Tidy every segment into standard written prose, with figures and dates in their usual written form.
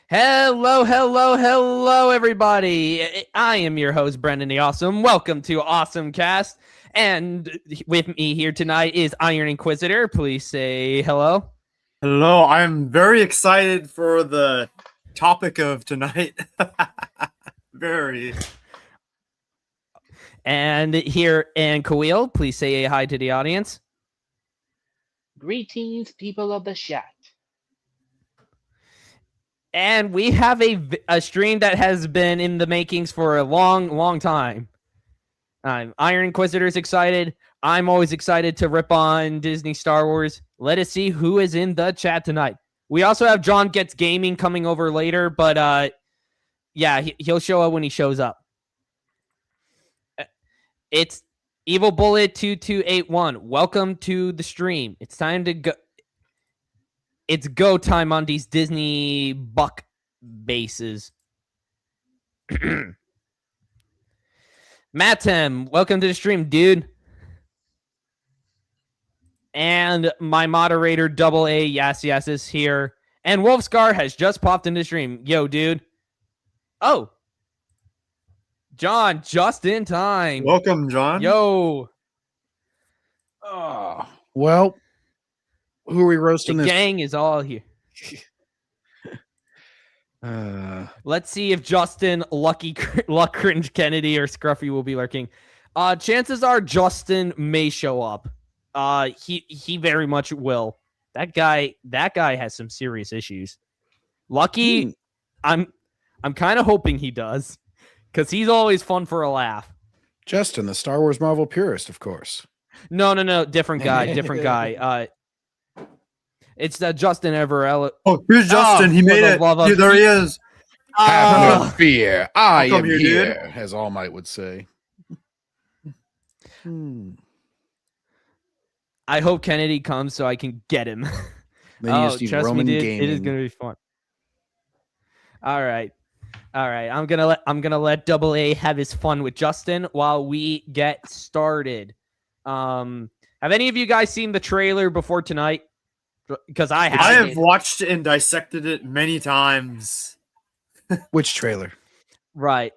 Hello, everybody. I am your host, Brendan the Awesome. Welcome to Awesomecast. And with me here tonight is Iron Inquisitor. Please say hello. Hello, I'm very excited for the topic of tonight. Very. And here, and Kawil, please say hi to the audience. Greetings, people of the chat. And we have a stream that has been in the makings for a long time. Iron Inquisitor's excited. I'm always excited to rip on Disney Star Wars. Let us see who is in the chat tonight. We also have John Gets Gaming coming over later, but yeah, he'll show up when he shows up. It's Evil Bullet 2281. Welcome to the stream. It's time to go. It's go time on these Disney buck bases. Mattem, welcome to the stream, dude. And my moderator, Double A, yes, is here. And Wolfscar has just popped into the stream. Yo, dude. Oh. John, just in time. Welcome, John. Yo. Oh, well, who are we roasting The this? gang is all here. Let's see if Justin, Luck Cringe Kennedy, or Scruffy will be lurking. Chances are Justin may show up. He very much will. That guy has some serious issues. Lucky, I'm kind of hoping he does, because he's always fun for a laugh. Justin, the Star Wars Marvel purist, of course. No, different guy. It's Justin Everell. Oh, here's Justin. He made it. Here, there he is. Have no fear. I am here, here, as All Might would say. I hope Kennedy comes so I can get him. Then you just need trust Roman me, dude, gaming. it is gonna be fun. All right. I'm gonna let Double A have his fun with Justin while we get started. Have any of you guys seen the trailer before tonight? Because I have watched it and dissected it many times. Which trailer? Right.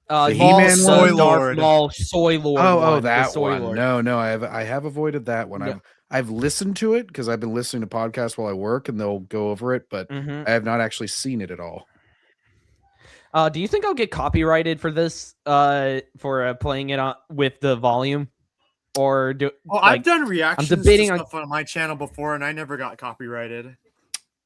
The He-Man Soy one? Darth Lord. Maul, Soy Lord. Oh, that Soy one. Lord. No, I have avoided that one. No. I've listened to it because I've been listening to podcasts while I work, and they'll go over it, but I have not actually seen it at all. Do you think I'll get copyrighted for this? For playing it with the volume, or do? I've done reactions debating to stuff on my channel before, and I never got copyrighted.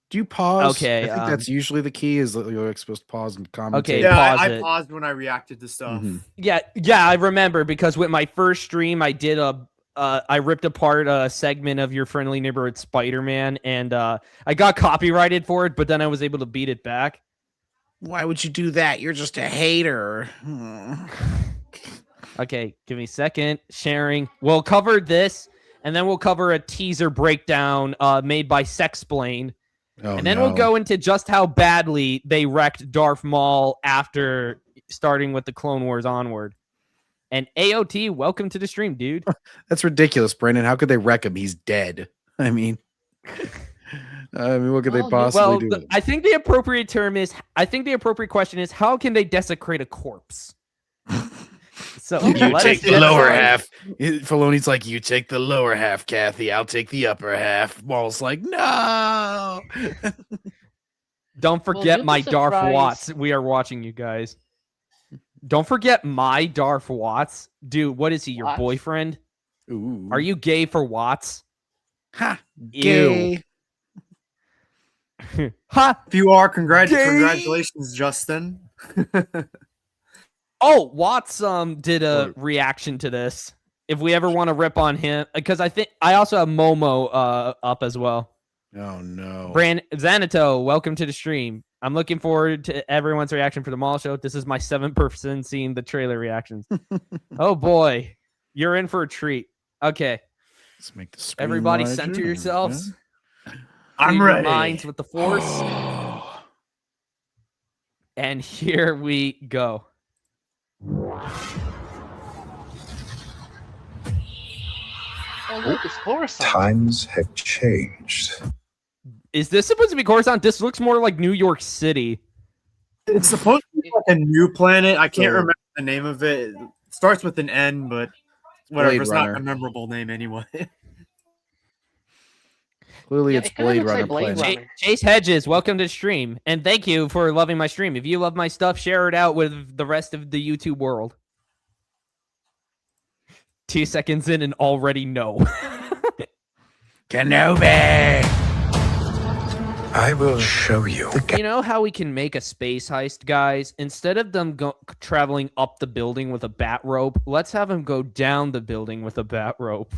Do you pause? Okay, I think that's usually the key, is that you're supposed to pause and commentate. Okay, Yeah, pause I it. paused when I reacted to stuff. Yeah, I remember, because with my first stream, I did I ripped apart a segment of Your Friendly Neighborhood Spider-Man, and I got copyrighted for it, but then I was able to beat it back. Why would you do that? You're just a hater. Okay, give me a second. Sharing. We'll cover this, and then we'll cover a teaser breakdown made by Sexplain. And then we'll go into just how badly they wrecked Darth Maul after starting with the Clone Wars onward. And AOT, welcome to the stream, dude. That's ridiculous, Brandon. How could they wreck him? He's dead. I mean, what could they possibly do? I think the appropriate question is, how can they desecrate a corpse? So you take the lower half. Filoni's like, you take the lower half, Kathy. I'll take the upper half. Maul's like, no. Don't forget my Darth Watts. We are watching you guys. Don't forget my Darth Watts. Dude, what is he, your boyfriend? Ooh. Are you gay for Watts? Ha! Gay. Ha! If you are, congratulations, Justin. Oh, Watts did a reaction to this. If we ever want to rip on him, because I think I also have Momo up as well. Oh no. Xanato, welcome to the stream. I'm looking forward to everyone's reaction for the Mall Show. This is my 7th person seeing the trailer reactions. Oh boy, you're in for a treat. Okay, let's make the screen everybody larger. center yourselves. Yeah. I'm ready. Minds with the Force. And here we go. Oh, look, it's Coruscant. Times have changed. Is this supposed to be Coruscant? This looks more like New York City. It's supposed to be like a new planet. I can't So- remember the name of it. It starts with an N, but whatever. Blade It's Runner. not a memorable name anyway. Clearly, Yeah, it's it kinda Blade looks like Runner Blade planet. Runner. Chase Hedges, welcome to the stream. And thank you for loving my stream. If you love my stuff, share it out with the rest of the YouTube world. 2 seconds in and already no. Kenobi. I will show you. You know how we can make a space heist, guys? Instead of them traveling up the building with a bat rope, let's have them go down the building with a bat rope.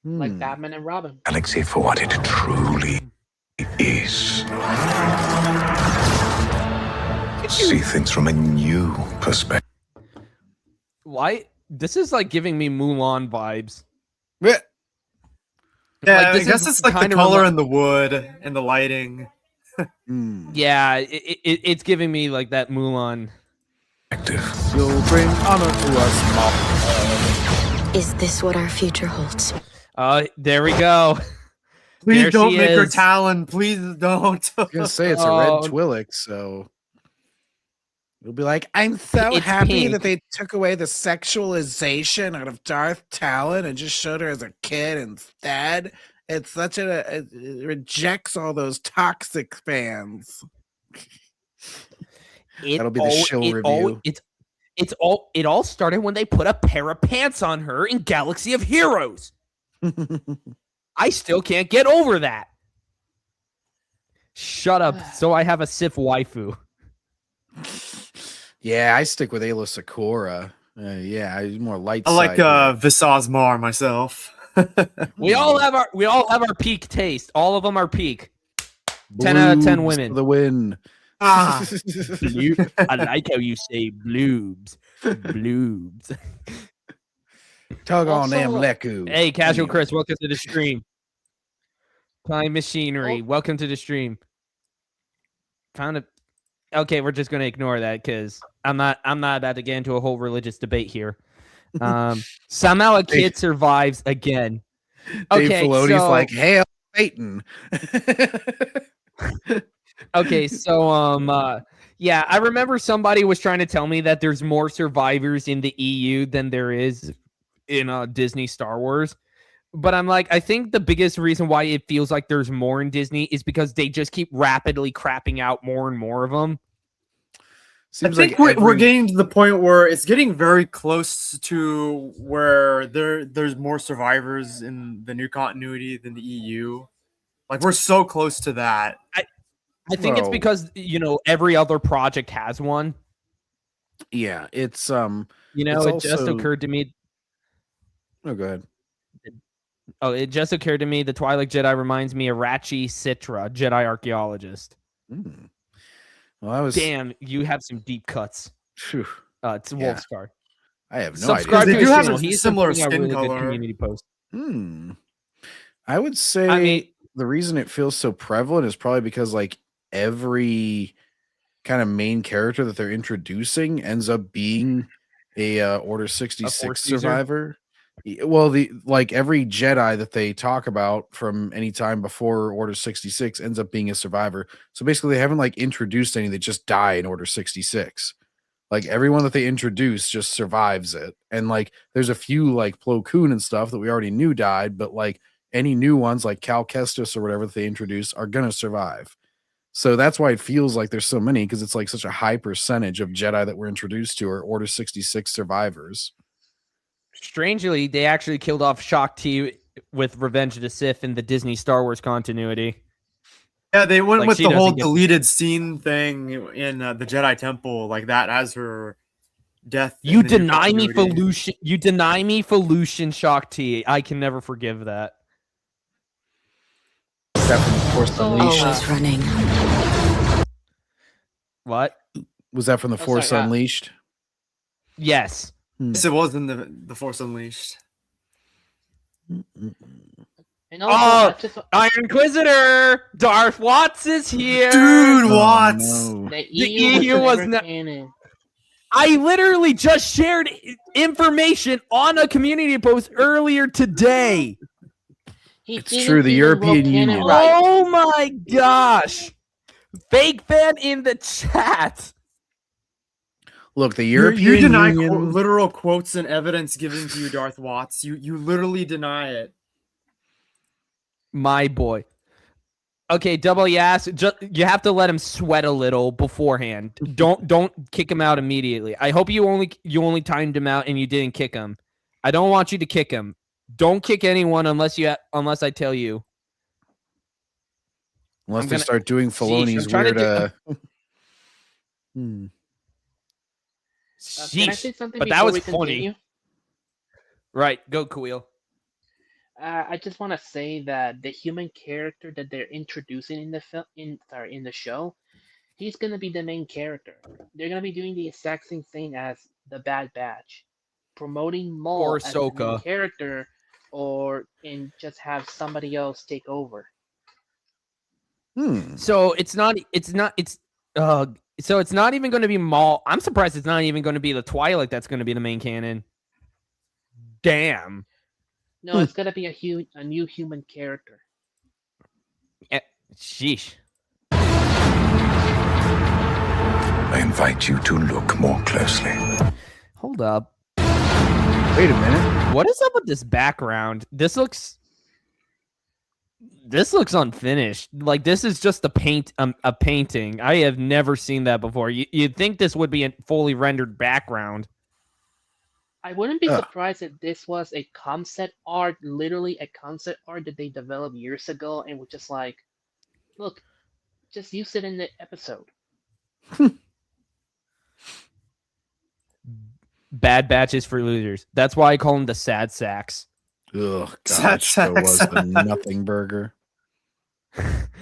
Like Batman and Robin. Galaxy for what it truly is. See things from a new perspective. Why? This is like giving me Mulan vibes. Yeah. Yeah, Like, I this guess is it's like the kinda color and the wood and the lighting. Yeah, it's giving me like that Mulan. You'll bring honor to us, Maul. Is this what our future holds? There we go. Please There don't she make her is. Talon. Please don't. I was gonna say it's a Oh. red Twi'lek, so you'll be like, I'm so It's happy pink. that they took away the sexualization out of Darth Talon and just showed her as a kid instead. It's such it rejects all those toxic fans. That'll be the Shill review. It all started when they put a pair of pants on her in Galaxy of Heroes. I still can't get over that. Shut up. So I have a Sif waifu. Yeah, I stick with Ayla Sakura. Yeah, I'm more light. I like side. Visage Mar myself. We all have our peak taste. All of them are peak. 10 out of 10 Bloobs women. for the win. Ah, I like how you say bloobs. Bloobs. Tug on Also, them Leku. Hey, Casual Anyway. Chris, welcome to the stream. Time Machinery, Oh. welcome to the stream. Found a. Okay, we're just gonna ignore that because I'm not about to get into a whole religious debate here. Somehow a kid survives again. Dave Okay, Filoni's so like, hail Satan. okay, so yeah, I remember somebody was trying to tell me that there's more survivors in the EU than there is in Disney Star Wars. But I'm like, I think the biggest reason why it feels like there's more in Disney is because they just keep rapidly crapping out more and more of them. I Seems think like we're every- getting to the point where it's getting very close to where there's more survivors in the new continuity than the EU. Like we're so close to that. I think it's Well- because, every other project has one. Yeah, it's It just also- occurred to me. Oh, go ahead. Oh, it just occurred to me the Twilight Jedi reminds me of Rachi Citra, Jedi archaeologist. Mm. Well, I was. Damn, you have some deep cuts. Phew, It's Yeah. Wolfscar. I have no Subscribe They to do his have channel. a He's similar putting out skin really good color. community posts. idea. I would say I mean, the reason it feels so prevalent is probably because like every kind of main character that they're introducing ends up being a Order 66 Force user? survivor. Well, every Jedi that they talk about from any time before Order 66 ends up being a survivor. So basically, they haven't like introduced any that just die in Order 66. Like everyone that they introduce just survives it, and like there's a few like Plo Koon and stuff that we already knew died, but like any new ones like Cal Kestis or whatever that they introduce are gonna survive. So that's why it feels like there's so many, because it's like such a high percentage of Jedi that we're introduced to are Order 66 survivors. strangely, they actually killed off Shakti with Revenge of the Sith in the Disney Star Wars continuity. Yeah, they went Like, with she the whole doesn't get- deleted scene thing in the Jedi Temple, like that as her death. in You the new deny me continuity. Felucian. You deny me Felucian Shakti. I can never forgive that. Is that from the Force Oh, Unleashed? Always running. What? Was that from the That's Force like, Unleashed? Yes. Yes, it was in the Force Unleashed. And also, Oh, not just Iron Inquisitor! Darth Watts is here! Dude, what? No. the EU EU was was not- canon. I literally just shared information on a community post earlier today. He It's didn't true, the even roll European canon Union. right. Oh my gosh! Fake fan in the chat. Look, the You European deny Union. literal quotes and evidence given to you, Darth Watts. You literally deny it. My boy. Okay, double yes. You have to let him sweat a little beforehand. Don't kick him out immediately. I hope you only timed him out and you didn't kick him. I don't want you to kick him. Don't kick anyone unless I tell you. Unless I'm they gonna- start doing Sheesh, I'm Filoni's trying to weird. Hmm. Can I Sheesh. say something But before that was we funny. continue? Right, go Kuil. I just want to say that the human character that they're introducing in the in the show, he's gonna be the main character. They're gonna be doing the exact same thing as the Bad Batch, promoting Maul Or as the main Ahsoka. character, and just have somebody else take over. So it's not even going to be Maul. I'm surprised it's not even going to be the Twilight that's going to be the main canon. Damn. No, it's gonna be a new human character. Sheesh. I invite you to look more closely. Hold up. Wait a minute. What is up with this background? This looks unfinished. Like this is just a painting. I have never seen that before. You'd think this would be a fully rendered background. I wouldn't be Ugh. surprised if this was a concept art, literally a concept art that they developed years ago and was just like, look, just use it in the episode. Bad Batches for losers. That's why I call them the sad sacks. Ugh, Sad gosh, so was sacks. the nothing burger.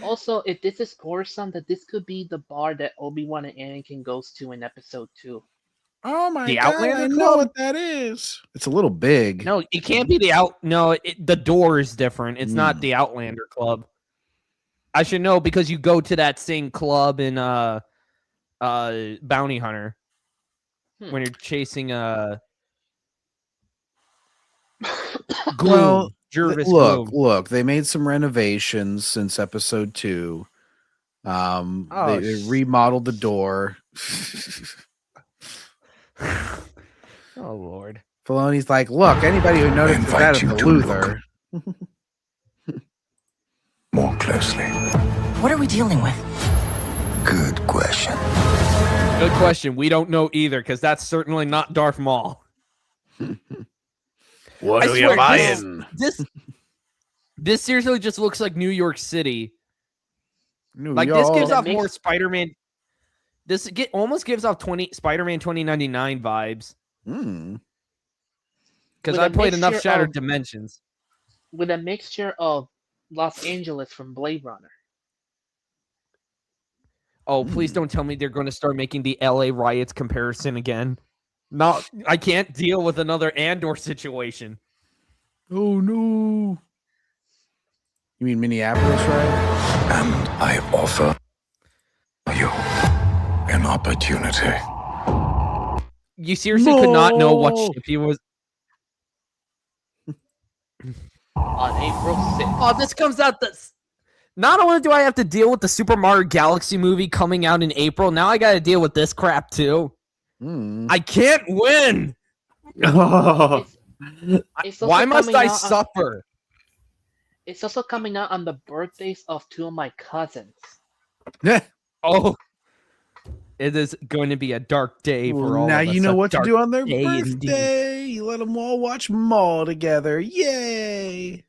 Also, if this is Coruscant, that this could be the bar that Obi-Wan and Anakin goes to in episode 2. Oh my The god, Outlander I know Club? what that is. It's a little big. No, it can't be the the door is different. It's not the Outlander Club. I should know because you go to that same club in Bounty Hunter when you're chasing Gloom. Well, Jervis look, Gloom. look, they made some renovations since episode 2. They remodeled the door. Oh Lord. Filoni's like, look, anybody who noticed invite that is you the to Luther. More closely. What are we dealing with? Good question. Good question. We don't know either because that's certainly not Darth Maul. What I are you swear, buying? This seriously just looks like New York City. New Like this gives York. off more Spider-Man. Almost gives off Spider-Man 2099 vibes. Hmm. Because With I a played enough mixture Shattered of- Dimensions. With a mixture of Los Angeles from Blade Runner. Oh, please don't tell me they're going to start making the LA riots comparison again. No, I can't deal with another Andor situation. Oh no. You mean Minneapolis, right? And I offer you an opportunity. You seriously could not know what No. ship he was. On April 6th. Oh, this comes out this. Not only do I have to deal with the Super Mario Galaxy movie coming out in April, now I got to deal with this crap too. Hmm. I can't win. Oh. It's also Why must coming I out on- suffer? It's also coming out on the birthdays of 2 of my cousins. Oh, it is going to be a dark day for all now of us. you know A what to dark do on their day indeed. birthday. You let them all watch Maul together. Yay!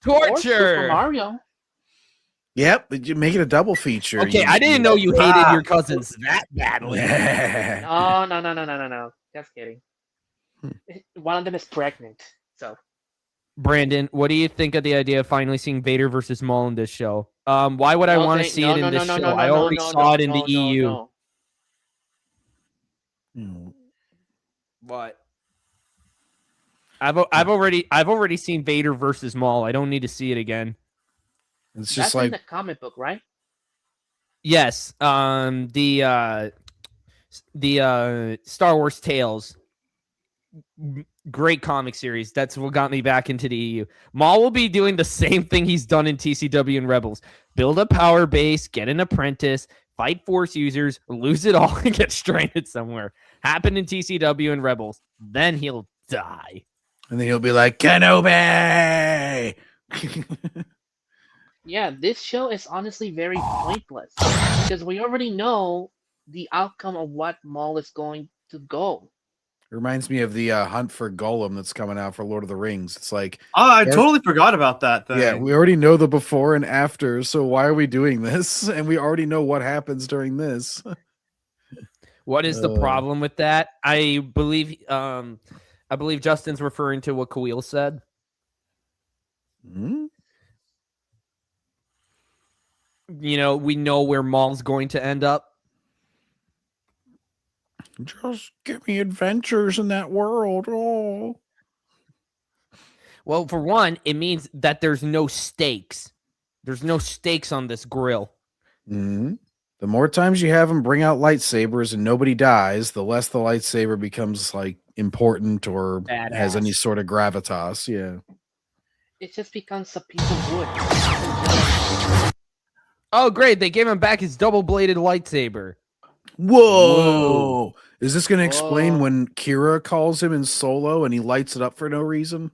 Or Super Torture. Mario. Yep, but you make it a double feature. Okay, I didn't know you hated your cousins that badly. Oh, no. Just kidding. Hmm. One of them is pregnant. So, Brandon, what do you think of the idea of finally seeing Vader versus Maul in this show? Why would I No, want to thank- see no, it in no, this no, show? no, I no, already no, saw it in no, the EU. no. Hmm. What? I've already seen Vader versus Maul. I don't need to see it again. It's That's just in like the comic book, right? Yes. The Star Wars Tales Great comic series. That's what got me back into the EU. Maul will be doing the same thing he's done in TCW and Rebels. Build a power base, get an apprentice, fight Force users, lose it all, and get stranded somewhere. Happened in TCW and Rebels. Then he'll die. And then he'll be like, Kenobi! Yeah, this show is honestly very pointless because we already know the outcome of what Maul is going to go. Reminds me of the Hunt for Gollum that's coming out for Lord of the Rings. It's like, Oh, I totally forgot about that thing. yeah, we already know the before and after, so why are we doing this? And we already know what happens during this. What is the problem with that? I believe Justin's referring to what Khalil said. Hmm? You know, we know where Maul's going to end up. Just give me adventures in that world. Oh. Well, for one, it means that there's no stakes. There's no stakes on this grill. Mm-hmm. The more times you have him bring out lightsabers and nobody dies, the less the lightsaber becomes like important or has any sort of gravitas. Yeah. It just becomes a piece of wood. Oh, great. They gave him back his double-bladed lightsaber. Whoa. Is this going to explain Whoa. when Kira calls him in Solo and he lights it up for no reason?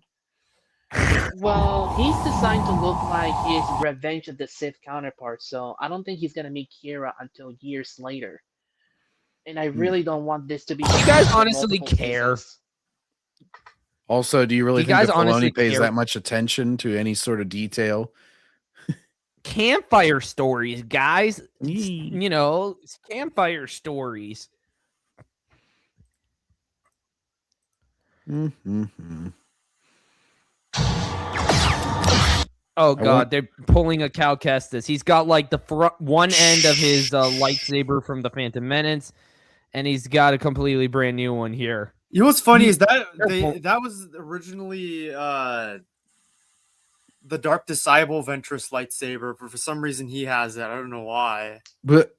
Well, he's designed to look like his Revenge of the Sith counterpart, so I don't think he's gonna meet Kira until years later. And I really don't want this to be. You guys honestly care? Also, do you really You think guys that honestly Filoni pays care? that much attention to any sort of detail? Campfire stories, guys. Yee. You know, it's campfire stories. Mm-hmm. Oh god, they're pulling a Cal Kestis. He's got like the front one end of his lightsaber from the Phantom Menace, and he's got a completely brand new one here. You know what's funny is that Careful. that was originally the Dark Disciple Ventress lightsaber, but for some reason he has it. I don't know why. But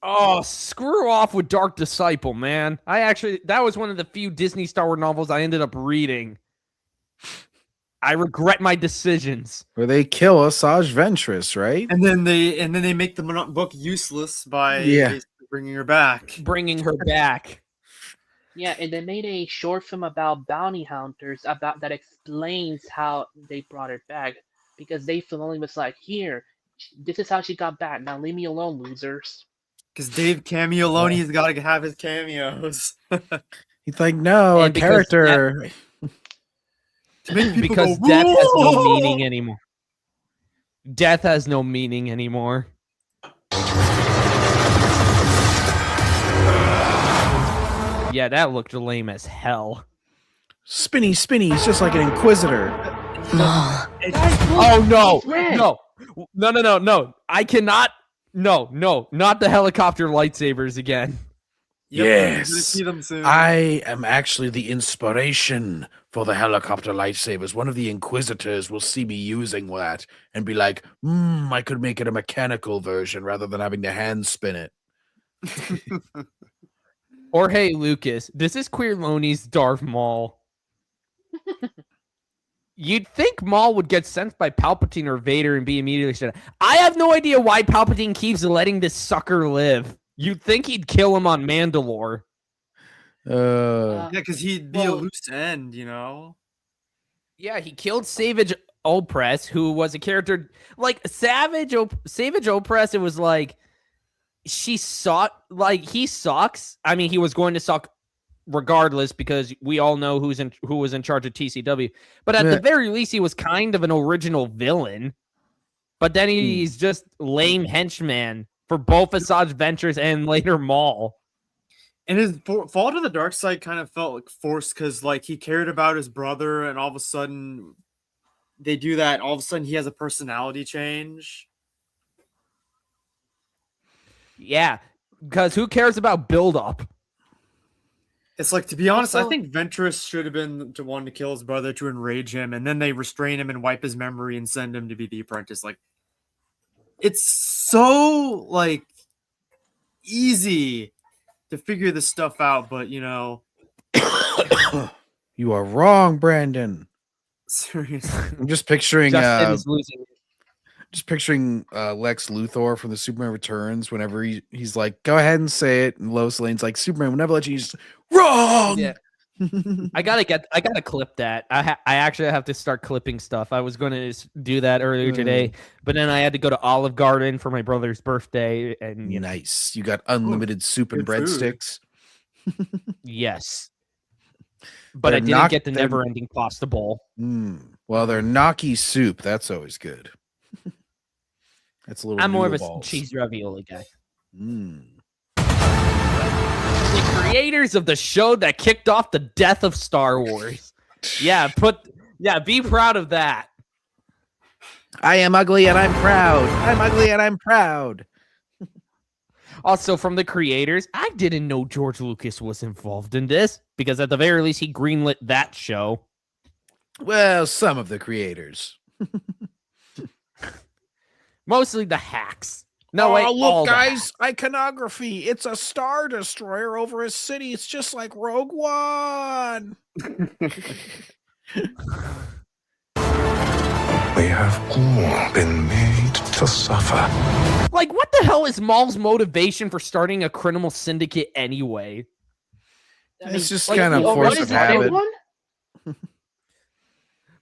Oh, screw off with Dark Disciple, man. That was one of the few Disney Star Wars novels I ended up reading. I regret my decisions. where they kill Asajj Ventress, right? And then they make the book useless by basically bringing her back. Bringing her back. Yeah, and they made a short film about bounty hunters that explains how they brought her back because Dave Filoni was like, "Here, this is how she got back. Now leave me alone, losers." Because Dave Cameoloni has got to have his cameos. He's like, no, And a character. To make people Because go, death has no "Whoa!" meaning anymore. Death has no meaning anymore. Yeah, that looked lame as hell. Spinny, he's just like an inquisitor. Maul. Oh no, He's red. no! I cannot. No, not the helicopter lightsabers again. Yep, you're gonna Yes. see them soon. I am actually the inspiration for the helicopter lightsabers. One of the inquisitors will see me using that and be like, I could make it a mechanical version rather than having to hand spin it. Or hey, Lucas, this is Queer Loney's Darth Maul. You'd think Maul would get sent by Palpatine or Vader and be immediately shot. I have no idea why Palpatine keeps letting this sucker live. You'd think he'd kill him on Mandalore. Yeah, because he'd be a Well- loose end, you know. Yeah, he killed Savage Opress, who was a character like Savage Opress. It was like he sucks. I mean, he was going to suck regardless because we all know who was in charge of TCW. But at the very least, he was kind of an original villain. But then he's just lame henchman for both Asajj Ventress and later Maul. And his fall to the dark side kind of felt like forced because, like, he cared about his brother, and all of a sudden they do that. All of a sudden, he has a personality change. Yeah, because who cares about build-up? It's like, to be honest, I Also- think Ventress should have been the one to kill his brother to enrage him, and then they restrain him and wipe his memory and send him to be the apprentice. Like, it's so like easy to figure this stuff out, but you know, You are wrong, Brandon. Seriously. I'm just picturing Justin is losing. Lex Luthor from the Superman Returns whenever he's like, go ahead and say it, and Lois Lane's like, Superman will never let you. He's wrong. Yeah. I gotta clip that. I actually have to start clipping stuff. I was going to do that earlier today, but then I had to go to Olive Garden for my brother's birthday, and Nice. You got unlimited soup and good food. breadsticks. yes, but They're I didn't get the never-ending pasta bowl. Well, they're gnocchi soup. That's always good. That's a little. I'm more of a balls. cheese ravioli guy. The creators of the show that kicked off the death of Star Wars. Be proud of that. I am ugly and I'm proud. I'm ugly and I'm proud. Also, from the creators, I didn't know George Lucas was involved in this because at the very least he greenlit that show. Well, some of the creators. Mostly the hacks. No, wait, look, all the guys, iconography. It's a Star Destroyer over a city. It's just like Rogue One. We have all been made to suffer. Like, what the hell is Maul's motivation for starting a criminal syndicate anyway? It's just like, kind of what force is of the big habit. one?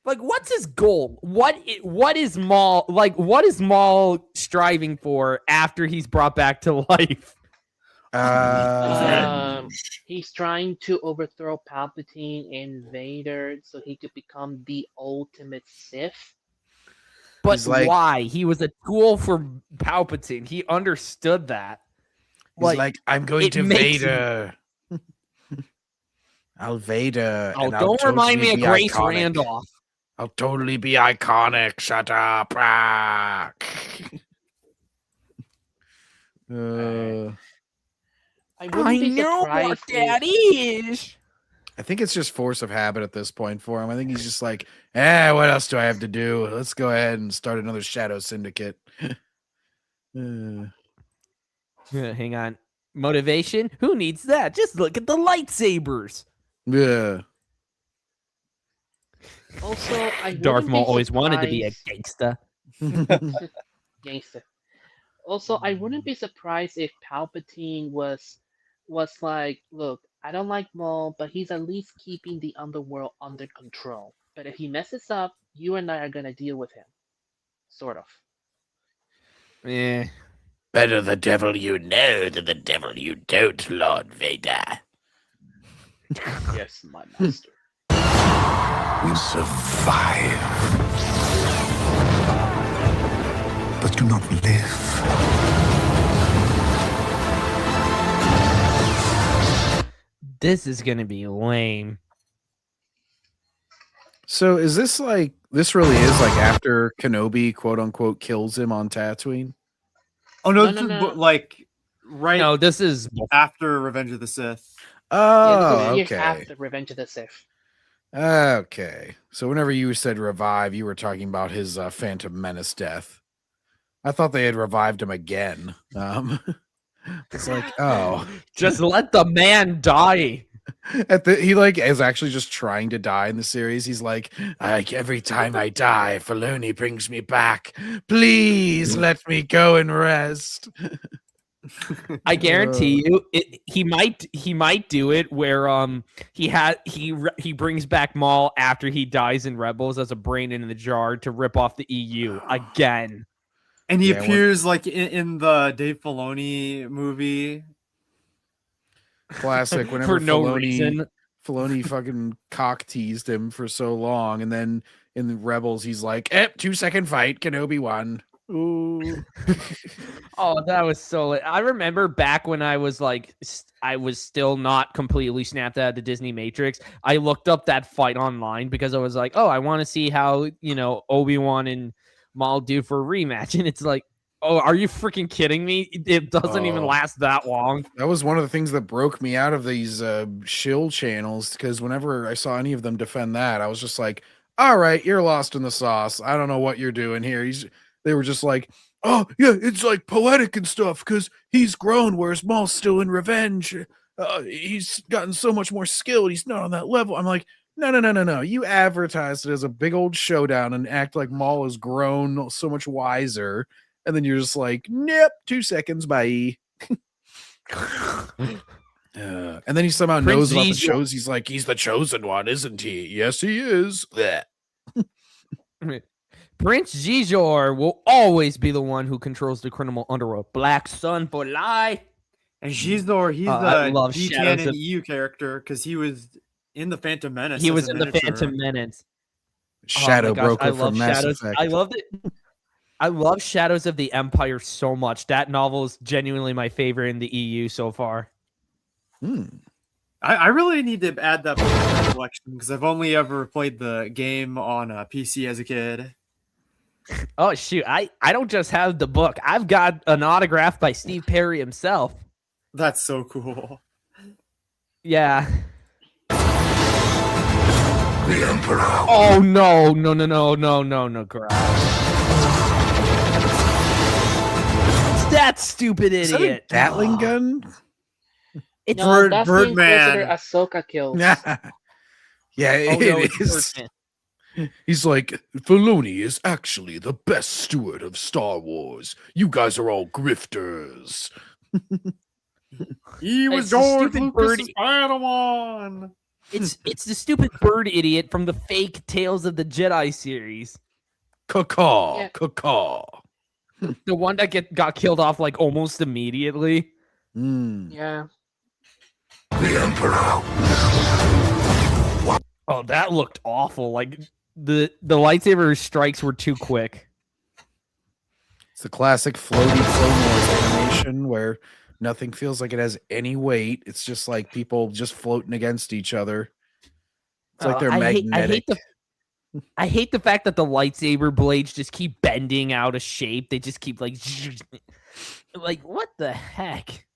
Like, what's his goal? What is Maul like? What is Maul striving for after he's brought back to life? He's trying to overthrow Palpatine and Vader so he could become the ultimate Sith. But He's like- why? He was a tool for Palpatine. He understood that. He's like, I'm going it to makes Vader. I'll Vader. Oh, and I'll don't remind me of totally be Grace iconic. Randolph. I'll totally be iconic. Shut up. Ah. I I wouldn't be know what surprised that if- is. I think it's just force of habit at this point for him. I think he's just like, what else do I have to do? Let's go ahead and start another Shadow Syndicate. Hang on. Motivation? Who needs that? Just look at the lightsabers. Yeah. Also, I Darth wouldn't Maul be always wanted to be a surprised- gangsta. Gangster. Also, I wouldn't be surprised if Palpatine was like, look, I don't like Maul, but he's at least keeping the underworld under control. But if he messes up, you and I are gonna deal with him. Sort of. Eh. Better the devil you know than the devil you don't, Lord Vader. Yes, my master. We survive, but do not live. This is gonna be lame. So is this like, this really is like after Kenobi, quote unquote, kills him on Tatooine? Oh no, No, this is no. like right No, this is after Revenge of the Sith. Oh, this is years okay. after Revenge of the Sith. Okay. So whenever you said revive, you were talking about his Phantom Menace death. I thought they had revived him again. It's like, oh. just let the man die. He like is actually just trying to die in the series. He's like every time I die, Filoni brings me back. Please let me go and rest. I guarantee you, he might do it where he brings back Maul after he dies in Rebels as a brain in the jar to rip off the EU again. And he Yeah, appears like in the Dave Filoni movie. Classic. Whenever For no reason. Filoni fucking cock teased him for so long, and then in the Rebels, he's like, 2-second fight, Kenobi won. Ooh. Oh, that was so lit. I remember back when I was like, I was still not completely snapped out of the Disney Matrix. I looked up that fight online because I was like, oh, I want to see how, Obi-Wan and Maul do for a rematch. And it's like, oh, are you freaking kidding me? It doesn't even last that long. That was one of the things that broke me out of these Shill channels, because whenever I saw any of them defend that, I was just like, all right, you're lost in the sauce. I don't know what you're doing here. They were just like, oh, yeah, it's like poetic and stuff because he's grown, whereas Maul's still in revenge. He's gotten so much more skilled. He's not on that level. I'm like, No. You advertised it as a big old showdown and act like Maul has grown so much wiser. And then you're just like, nope, 2 seconds, bye. And then he somehow Prince knows about the G's- shows. He's like, he's the chosen one, isn't he? Yes, he is. Blech. Prince Gijor will always be the one who controls the criminal underworld. Black Sun for lie. And Shizor, he's I the love D10 Shadows and of- EU character because he was in the Phantom Menace. He as was a in the miniature. Phantom Menace. Shadow Oh my gosh, Broker I from love Mass Shadows. Effect. I loved it. I love Shadows of the Empire so much. That novel is genuinely my favorite in the EU so far. I really need to add that to my collection because I've only ever played the game on a PC as a kid. Oh shoot, I don't just have the book. I've got an autograph by Steve Perry himself. That's so cool. Yeah. The Emperor. Oh no, girl. That stupid Is that a idiot. Gatling gun? It's No, that's the Inquisitor Birdman. Ahsoka kills. Yeah, oh, no, it it's is. Birdman. He's like, Filoni is actually the best steward of Star Wars. You guys are all grifters. He was It's the George stupid Lucas's birdie. Padawan. It's the stupid bird idiot from the fake Tales of the Jedi series. Caw, Yeah. caw. The one that got killed off like almost immediately. Yeah. The Emperor. Oh, that looked awful. Like the lightsaber strikes were too quick. It's the classic floaty Clone Wars animation where nothing feels like it has any weight. It's just like people just floating against each other. It's like they're magnetic. I hate the fact that the lightsaber blades just keep bending out of shape. They just keep like what the heck?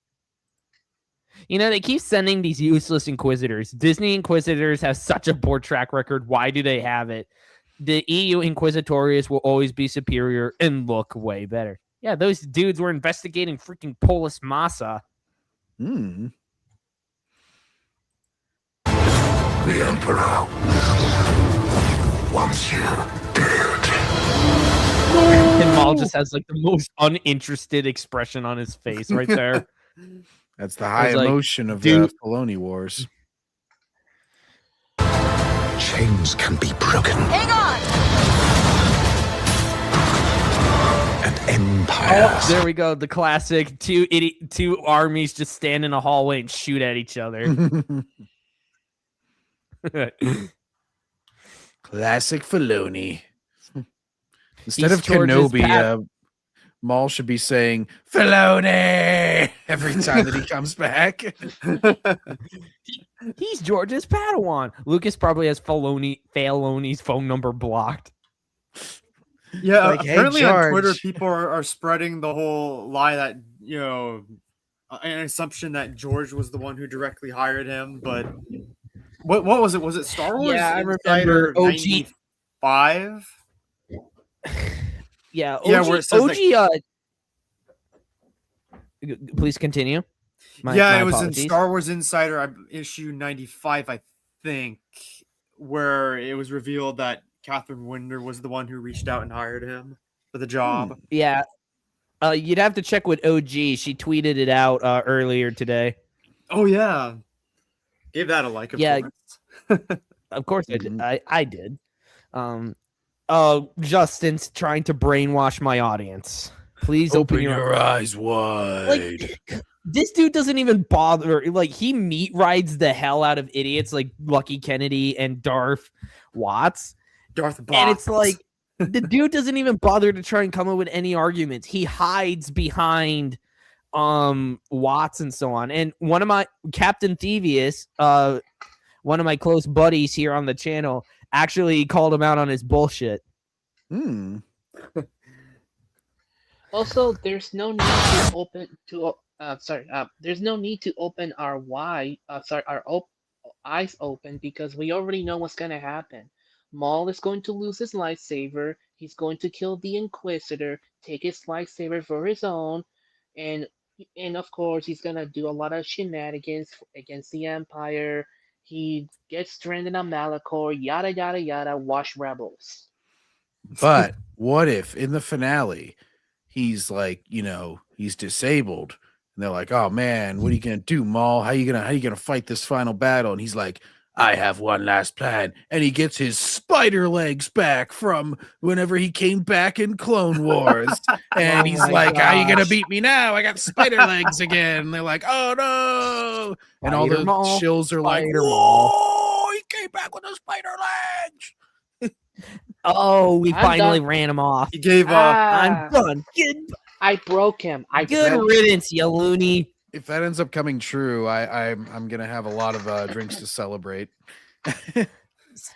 You know, they keep sending these useless Inquisitors. Disney Inquisitors have such a poor track record. Why do they have it? The EU Inquisitorius will always be superior and look way better. Yeah, those dudes were investigating freaking Polis Massa. Hmm. The Emperor wants you dead. And Maul just has like the most uninterested expression on his face right there. That's the high like, emotion of dude- the Filoni Wars. Chains can be broken. Hang on! And empires. There we go. The classic two armies just stand in a hallway and shoot at each other. Classic Filoni. Instead He's of George's Kenobi, Maul should be saying Filoni every time that he comes back. He's George's Padawan. Lucas probably has Filoni's phone number blocked. Yeah, Like, hey, apparently on Twitter, George. people are spreading the whole lie that, an assumption that George was the one who directly hired him. But what was it? Was it Star Wars? Yeah, I Insider remember OG. 95? Yeah, OG, Yeah, where it says OG please continue. My it was apologies. in Star Wars Insider issue 95, I think, where it was revealed that Catherine Winder was the one who reached out and hired him for the job. Yeah. You'd have to check with OG. She tweeted it out earlier today. Oh yeah, gave that a like. Of Yeah. course. Of course I did. I did. Justin's trying to brainwash my audience. Please open your eyes wide. Like, this dude doesn't even bother. Like, he meat rides the hell out of idiots like Lucky Kennedy and Darth Watts. Darth Box. And it's like, the dude doesn't even bother to try and come up with any arguments. He hides behind Watts and so on. And one of my Captain Thievius, one of my close buddies here on the channel, actually called him out on his bullshit. Also, there's no need to there's no need to open our eyes open because we already know what's gonna happen. Maul is going to lose his lightsaber. He's going to kill the Inquisitor, take his lightsaber for his own, and of course he's gonna do a lot of shenanigans against the Empire. He gets stranded on Malachor, yada yada yada, wash rebels. But what if in the finale he's like, he's disabled, and they're like, "Oh man, what are you gonna do, Maul? How you gonna fight this final battle?" And he's like, "I have one last plan," and he gets his spider legs back from whenever he came back in Clone Wars, and Oh he's my like, "How you gonna gosh. beat me now? I got spider legs again." And they're like, "Oh no!" And all Spider the Maul, shills are like, Spider Maul. "Whoa! He came back with the spider legs." Oh, we I'm finally done. ran him off. He gave I'm done. I broke him. Good riddance, you loony. If that ends up coming true, I'm gonna have a lot of drinks to celebrate.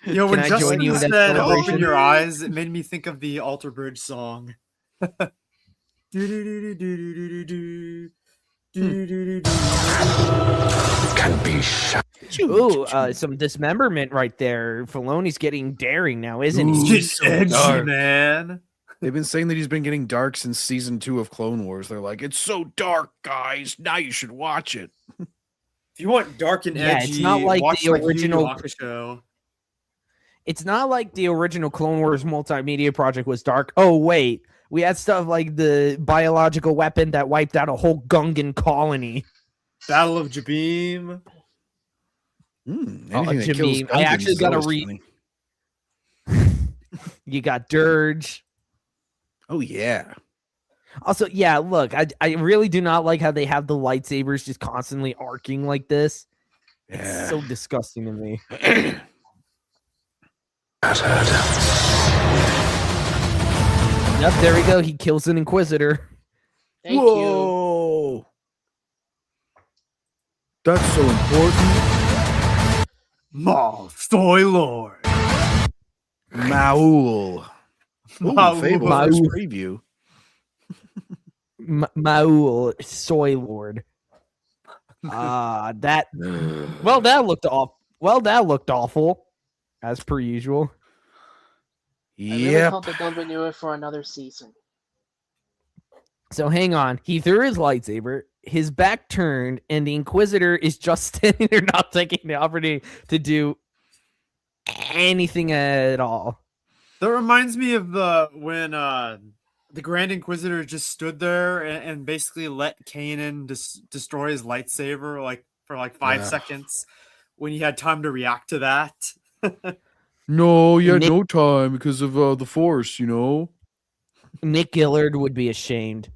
Yo, when Can I join Justin you in that said "Open celebration? Your Eyes," it made me think of the Alter Bridge song. Can be shot. Ooh, some dismemberment right there. Filoni's getting daring now, isn't Ooh. he? He's so edgy, dark. man. They've been saying that he's been getting dark since season 2 of Clone Wars. They're like, "It's so dark, guys. Now you should watch it." If you want dark and Yeah, edgy, it's not like watch the Yu Yu original- Hakusho. It's not like the original Clone Wars multimedia project was dark. Oh, wait. We had stuff like the biological weapon that wiped out a whole Gungan colony. Battle of Jabim. Anything that kills Jimmy, I Gungans actually is got to always read. funny. You got Dirge. Oh yeah. Also, yeah, look, I really do not like how they have the lightsabers just constantly arcing like this. It's Yeah. so disgusting to me. Yep, there we go. He kills an Inquisitor. Thank you. Whoa. That's so important. Maul, Soy Lord. Maul. Ooh, Maul. Fable Maul. first preview. Maul, Soy Lord. That looked off. Well, that looked awful, as per usual. I really Yep. hope they don't renew it for another season. So hang on. He threw his lightsaber, his back turned, and the Inquisitor is just standing there, not taking the opportunity to do anything at all. That reminds me of when the Grand Inquisitor just stood there and basically let Kanan destroy his lightsaber for 5 Yeah. seconds when he had time to react to that. No, you had Nick- no time because of the Force, Nick Gillard would be ashamed.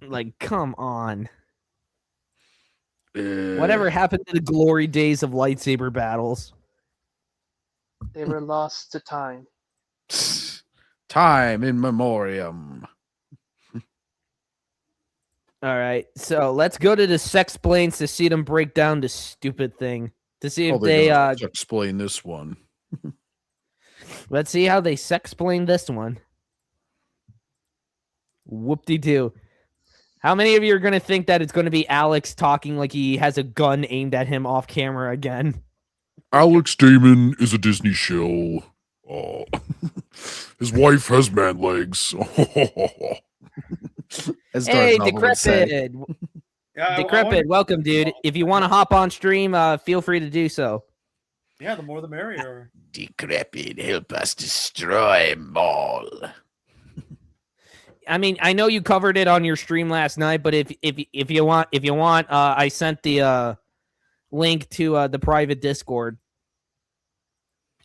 Like, come on. Whatever happened to the glory days of lightsaber battles? They were lost to time. Time in memoriam. All right, so let's go to the sex planes to see them break down this stupid thing. To see if they explain this one. let's see how they sex-plain this one. Whoop-de-doo. How many of you are going to think that it's going to be Alex talking like he has a gun aimed at him off camera again? Alex Damon is a Disney shill. Oh. His wife has man legs. As Hey, Darth Maul would say. Decrepit. Decrepit, welcome, dude. If you want to hop on stream, feel free to do so. Yeah, the more the merrier. Decrepit, help us destroy Maul. I mean, I know you covered it on your stream last night, but if you want, I sent the link to the private Discord.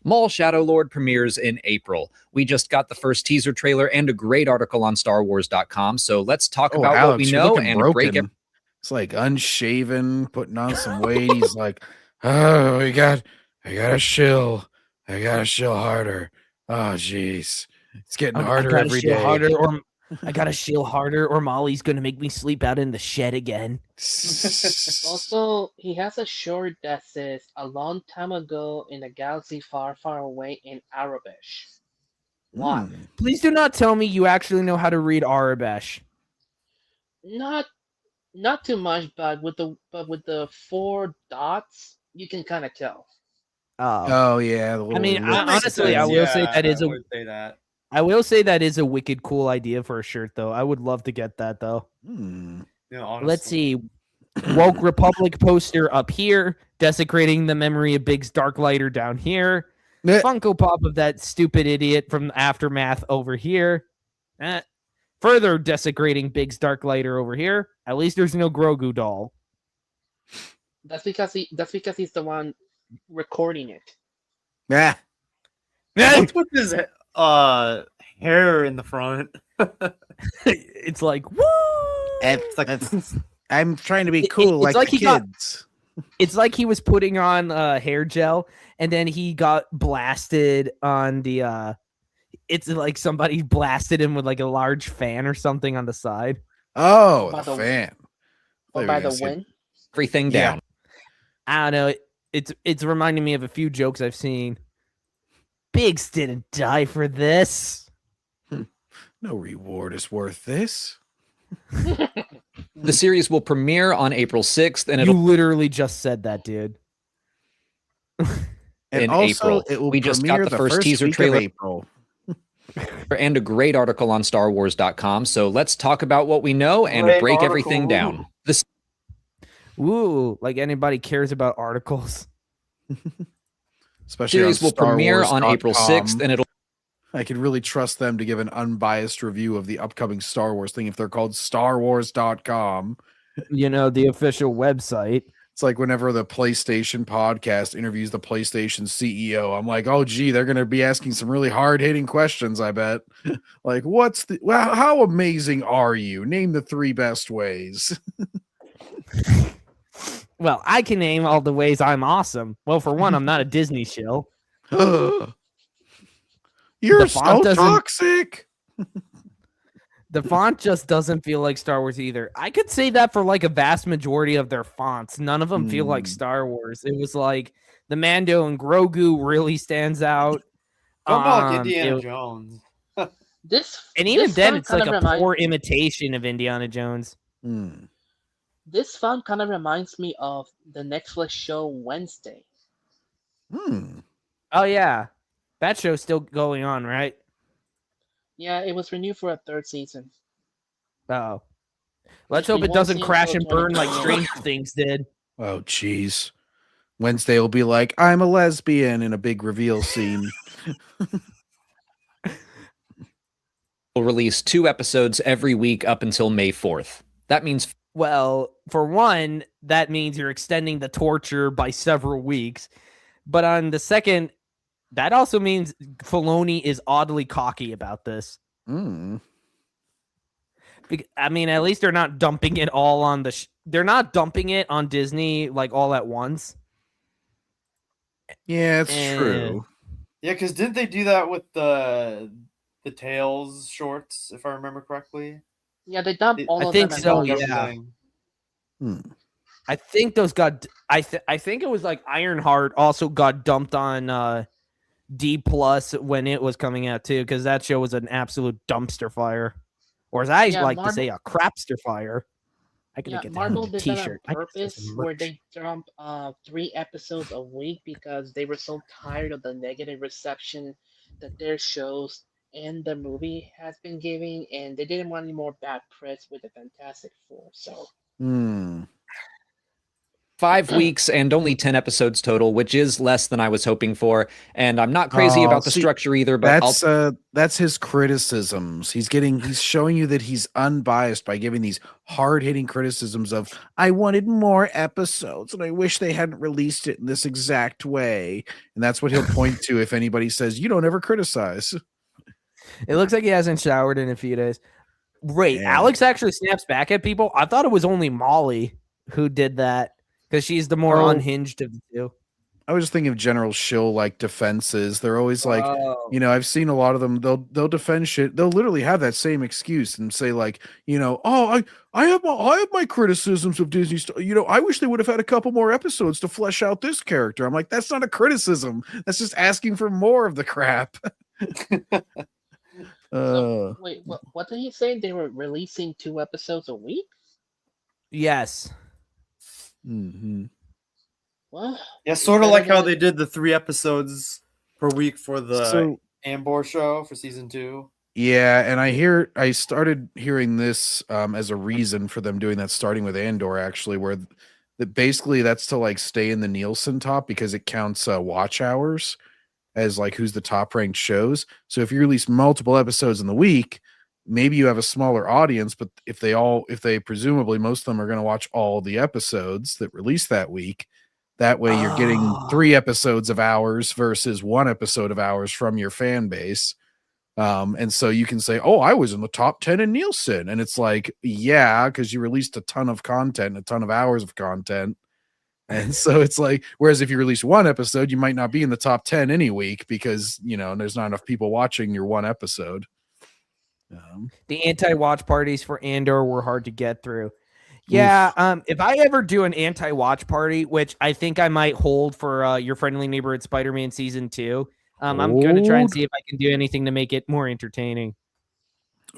Maul Shadow Lord premieres in April. We just got the first teaser trailer and a great article on StarWars.com. So let's talk about Alex, what we you're know looking and broken. break it. It's like unshaven, putting on some weight. He's like, "Oh, I got a shill. I got to shill harder. Oh, jeez. It's getting harder every day." I gotta shield harder, or Molly's gonna make me sleep out in the shed again. Also, he has a shirt that says "A long time ago in a galaxy far, far away" in Arabic. Why? Please do not tell me you actually know how to read Arabic. Not too much, but with the 4 dots, you can kind of tell. Oh, yeah. I mean, honestly, I will say that is a. say that. I will say that is a wicked cool idea for a shirt, though. I would love to get that, though. Yeah, Let's see. Woke Republic poster up here, desecrating the memory of Big's Dark Lighter down here. Eh, Funko Pop of that stupid idiot from Aftermath over here. Further desecrating Big's Dark Lighter over here. At least there's no Grogu doll. That's because he's the one recording it. ah, What's with his hair in the front? It's like, woo! It's like I'm trying to be It- cool it's like like the he got- kids. It's like he was putting on hair gel and then he got blasted on the it's like somebody blasted him with like a large fan or something on the side. Oh, By the the- fan. Or Thought by you were the gonna say- wind. Everything Yeah. down. I don't know. It's reminding me of a few jokes I've seen. Biggs didn't die for this. No reward is worth this. The series will premiere on April 6th, and You it'll literally just said that, dude. And in also, April. it will We just got premiere the first teaser week of trailer. April. and a great article on StarWars.com. So let's talk about what we know and Great break article. everything down. The Ooh, like anybody cares about articles. Especially series on will premiere on April 6th, StarWars.com. and it'll I could really trust them to give an unbiased review of the upcoming Star Wars thing if they're called StarWars.com. You know, the official website. It's like whenever the PlayStation podcast interviews the PlayStation CEO, I'm like, oh, gee, they're going to be asking some really hard hitting questions, I bet. Like, how amazing are you? Name the 3 best ways. Well, I can name all the ways I'm awesome. Well, for one, I'm not a Disney shill. You're The so font doesn't- toxic. The font just doesn't feel like Star Wars either. I could say that for like a vast majority of their fonts. None of them feel like Hmm. Star Wars. It was like the Mando and Grogu really stands out. What about Indiana it- Jones? This and even this then, font it's like kinda a remind- poor imitation of Indiana Jones. Hmm. This font kind of reminds me of the Netflix show Wednesday. Hmm. Oh yeah, that show's still going on, right? Yeah, it was renewed for a 3rd season. Oh, let's Which hope we it won't doesn't see crash until and burn like 2021. Stranger Things did. Oh, jeez. Wednesday will be like, I'm a lesbian in a big reveal scene. release 2 episodes every week up until May 4th. That means Well, for one, that means you're extending the torture by several weeks. But on the second, that also means Filoni is oddly cocky about this. Hmm. I mean, at least they're not dumping it all on they're not dumping it on Disney like all at once. Yeah, it's Eh. true. Yeah, because didn't they do that with the Tales shorts, if I remember correctly? Yeah, they dumped It- all I of think them. so, at once. yeah. Everything. Hmm. I think those got. I think it was like Ironheart also got dumped on D plus when it was coming out too, because that show was an absolute dumpster fire, or as I Yeah, like to say, a crapster fire. I could Yeah, get Marvel that on a did that on T-shirt. I could sell purpose, some where merch. they dumped 3 episodes a week because they were so tired of the negative reception that their shows and the movie has been giving, and they didn't want any more bad press with the Fantastic Four. So Hmm. 5 weeks and only 10 episodes total, which is less than I was hoping for. And I'm not crazy Oh, about the see, structure either, but That's his criticisms. He's showing you that he's unbiased by giving these hard-hitting criticisms of I wanted more episodes and I wish they hadn't released it in this exact way. And that's what he'll point to if anybody says you don't ever criticize. It looks like he hasn't showered in a few days. Wait, Yeah. Alex actually snaps back at people. I thought it was only Molly who did that because she's the more Oh. unhinged of the two. I was just thinking of General Shill like defenses. They're always like, Oh. you know, I've seen a lot of them. They'll defend shit. They'll literally have that same excuse and say like, you know, oh, I have my criticisms of Disney. You know, I wish they would have had a couple more episodes to flesh out this character. I'm like, that's not a criticism. That's just asking for more of the crap. So, wait, what did he say? They were releasing 2 episodes a week? Yes. Mhm. Well, Yeah, sort of better like how than- they did the 3 episodes per week for the So Ambor show for season 2. Yeah, and I started hearing this as a reason for them doing that, starting with Andor, actually, where that basically that's to like stay in the Nielsen top because it counts watch hours as like who's the top ranked shows. So if you release multiple episodes in the week, maybe you have a smaller audience, but if they presumably most of them are going to watch all the episodes that release that week, that way you're getting 3 episodes of hours versus 1 episode of hours from your fan base. And so you can say, "Oh, I was in the top 10 in Nielsen." And it's like, yeah, because you released a ton of content, a ton of hours of content. And so it's like, whereas if you release 1 episode, you might not be in the top 10 any week because, there's not enough people watching your 1 episode. The anti-watch parties for Andor were hard to get through. Yeah, if I ever do an anti-watch party, which I think I might hold for Your Friendly Neighborhood Spider-Man Season 2, I'm going to try and see if I can do anything to make it more entertaining.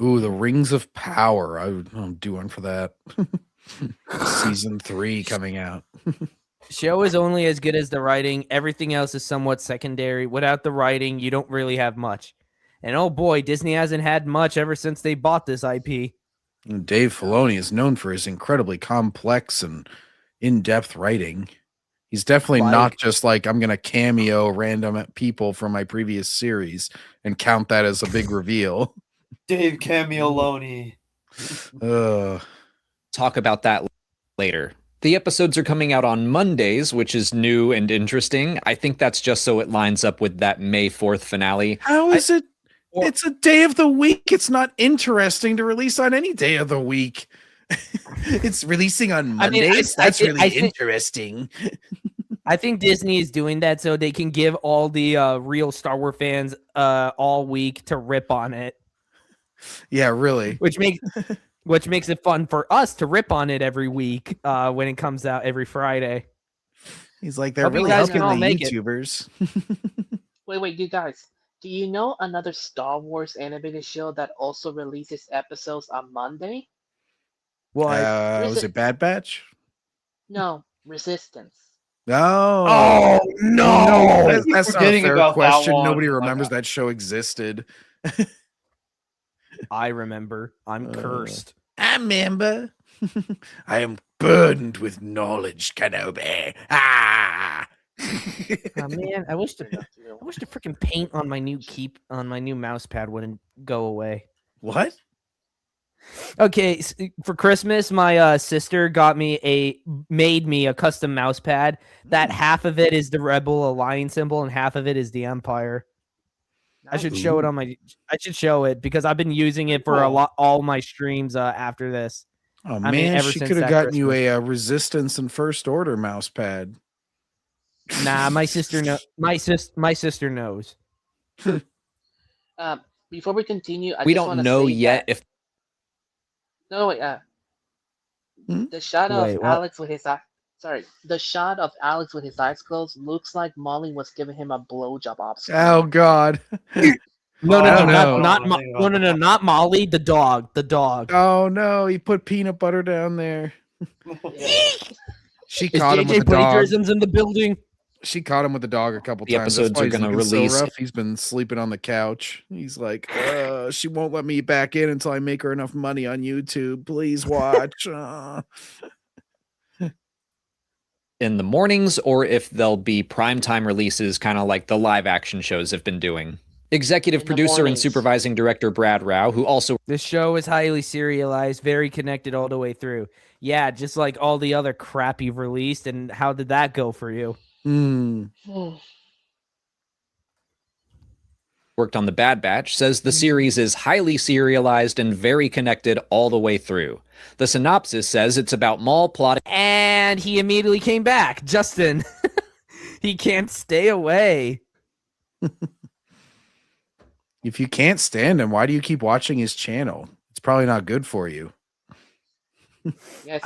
Ooh, the Rings of Power. I'm doing for that. Season 3 coming out. Show is only as good as the writing. Everything else is somewhat secondary. Without the writing, you don't really have much. And oh boy, Disney hasn't had much ever since they bought this IP. And Dave Filoni is known for his incredibly complex and in-depth writing. He's definitely not just like, I'm going to cameo random people from my previous series and count that as a big reveal. Dave Camioloni. Talk about that later. The episodes are coming out on Mondays, which is new and interesting. I think that's just so it lines up with that May 4th finale. How is it? It's a day of the week. It's not interesting to release on any day of the week. It's releasing on Mondays. That's really interesting. I think Disney is doing that so they can give all the real Star Wars fans all week to rip on it. Yeah, really. Which makes it fun for us to rip on it every week when it comes out every Friday. He's like, they're really helping the YouTubers. Wait, you guys. Do you know another Star Wars animated show that also releases episodes on Monday? Was it Bad Batch? No, Resistance. Oh no! That's not a fair question. One. Nobody remembers that show existed. I remember. I'm cursed. I remember. I am burdened with knowledge, Kenobi. Ah! Oh, man, I wish the freaking paint on my new mouse pad wouldn't go away. What? Okay, for Christmas, my sister made me a custom mouse pad. That half of it is the Rebel Alliance symbol and half of it is the Empire. I should show it I should show it because I've been using it for all my streams after this. Oh man, she could have gotten you a Resistance and First Order mouse pad. Nah, my sister knows. Before we continue, we don't know yet if. No, wait. The shot of Alex with his the shot of Alex with his eyes closed looks like Molly was giving him a blowjob off screen. Oh God. No, not Molly. The dog. Oh no, he put peanut butter down there. She caught him with the dog. Plagiarism's in the building. She caught him with the dog a couple times. The episodes are going to release. So rough. He's been sleeping on the couch. He's like, she won't let me back in until I make her enough money on YouTube. Please watch. In the mornings, or if they'll be primetime releases, kind of like the live action shows have been doing. Executive producer and supervising director Brad Rao, who also... This show is highly serialized, very connected all the way through. Yeah, just like all the other crap you've released. And how did that go for you? Worked on The Bad Batch, says the series is highly serialized and very connected all the way through. The synopsis says it's about Maul plotting... And he immediately came back. Justin. He can't stay away. If you can't stand him, why do you keep watching his channel? It's probably not good for you. Yeah,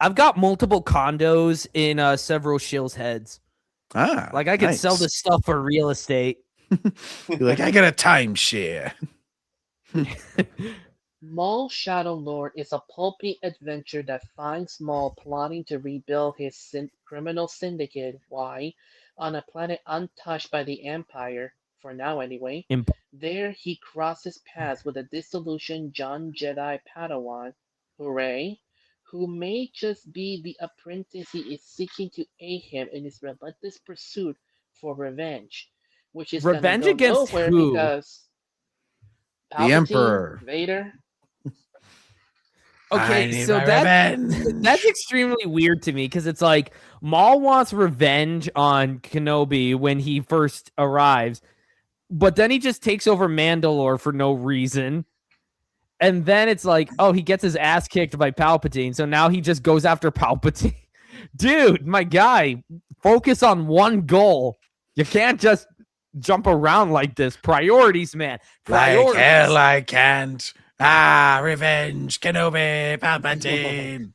I've got multiple condos in several Shill's heads. Like I could sell this stuff for real estate. You're like, I got a timeshare. Maul Shadow Lord is a pulpy adventure that finds Maul plotting to rebuild his criminal syndicate, Y, on a planet untouched by the Empire, for now anyway. Imp- There he crosses paths with a disillusioned young Jedi Padawan, hooray, who may just be the apprentice he is seeking to aid him in his relentless pursuit for revenge, which is gonna Revenge go against nowhere who? because The Palpatine, Emperor. Vader. Okay, so that's extremely weird to me because it's like Maul wants revenge on Kenobi when he first arrives, but then he just takes over Mandalore for no reason. And then it's like, oh, he gets his ass kicked by Palpatine, so now he just goes after Palpatine. Dude, my guy, focus on one goal. You can't just jump around like this. Priorities, man. Priorities. Like hell I can't. Revenge, Kenobi, Palpatine.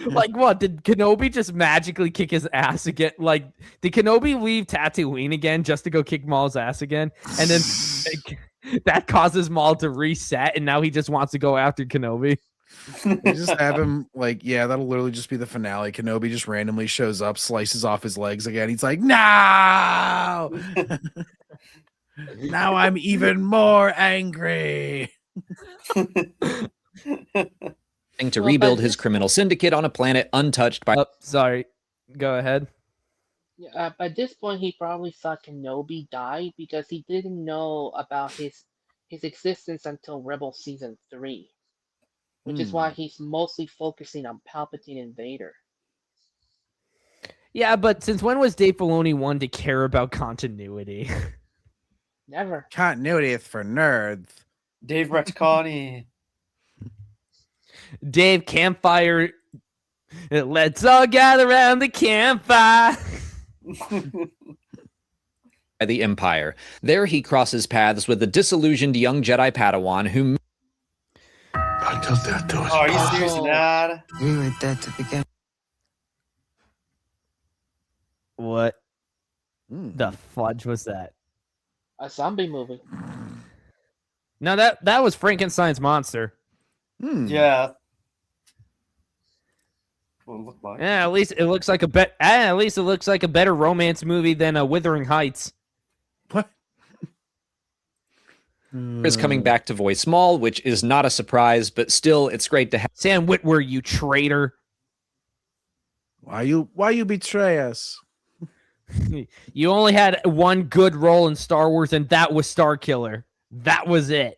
Like what? Did Kenobi just magically kick his ass again? Like, did Kenobi leave Tatooine again just to go kick Maul's ass again? And then that causes Maul to reset, and now he just wants to go after Kenobi. They just have him like, yeah, that'll literally just be the finale. Kenobi just randomly shows up, slices off his legs again. He's like, no! Now I'm even more angry. To rebuild his criminal syndicate on a planet untouched by. Oh, sorry. Go ahead. Yeah, at this point, he probably thought Kenobi died because he didn't know about his existence until Rebel Season 3, which is why he's mostly focusing on Palpatine and Vader. Yeah, but since when was Dave Filoni one to care about continuity? Never. Continuity is for nerds. Dave Retconi. Dave, campfire. Let's all gather around the campfire. By the Empire. There he crosses paths with a disillusioned young Jedi Padawan who. Until death do us Oh, are you part. serious, Dad? We were dead to begin. What the fudge was that? A zombie movie. No, that was Frankenstein's monster. Yeah. Well, look like. Yeah, at least it looks like a better romance movie than Wuthering Heights. What? is coming back to voice Maul, which is not a surprise, but still, it's great to have. Sam Witwer, you traitor! Why you betray us? You only had one good role in Star Wars, and that was Starkiller. That was it.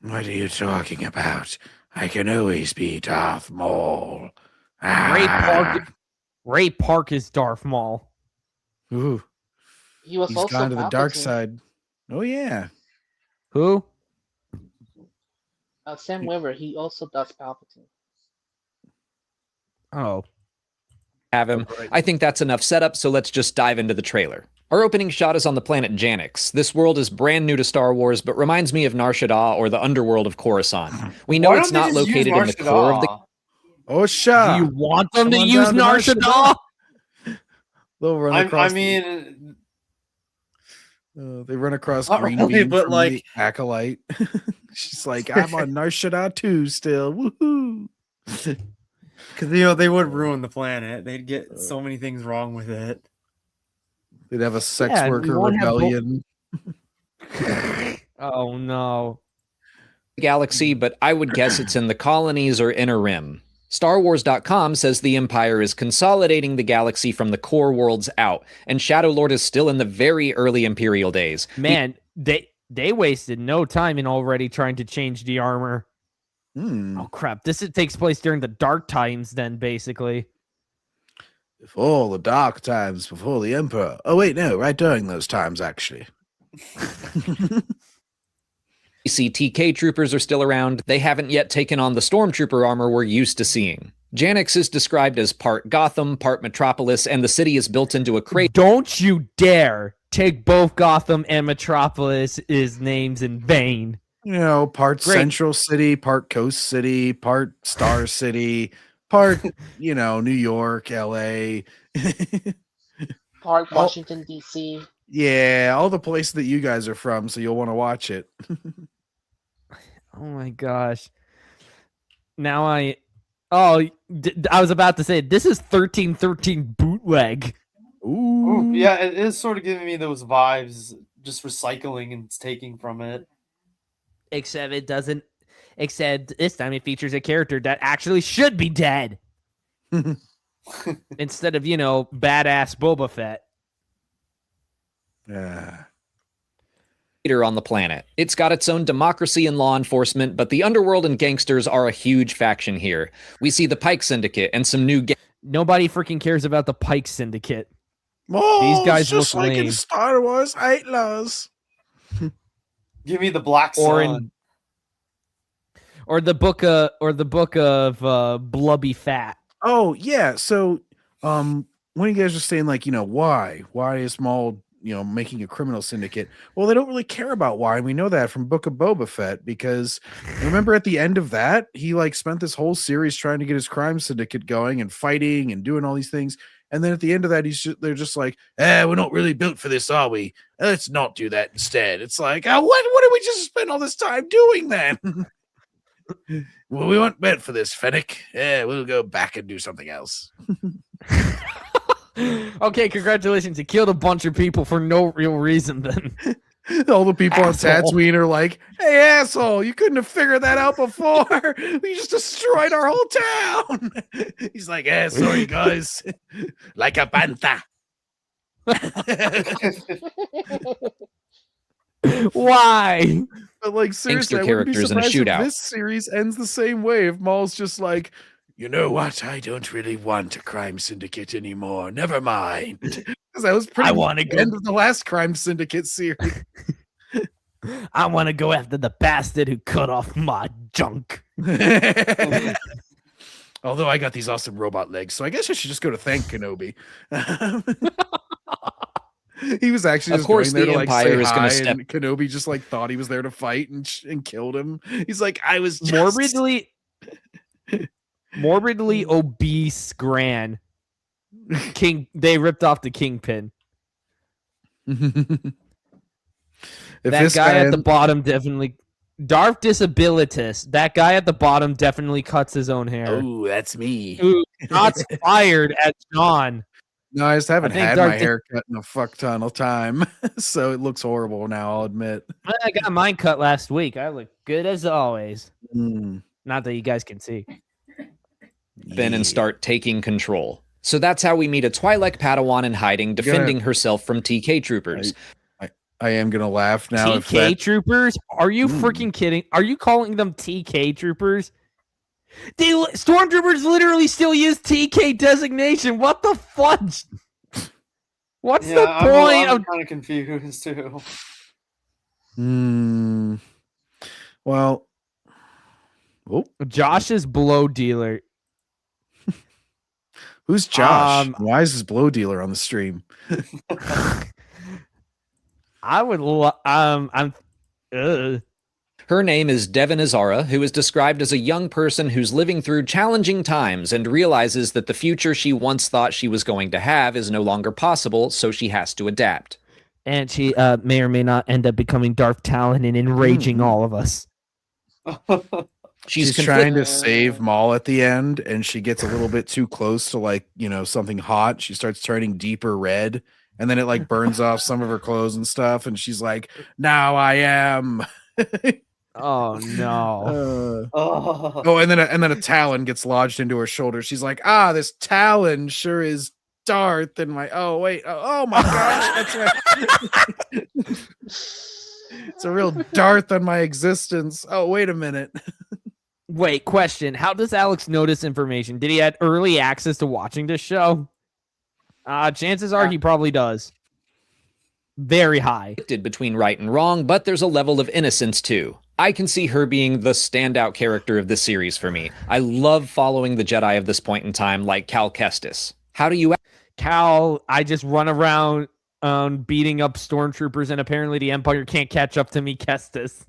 What are you talking about? I can always be Darth Maul. Ray Park is Darth Maul. Ooh, He was he's also gone to the dark Palpatine. side. Oh yeah. Who? Sam Witwer, he also does Palpatine. Oh. Have him. I think that's enough setup, so let's just dive into the trailer. Our opening shot is on the planet Janix. This world is brand new to Star Wars, but reminds me of Nar Shaddaa or the underworld of Coruscant. We know Why it's don't they not just use located in the core of the. Nar Shaddaa? Oh shah. Do you want them to Come on use down to Nar Nar Shaddaa? They'll run I across. mean, They run across Not Green really, Bean but from like- the Acolyte. She's like, I'm on Nar Shaddaa too still. Woohoo! because they would ruin the planet. They'd get so many things wrong with it. They'd have a sex Yeah, we worker won't have rebellion. Oh no. Galaxy, but I would guess it's in the colonies or inner rim. StarWars.com says the Empire is consolidating the galaxy from the core worlds out, and Shadow Lord is still in the very early Imperial days. Man, they wasted no time in already trying to change the armor. Oh crap. Takes place during the dark times then, basically. Before the dark times, before the Emperor. Oh wait, no, right during those times actually. CTK troopers are still around. They haven't yet taken on the stormtrooper armor we're used to seeing. Janix is described as part Gotham, part Metropolis, and the city is built into a crater. Don't you dare take both Gotham and Metropolis's names in vain. You know, part Great. Central City, part Coast City, part Star City, part, New York, LA. Park, Oh. Washington, D.C. Yeah, all the places that you guys are from, so you'll want to watch it. Oh my gosh. Now I was about to say this is 1313 bootleg. Ooh, yeah, it is sort of giving me those vibes, just recycling and taking from it. Except it doesn't. Except this time it features a character that actually should be dead instead of badass Boba Fett. Yeah. On the planet. It's got its own democracy and law enforcement, but the underworld and gangsters are a huge faction here. We see the Pike Syndicate and some new Nobody freaking cares about the Pike Syndicate. Oh, These guys it's just look like in lame. Star Wars Outlaws. Give me the Black Sun. Or the book of Blubby Fat. Oh yeah. So when you guys are saying like, why is Maul, making a criminal syndicate? Well, they don't really care about why. And we know that from Book of Boba Fett, because remember at the end of that, he like spent this whole series trying to get his crime syndicate going and fighting and doing all these things. And then at the end of that, they're just like, we're not really built for this, are we? Let's not do that instead. It's like, what did we just spend all this time doing then? Well, we weren't meant for this, Fennec. We'll go back and do something else. Okay, congratulations. You killed a bunch of people for no real reason then. All the people Asshole. on Tatooine are like, hey, asshole, you couldn't have figured that out before. We just destroyed our whole town. He's like, sorry, guys. Like a panther. Why? But like, seriously, I wouldn't be characters in a surprised if shootout. this series ends the same way. If Maul's just like, you know what? I don't really want a crime syndicate anymore. Never mind. Because that was pretty much the end of the last crime syndicate series. I want to go after the bastard who cut off my junk. Although I got these awesome robot legs, so I guess I should just go to thank Kenobi. He was actually Of just course, going there the to like Empire say is gonna hi, step- and Kenobi just like thought he was there to fight and killed him. He's like, I was just... morbidly obese Gran. King. They ripped off the Kingpin. If That this guy at the end- bottom definitely. Darth Disabilitas. That guy at the bottom definitely cuts his own hair. Oh, that's me. Ooh, shots fired at John. No, I just haven't I think had Darth my hair cut in a fuck ton of time, so it looks horrible now. I'll admit. I got mine cut last week. I look good as always. Mm, Not that you guys can see. then and start taking control. So that's how we meet a Twi'lek Padawan in hiding, defending herself from TK troopers. I am gonna laugh now. if TK that- troopers? Are you freaking kidding? Are you calling them TK troopers? Stormtroopers literally still use TK designation. What the fudge? What's the point I'm of? kind of confused too. Well, Josh's blow dealer. who's Josh? Why is his blow dealer on the stream? I would. Her name is Devin Azara, who is described as a young person who's living through challenging times and realizes that the future she once thought she was going to have is no longer possible, so she has to adapt. And she may or may not end up becoming Darth Talon and enraging all of us. She's trying to save Maul at the end, and she gets a little bit too close to like, something hot. She starts turning deeper red, and then it like burns off some of her clothes and stuff. And she's like, now I am. Oh no. Oh, and then a talon gets lodged into her shoulder. She's like, this talon sure is Darth. And my oh my gosh, that's right. It's a real Darth on my existence. Oh, wait a minute. Wait, question. How does Alex know this information? Did he have early access to watching this show? Chances are he probably does. Very high. Between right and wrong, but there's a level of innocence too. I can see her being the standout character of the series for me. I love following the Jedi of this point in time, like Cal Kestis. How do you... Cal, I just run around beating up stormtroopers, and apparently the Empire can't catch up to me, Kestis.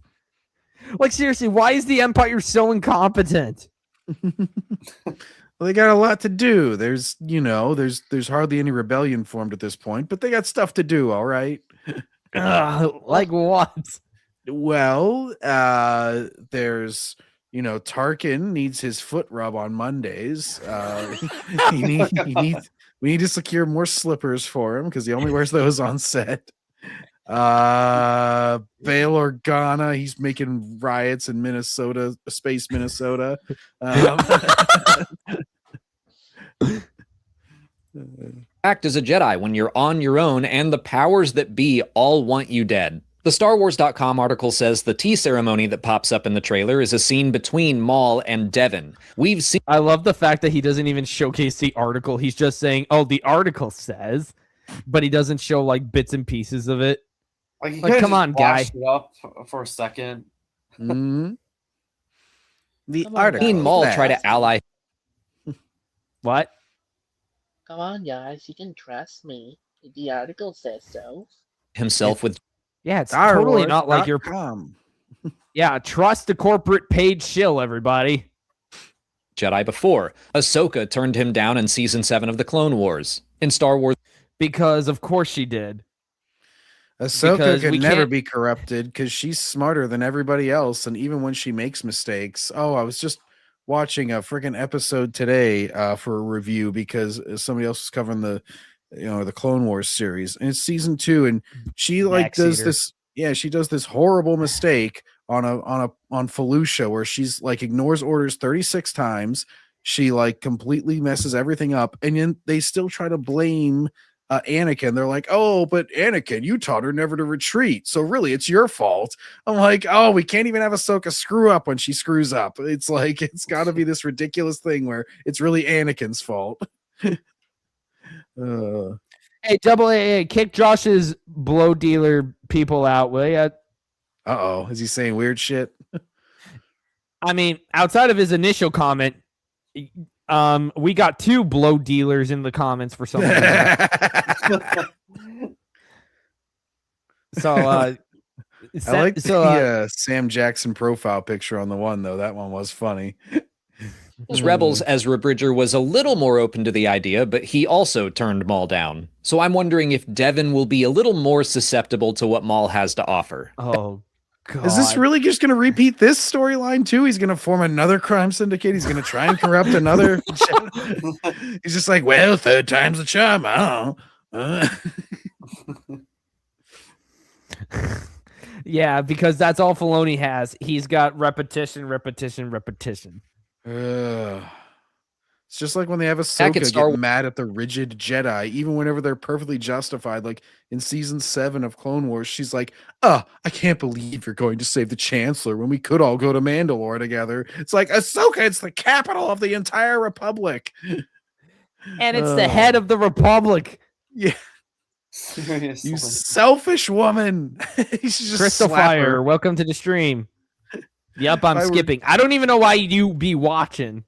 Like, seriously, why is the Empire so incompetent? Well, they got a lot to do. There's hardly any rebellion formed at this point, but they got stuff to do, all right? Like what? Well, there's, Tarkin needs his foot rub on Mondays. We We need to secure more slippers for him because he only wears those on set. Bail Organa, he's making riots in Minnesota, space Minnesota. Act as a Jedi when you're on your own, and the powers that be all want you dead. The StarWars.com article says the tea ceremony that pops up in the trailer is a scene between Maul and Devin. We've seen. I love the fact that he doesn't even showcase the article. He's just saying, "Oh, the article says," but he doesn't show like bits and pieces of it. Like, Like, come on, guy. It up for a second. The Come on, article. Seen Maul guys. try to ally What? Come on, guys, you can trust me. The article says so. himself with Yeah, it's totally not like you're. StarWars.com. Yeah, trust the corporate paid shill, everybody. Jedi before. Ahsoka turned him down in season 7 of the Clone Wars. In Star Wars, Because of course she did. Ahsoka Because can we never can't- be corrupted because she's smarter than everybody else, and even when she makes mistakes. Oh, I was just watching a freaking episode today for a review because somebody else was covering the Clone Wars series, and it's season 2, and she like Max does Eater. this. Yeah, she does this horrible mistake on Felucia where she's like ignores orders 36 times. She like completely messes everything up, and then they still try to blame Anakin. They're like, "Oh, but Anakin, you taught her never to retreat, so really it's your fault." I'm like, "Oh, we can't even have Ahsoka screw up when she screws up." It's like it's got to be this ridiculous thing where it's really Anakin's fault. Hey, double AA, kick Josh's blow dealer people out, will ya? Uh-oh, is he saying weird shit? I mean, outside of his initial comment, we got 2 blow dealers in the comments for some reason. So, I like the Sam Jackson profile picture on the one, though. That one was funny. Rebels, Ezra Bridger was a little more open to the idea, but he also turned Maul down. So I'm wondering if Devin will be a little more susceptible to what Maul has to offer. Oh, God. Is this really just going to repeat this storyline, too? He's going to form another crime syndicate? He's going to try and corrupt another? He's just like, well, third time's the charm. I don't know. Yeah, because that's all Filoni has. He's got repetition. It's just like when they have Back at Ahsoka Star get mad at the rigid Jedi, even whenever they're perfectly justified. Like in season 7 of Clone Wars, she's like, "Oh, I can't believe you're going to save the Chancellor when we could all go to Mandalore together." It's like, Ahsoka, it's the capital of the entire Republic. And it's the head of the Republic. Yeah, Seriously. you selfish woman. You should just Crystal slap Fire, her. welcome to the stream. Yep, I'm If I were- skipping. I don't even know why you be watching.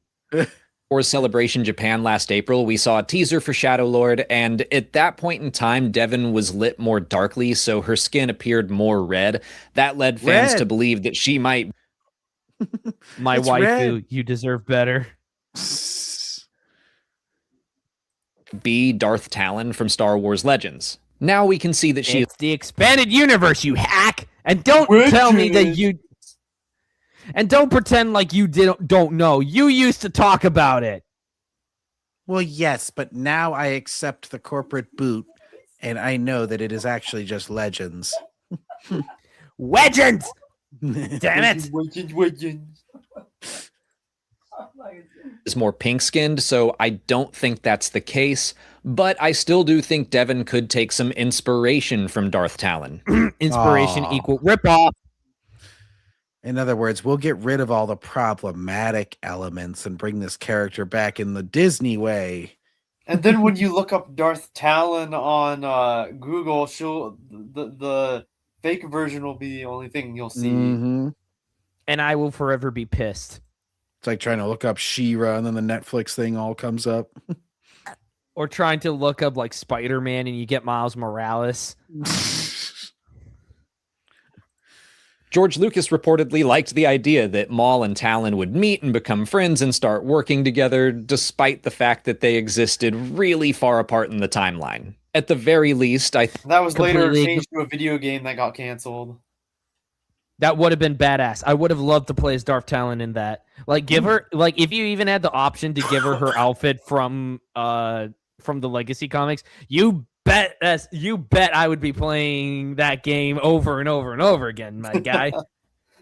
For Celebration Japan last April, we saw a teaser for Shadow Lord, and at that point in time, Devin was lit more darkly, so her skin appeared more red. That led fans Red. to believe that she might My It's waifu, red. you deserve better. be Darth Talon from Star Wars Legends. Now we can see that she It's the expanded universe, you hack. And don't tell me that you... And don't pretend like you don't know. You used to talk about it. Well, yes, but now I accept the corporate boot, and I know that it is actually just Legends. Legends! Damn it! is more pink-skinned, so I don't think that's the case. But I still do think Devin could take some inspiration from Darth Talon. Inspiration Aw. equal ripoff. In other words, we'll get rid of all the problematic elements and bring this character back in the Disney way. And then when you look up Darth Talon on Google, the fake version will be the only thing you'll see. Mhm. And I will forever be pissed. It's like trying to look up She-Ra, and then the Netflix thing all comes up. Or trying to look up like Spider-Man and you get Miles Morales. George Lucas reportedly liked the idea that Maul and Talon would meet and become friends and start working together, despite the fact that they existed really far apart in the timeline. At the very least, That was later Completely- changed to a video game that got canceled. That would have been badass. I would have loved to play as Darth Talon in that. Like, give her, like, if you even had the option to give her her outfit from from the Legacy comics, you bet I would be playing that game over and over and over again, my guy.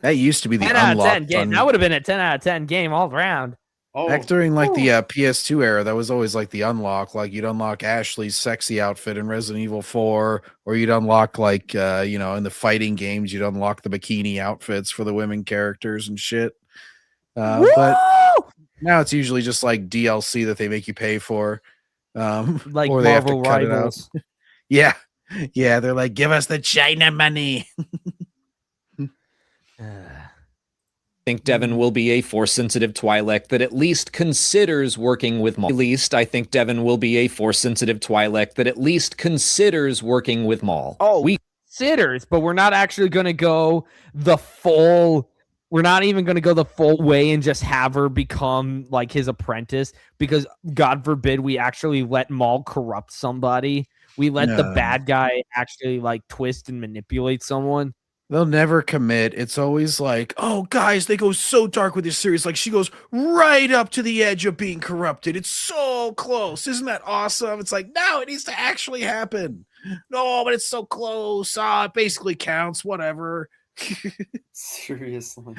That used to be the 10 out of 10 unlocked game. That would have been a 10 out of 10 game all around. Oh, Back during like the PS2 era, that was always like the unlock. Like you'd unlock Ashley's sexy outfit in Resident Evil 4, or you'd unlock like in the fighting games, you'd unlock the bikini outfits for the women characters and shit. But now it's usually just like DLC that they make you pay for. Like or they have to Marvel cut it out. Rivals. Yeah. Yeah, they're like, give us the China money. think Devin will be a Force-sensitive Twi'lek that at least considers working with Maul. At least, I think Devin will be a Force-sensitive Twi'lek that at least considers working with Maul. Oh, we considers, but we're not actually going to go the full... We're not even going to go the full way and just have her become like his apprentice, because God forbid we actually let Maul corrupt somebody. We let the bad guy actually like twist and manipulate someone. They'll never commit. It's always like, oh, guys, they go so dark with this series. Like, she goes right up to the edge of being corrupted. It's so close. Isn't that awesome? It's like, no, it needs to actually happen. No, but it's so close. It basically counts. Whatever. Seriously.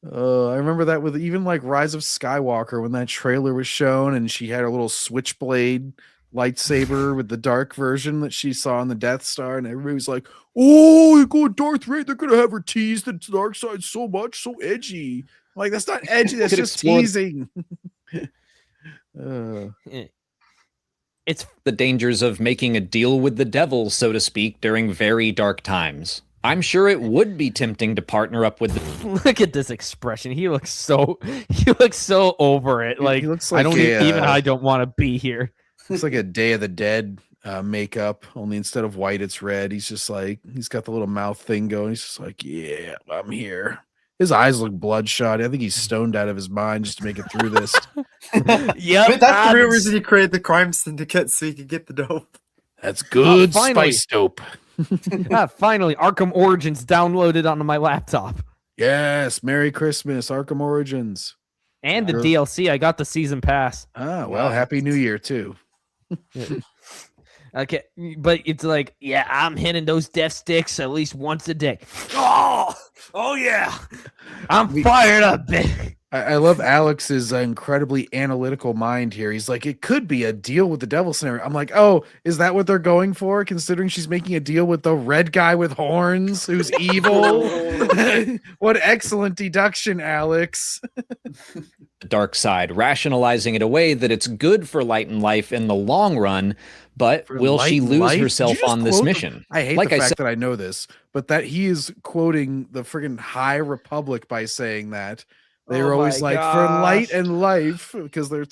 I remember that with even like Rise of Skywalker, when that trailer was shown and she had her little switchblade lightsaber with the dark version that she saw on the Death Star, and everybody was like, oh, you're going Darth Vader, they're gonna have her tease the dark side so much, so edgy. I'm like, that's not edgy, that's just teasing. It's the dangers of making a deal with the devil, so to speak, during very dark times. I'm sure it would be tempting to partner up with the... Look at this expression. He looks so over it. Like, he looks like I don't even I don't want to be here. It's like a Day of the Dead makeup, only instead of white, it's red. He's just like, he's got the little mouth thing going. He's just like, yeah, I'm here. His eyes look bloodshot. I think he's stoned out of his mind just to make it through this. Yeah, but that's the real reason he created the crime syndicate, so he could get the dope. That's good spice dope. Finally, Arkham Origins downloaded onto my laptop. Yes, Merry Christmas, Arkham Origins. And the DLC, I got the season pass. Well, Happy New Year, too. Okay, but it's like, yeah, I'm hitting those death sticks at least once a day. Oh yeah, I'm fired up, baby. I love Alex's incredibly analytical mind here. He's like, it could be a deal with the devil scenario. I'm like, oh, is that what they're going for? Considering she's making a deal with the red guy with horns who's evil. What excellent deduction, Alex. The dark side, rationalizing it away that it's good for Light and Life in the long run, but will she lose herself on this mission? I hate the fact that I know this, but that he is quoting the friggin' High Republic by saying that. They were always like, for Light and Life, because they're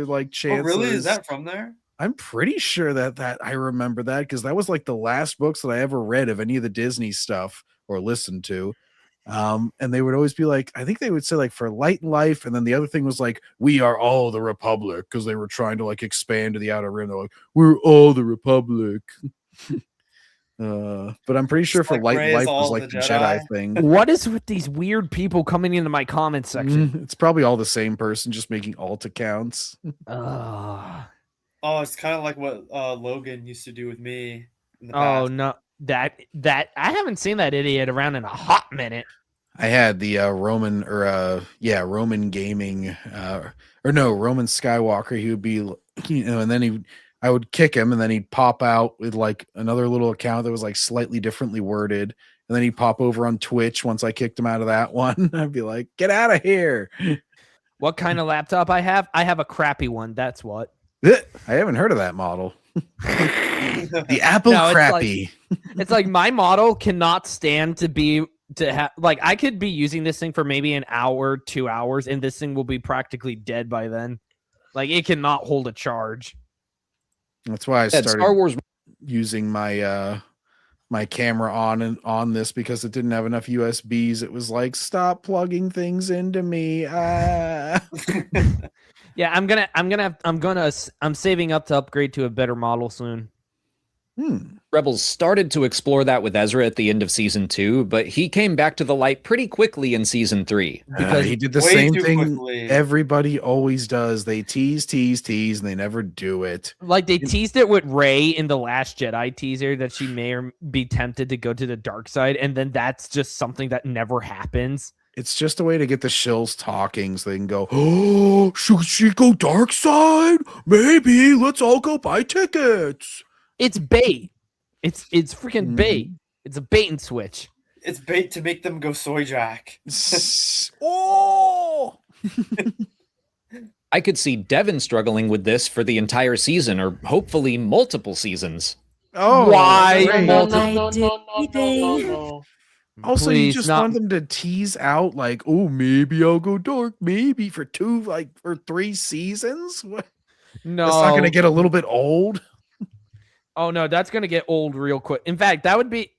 like chances. Oh, really? Is that from there? I'm pretty sure that I remember that, because that was like the last books that I ever read of any of the Disney stuff or listened to. And they would always be like, I think they would say like for Light and Life, and then the other thing was like, we are all the Republic, because they were trying to like expand to the Outer Rim. They're like, we're all the Republic. But I'm pretty sure for Light and Life was like the Jedi thing. What is with these weird people coming into my comment section? It's probably all the same person, just making alt accounts. Oh, it's kind of like what Logan used to do with me. In the past. Past. No, that I haven't seen that idiot around in a hot minute. I had the Roman gaming Roman Skywalker. He would be, and then I would kick him, and then he'd pop out with like another little account that was like slightly differently worded. And then he'd pop over on Twitch once I kicked him out of that one. I'd be like, get out of here. What kind of laptop I have? I have a crappy one. That's what. I haven't heard of that model. The Apple Crappy. It's like my model cannot stand to have, like, I could be using this thing for maybe an hour, 2 hours, and this thing will be practically dead by then. Like, it cannot hold a charge. That's why I started Star Wars using my my camera on this, because it didn't have enough USBs. It was like, stop plugging things into me. Yeah, I'm saving up to upgrade to a better model soon. Rebels started to explore that with Ezra at the end of season 2, but he came back to the light pretty quickly in season 3. Because he did the way same too thing quickly. everybody always does. They tease, and they never do it. like they teased it with Rey in the Last Jedi teaser that she may or be tempted to go to the dark side, and then that's just something that never happens. It's just a way to get the shills talking so they can go, oh, should she go dark side? Maybe. Let's all go buy tickets. It's bait. It's freaking bait. It's a bait and switch. It's bait to make them go soy jack. Oh! I could see Devin struggling with this for the entire season, or hopefully multiple seasons. Oh, Why? great. No. Also, you Please, just not- want them to tease out like, oh, maybe I'll go dark, maybe for 3 seasons. What? No, That's not going to get a little bit old. Oh no, that's gonna get old real quick. In fact, that would be.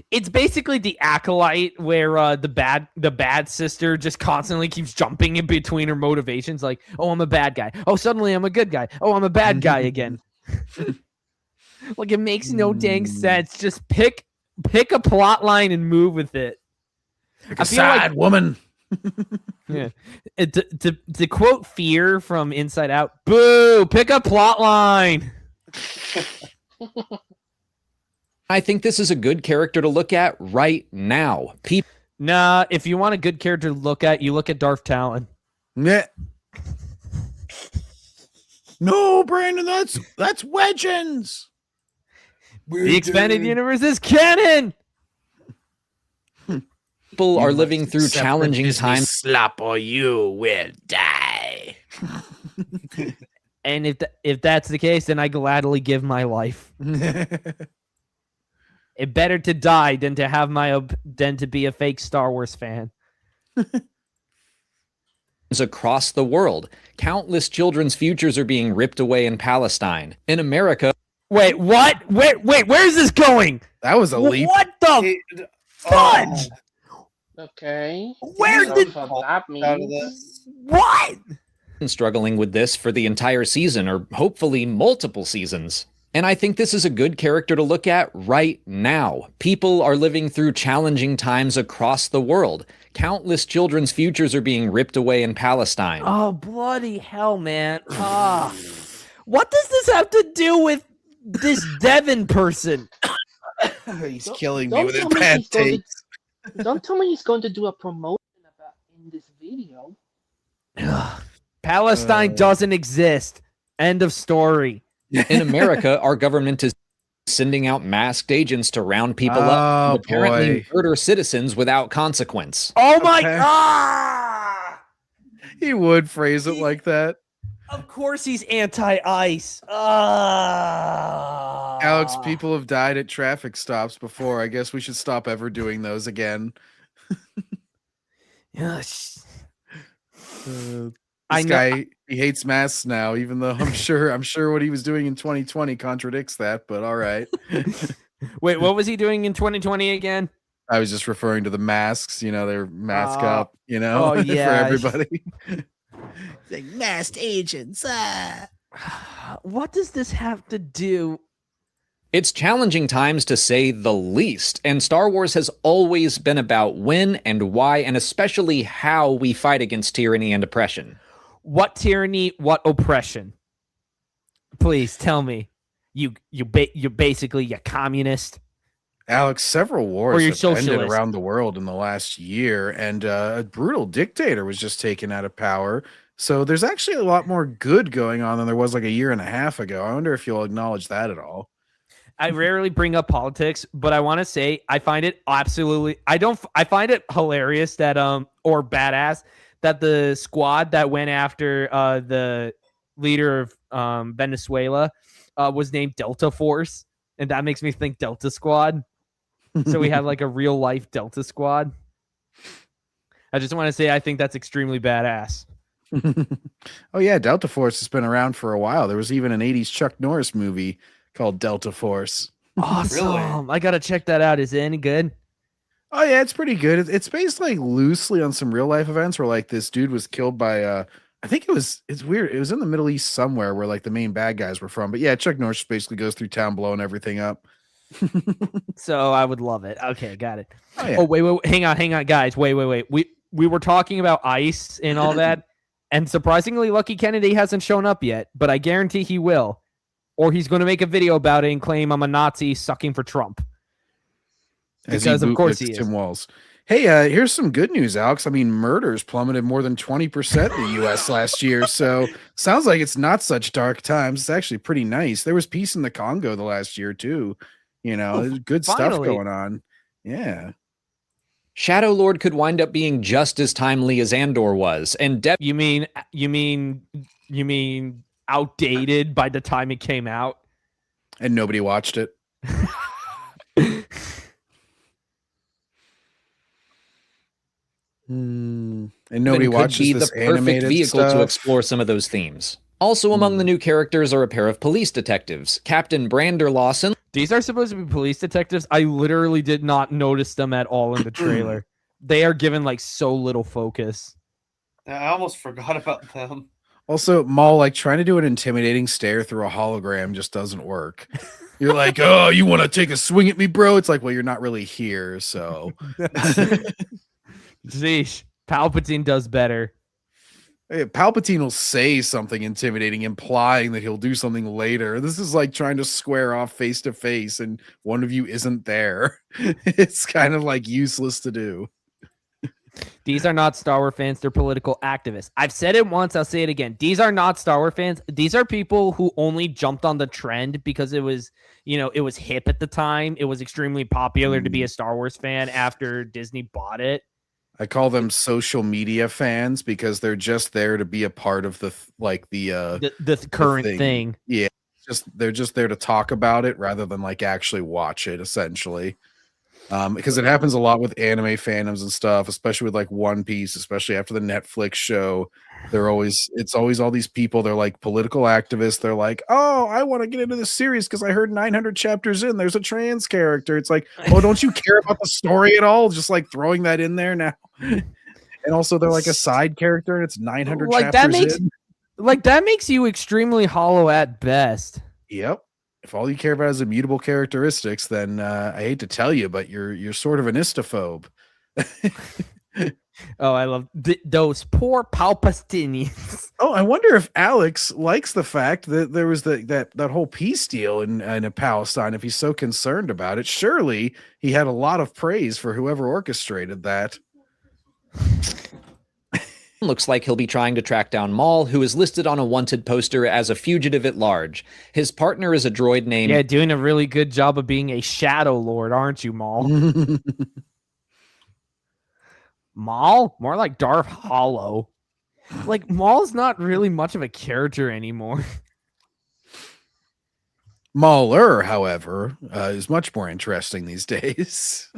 It's basically the Acolyte, where the bad sister just constantly keeps jumping in between her motivations. Like, oh, I'm a bad guy. Oh, suddenly I'm a good guy. Oh, I'm a bad guy again. Like, it makes no dang sense. Just pick a plot line and move with it. Like I a feel like- sad woman. Yeah. To quote Fear from Inside Out, boo, pick a plot line. I think this is a good character to look at right now. People Nah, if you want a good character to look at, you look at Darth Talon. Yeah. No, Brandon, that's Wedgens. The expanded universe is canon. are living through challenging times. Slap or you will die. And if that's the case, then I gladly give my life. It better to die than to have than to be a fake Star Wars fan. Across the world. Countless children's futures are being ripped away in Palestine. In America, Wait, what? Wait, where's this going? That was a leap. What the fudge? Okay. Where So did what that Out of means? this. what? struggling with this for the entire season, or hopefully multiple seasons. And I think this is a good character to look at right now. People are living through challenging times across the world. Countless children's futures are being ripped away in Palestine. Oh, bloody hell, man. What does this have to do with this Devin person? He's killing me Don't with his tell me bad he's going takes. Don't tell me he's going to do a promotion about in this video. Palestine doesn't exist. End of story. In America, our government is sending out masked agents to round people up and apparently murder citizens without consequence. Oh my Okay. god! He would phrase it like that. Of course he's anti-ice. Alex, people have died at traffic stops before. I guess we should stop ever doing those again. Yes. This I know- guy, he hates masks now, even though I'm sure what he was doing in 2020 contradicts that, but all right. Wait, what was he doing in 2020 again? I was just referring to the masks, they're mask Oh. up, Oh, for yeah. everybody. Like masked agents. What does this have to do? It's challenging times to say the least, and Star Wars has always been about when and why, and especially how we fight against tyranny and oppression. What tyranny? What oppression? Please tell me. You're basically a communist. Alex, several Or wars you're have ended socialist. around the world in the last year, and a brutal dictator was just taken out of power. So there's actually a lot more good going on than there was like a year and a half ago. I wonder if you'll acknowledge that at all. I rarely bring up politics, but I want to say I find it absolutely. I find it hilarious that or badass that the squad that went after the leader of Venezuela was named Delta Force, and that makes me think Delta Squad. So we have like a real life Delta Squad. I just want to say I think that's extremely badass. Oh yeah, Delta Force has been around for a while. There was even an 80s Chuck Norris movie called Delta Force. Awesome! I gotta check that out. Is it any good? Oh yeah, it's pretty good. It's based like loosely on some real life events where like this dude was killed by I think it's weird. It was in the Middle East somewhere where like the main bad guys were from. But yeah, Chuck Norris basically goes through town blowing everything up. So I would love it. Okay, got it. Oh, yeah. Oh, wait, hang on, guys. Wait. We were talking about ICE and all that, and surprisingly, Lucky Kennedy hasn't shown up yet, but I guarantee he will, or he's going to make a video about it and claim I'm a Nazi sucking for Trump. Because of course he is. Tim Walz. Hey, here's some good news, Alex. I mean, murders plummeted more than 20% in the U.S. last year, so sounds like it's not such dark times. It's actually pretty nice. There was peace in the Congo the last year too. There's good stuff finally. going on. Yeah. Shadow Lord could wind up being just as timely as Andor was, and You mean outdated by the time it came out? And nobody watched it. And nobody could watches be the this perfect animated vehicle stuff. to explore some of those themes. Also among the new characters are a pair of police detectives, Captain Brander Lawson. These are supposed to be police detectives. I literally did not notice them at all in the trailer. They are given like so little focus. I almost forgot about them. Also, Maul, like trying to do an intimidating stare through a hologram just doesn't work. You're like, oh, you want to take a swing at me, bro? It's like, well, you're not really here, so. Sheesh. Palpatine does better. Hey, Palpatine will say something intimidating, implying that he'll do something later. This is like trying to square off face to face, and one of you isn't there. It's kind of like useless to do. These are not Star Wars fans. They're political activists. I've said it once. I'll say it again. These are not Star Wars fans. These are people who only jumped on the trend because it was, it was hip at the time. It was extremely popular to be a Star Wars fan after Disney bought it. I call them social media fans because they're just there to be a part of the current thing. Yeah, they're just there to talk about it rather than like actually watch it, essentially. Because it happens a lot with anime fandoms and stuff, especially with like One Piece, especially after the Netflix show. It's always all these people. They're like political activists. They're like, oh, I want to get into this series because I heard 900 chapters in there's a trans character. It's like, oh, don't you care about the story at all? Just like throwing that in there now. And also they're like a side character and it's 900 chapters in. Like that makes you extremely hollow at best. Yep. If all you care about is immutable characteristics, then I hate to tell you, but you're sort of an istophobe. Oh, I love those poor Palpatinians. Oh, I wonder if Alex likes the fact that there was that whole peace deal in Palestine. If he's so concerned about it, surely he had a lot of praise for whoever orchestrated that. Looks like he'll be trying to track down Maul, who is listed on a wanted poster as a fugitive at large. His partner is a droid named... Yeah, doing a really good job of being a Shadow Lord, aren't you, Maul? Maul? More like Darth Hollow. Like, Maul's not really much of a character anymore. Mauler, however, is much more interesting these days.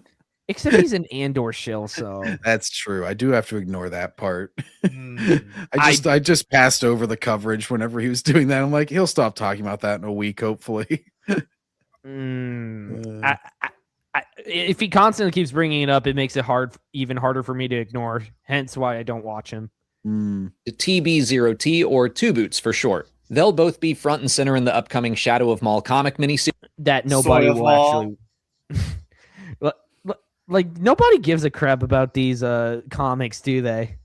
Except he's an Andor shill, so that's true. I do have to ignore that part. I just passed over the coverage whenever he was doing that. I'm like, he'll stop talking about that in a week, hopefully. If he constantly keeps bringing it up, it makes it even harder for me to ignore. Hence why I don't watch him. TB0T or Two Boots for short. They'll both be front and center in the upcoming Shadow of Maul comic miniseries that nobody will actually. Like, nobody gives a crap about these comics, do they?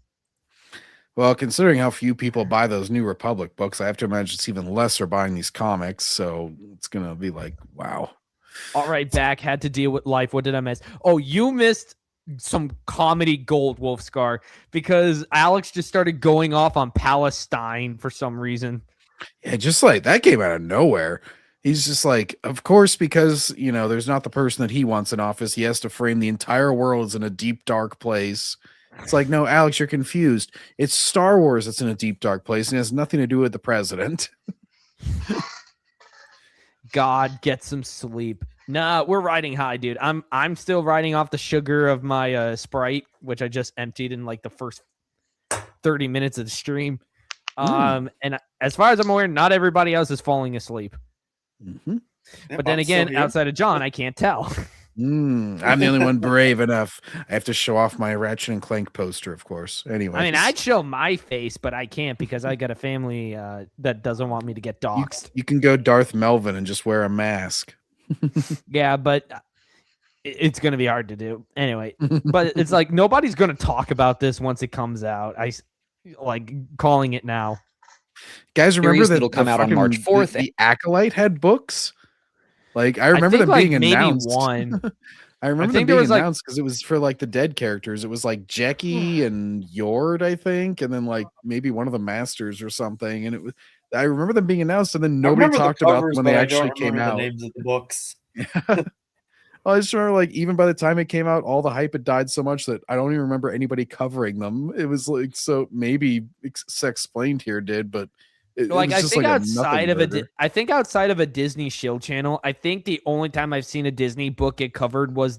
Well, considering how few people buy those New Republic books, I have to imagine it's even less are buying these comics. So it's going to be like, wow. All right, back. Had to deal with life. What did I miss? Oh, you missed some comedy gold, Wolfscar, because Alex just started going off on Palestine for some reason. Yeah, just like that came out of nowhere. He's just like, of course, because, there's not the person that he wants in office. He has to frame the entire world as in a deep, dark place. It's like, no, Alex, you're confused. It's Star Wars that's in a deep, dark place and it has nothing to do with the president. God, get some sleep. Nah, we're riding high, dude. I'm still riding off the sugar of my Sprite, which I just emptied in like the first 30 minutes of the stream. And as far as I'm aware, not everybody else is falling asleep. Mm-hmm. But then again, outside of John, I can't tell. I'm the only one brave enough. I have to show off my Ratchet and Clank poster, of course. Anyway, I mean, I'd show my face, but I can't because I got a family that doesn't want me to get doxxed. You can go Darth Melvin and just wear a mask. Yeah, but it's going to be hard to do anyway. But it's like nobody's going to talk about this once it comes out. Like calling it now. Guys, remember Series that that'll come out on March 4th. The Acolyte had books. Like I remember think, them like, being maybe announced. one. I remember them think there being was, like- announced because it was for like the dead characters. It was like Jackie and Yord, I think, and then like maybe one of the masters or something. And it was I remember them being announced, and then nobody talked about them when they actually came out. The names of the books. I just remember, like, even by the time it came out, all the hype had died so much that I don't even remember anybody covering them. It was like, so maybe Explained here did, but it Like was I just think like outside of burger. I think outside of a Disney Shill channel, I think the only time I've seen a Disney book get covered was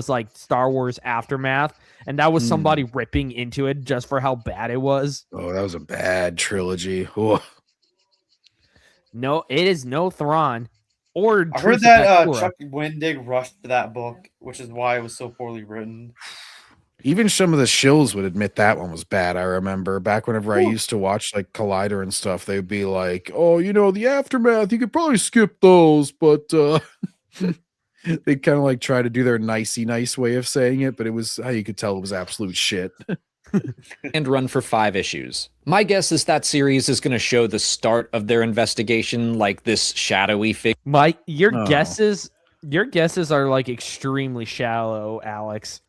like Star Wars Aftermath, and that was somebody ripping into it just for how bad it was. Oh, that was a bad trilogy. Oh. No, it is no Thrawn or I heard Truth of that Bakura. Chuck Wendig rushed for that book, which is why it was so poorly written. Even some of the shills would admit that one was bad. I remember back whenever I used to watch like Collider and stuff, they'd be like, "Oh, the Aftermath, you could probably skip those," but they kind of like try to do their nice way of saying it, but it was how you could tell it was absolute shit. And run for 5 issues. My guess is that series is going to show the start of their investigation, like this shadowy figure. Mike, your Oh. guesses are like extremely shallow, Alex.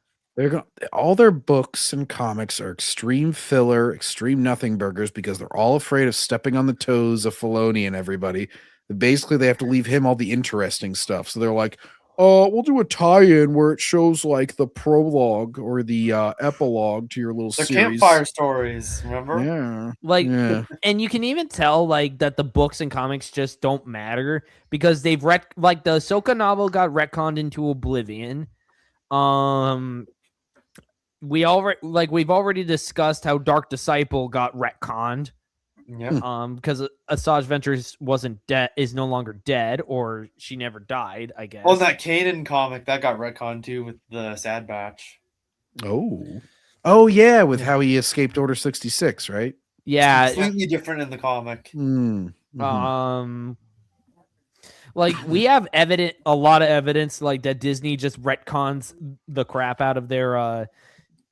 All their books and comics are extreme filler, extreme nothing burgers because they're all afraid of stepping on the toes of Filoni and everybody. Basically, they have to leave him all the interesting stuff. So they're like, we'll do a tie-in where it shows like the prologue or the epilogue to your little They're series. campfire stories, remember? Yeah. Like, Yeah. and you can even tell like that the books and comics just don't matter because they've like the Ahsoka novel got retconned into oblivion. We've already discussed how Dark Disciple got retconned. Yeah. Because Asajj Ventress is no longer dead, or she never died, I guess. Well, that Kanan comic that got retconned too with the Sad Batch. Oh yeah, with how he escaped Order 66, right? Yeah. Completely different in the comic. Like we have a lot of evidence like that Disney just retcons the crap out of their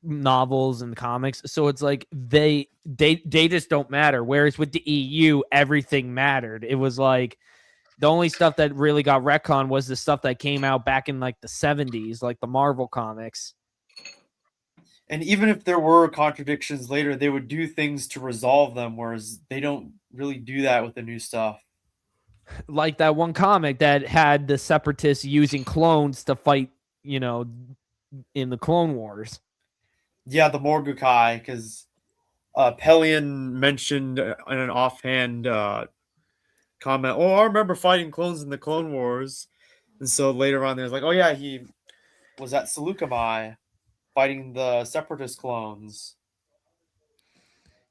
novels and comics, so it's like they just don't matter, whereas with the EU everything mattered. It was like the only stuff that really got retconned was the stuff that came out back in like the 70s, like the Marvel comics. And even if there were contradictions later, they would do things to resolve them, whereas they don't really do that with the new stuff. Like that one comic that had the Separatists using clones to fight, in the Clone Wars. Yeah, the Morgukai, because Pelion mentioned in an offhand comment, "Oh, I remember fighting clones in the Clone Wars," and so later on, there's like, "Oh yeah, he was at Seleucami fighting the Separatist clones."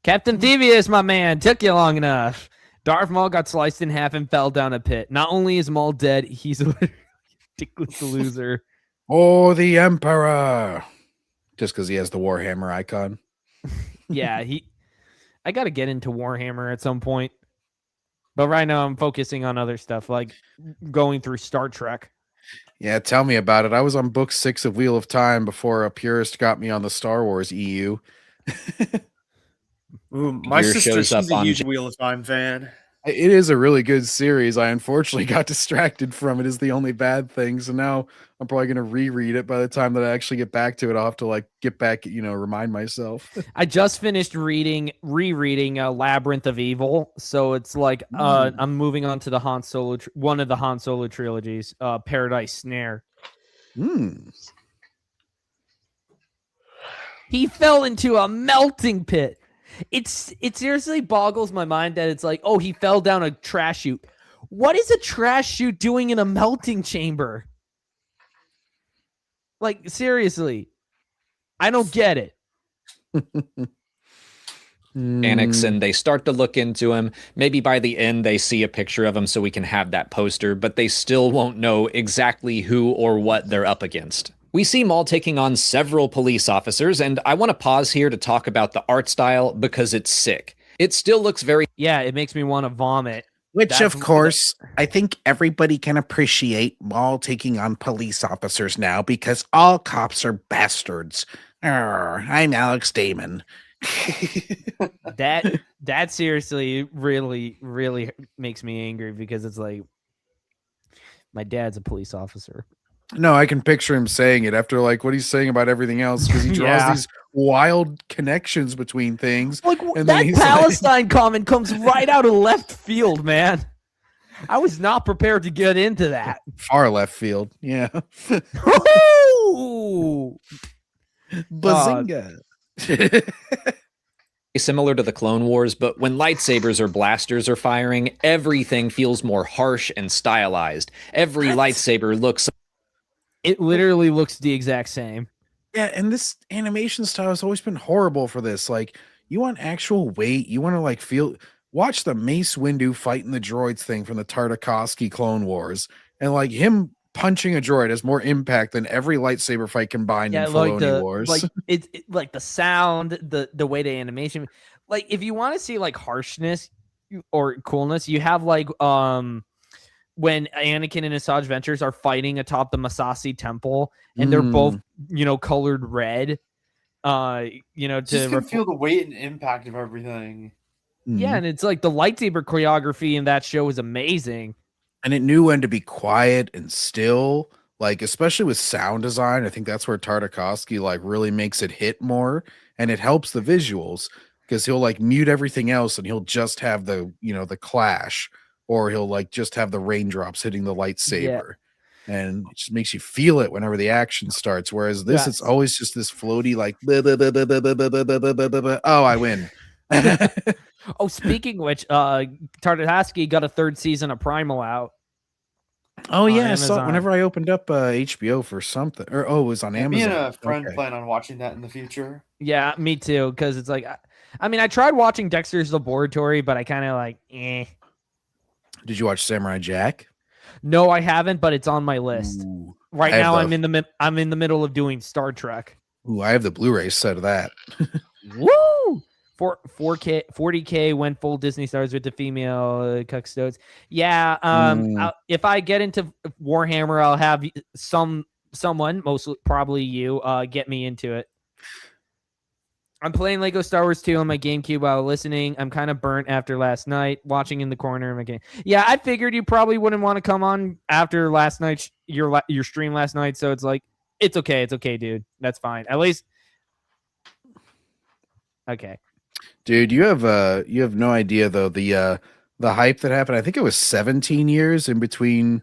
Captain Thievius, my man, took you long enough. Darth Maul got sliced in half and fell down a pit. Not only is Maul dead, he's a ridiculous loser. Oh, the Emperor. Just because he has the Warhammer icon. Yeah, I got to get into Warhammer at some point. But right now I'm focusing on other stuff, like going through Star Trek. Yeah, tell me about it. I was on book 6 of Wheel of Time before a purist got me on the Star Wars EU. Ooh, my Here sister, shows up she's a on huge Wheel of Time fan. It is a really good series. I unfortunately got distracted from it is the only bad thing. So now I'm probably going to reread it. By the time that I actually get back to it, I'll have to like get back, remind myself. I just finished rereading Labyrinth of Evil, so it's like I'm moving on to the Han Solo one of the Han Solo trilogies, Paradise Snare. He fell into a melting pit. It seriously boggles my mind that it's like, oh, he fell down a trash chute. What is a trash chute doing in a melting chamber? Like, seriously, I don't get it. Panics and they start to look into him. Maybe by the end they see a picture of him so we can have that poster, but they still won't know exactly who or what they're up against. We see Maul taking on several police officers, and I want to pause here to talk about the art style because it's sick. It still looks very... Yeah, it makes me want to vomit. Which, That's of course, I think everybody can appreciate Maul taking on police officers now because all cops are bastards. Arr, I'm Alex Damon. that seriously really makes me angry because it's like my dad's a police officer. No, I can picture him saying it after like what he's saying about everything else because he draws Yeah. these wild connections between things. Like And then that he's like- Palestine comment comes right out of left field, man. I was not prepared to get into that. Far left field. Yeah. Ooh. Bazinga. Similar to the Clone Wars, but when lightsabers or blasters are firing, everything feels more harsh and stylized. Every lightsaber looks It literally looks the exact same. Yeah, and this animation style has always been horrible for this. Like, you want actual weight, you want to like feel watch the Mace Windu fighting the droids thing from the Tartakovsky Clone Wars, and like him punching a droid has more impact than every lightsaber fight combined in like Filoni Wars. like like the sound, the way the animation. Like if you want to see like harshness or coolness, you have like when Anakin and Asajj Ventress are fighting atop the Masasi Temple, and they're both colored red. Just can feel the weight and impact of everything. Yeah, and it's like the lightsaber choreography in that show is amazing. And it knew when to be quiet and still, like especially with sound design. I think that's where Tartakovsky like really makes it hit more, and it helps the visuals because he'll like mute everything else and he'll just have the the clash, or he'll like just have the raindrops hitting the lightsaber. And it just makes you feel it whenever the action starts. Whereas this, it's always just this floaty, like, oh, I win. Oh, speaking of which, Tartakovsky got a third season of Primal out. Oh, yeah. I Amazon. saw it whenever I opened up HBO for something. Or, it was on Amazon. Me and a friend plan on watching that in the future. Yeah, me too. Because it's like, I mean, I tried watching Dexter's Laboratory, but I kind of like, eh. Did you watch Samurai Jack? No, I haven't, but it's on my list. Ooh. Right now, I'm in the middle of doing Star Trek. Ooh, I have the Blu-ray set of that. Woo! 4K, 40K went full Disney stars with the female custodes. Yeah. If I get into Warhammer, I'll have someone, mostly probably you, get me into it. I'm playing Lego Star Wars 2 on my GameCube while listening. I'm kind of burnt after last night, watching in the corner of my game. Yeah, I figured you probably wouldn't want to come on after last night's your stream last night. So it's like, it's okay, dude. That's fine. At least, okay. Dude, you have no idea though the hype that happened. I think it was 17 years in between.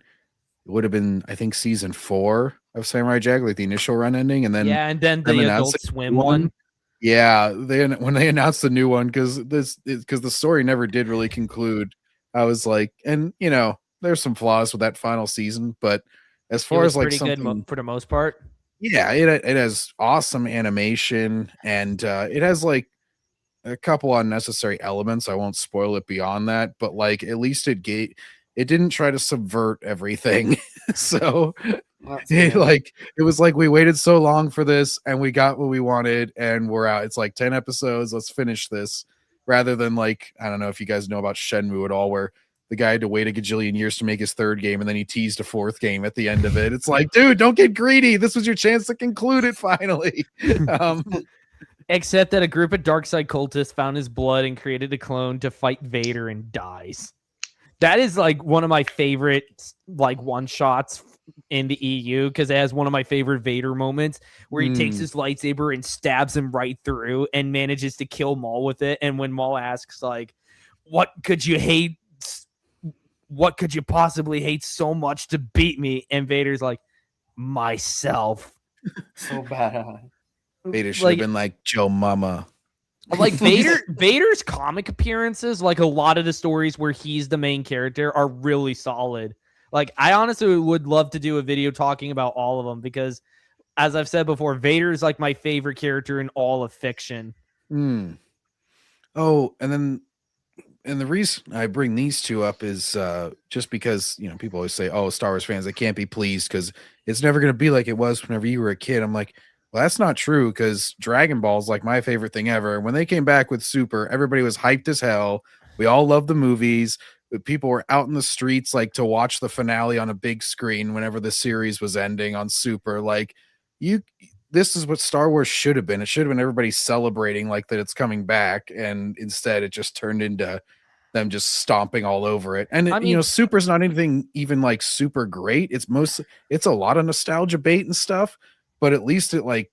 It would have been, I think, season 4 of Samurai Jack, like the initial run ending, and then the Adult Swim one. Yeah, when they announced the new one, because the story never did really conclude. I was like, and there's some flaws with that final season, but as far as like pretty good for the most part. Yeah, it has awesome animation, and it has like a couple unnecessary elements. I won't spoil it beyond that, but like at least it didn't try to subvert everything. So it was like we waited so long for this and we got what we wanted and we're out. It's like 10 episodes, let's finish this, rather than like, I don't know if you guys know about Shenmue at all, where the guy had to wait a gajillion years to make his third game and then he teased a fourth game at the end of it. It's like, dude, don't get greedy. This was your chance to conclude it finally. Except that a group of Darkseid cultists found his blood and created a clone to fight Vader and dies. That is like one of my favorite like one shots in the EU, because it has one of my favorite Vader moments where he takes his lightsaber and stabs him right through and manages to kill Maul with it. And when Maul asks like, what could you possibly hate so much to beat me? And Vader's like, myself. So bad. Vader should have been like, Joe Mama. Like Vader's comic appearances, like a lot of the stories where he's the main character, are really solid. Like, I honestly would love to do a video talking about all of them, because as I've said before, Vader is like my favorite character in all of fiction. Oh, and the reason I bring these two up is just because, people always say, oh, Star Wars fans, they can't be pleased because it's never going to be like it was whenever you were a kid. I'm like, well, that's not true, because Dragon Ball is like my favorite thing ever. When they came back with Super, everybody was hyped as hell. We all loved the movies. people were out in the streets like to watch the finale on a big screen whenever the series was ending on Super. Like this is what Star Wars should have been. It should have been everybody celebrating like that it's coming back, and instead it just turned into them just stomping all over it. And I mean, Super's not anything even like super great. It's a lot of nostalgia bait and stuff, but at least it like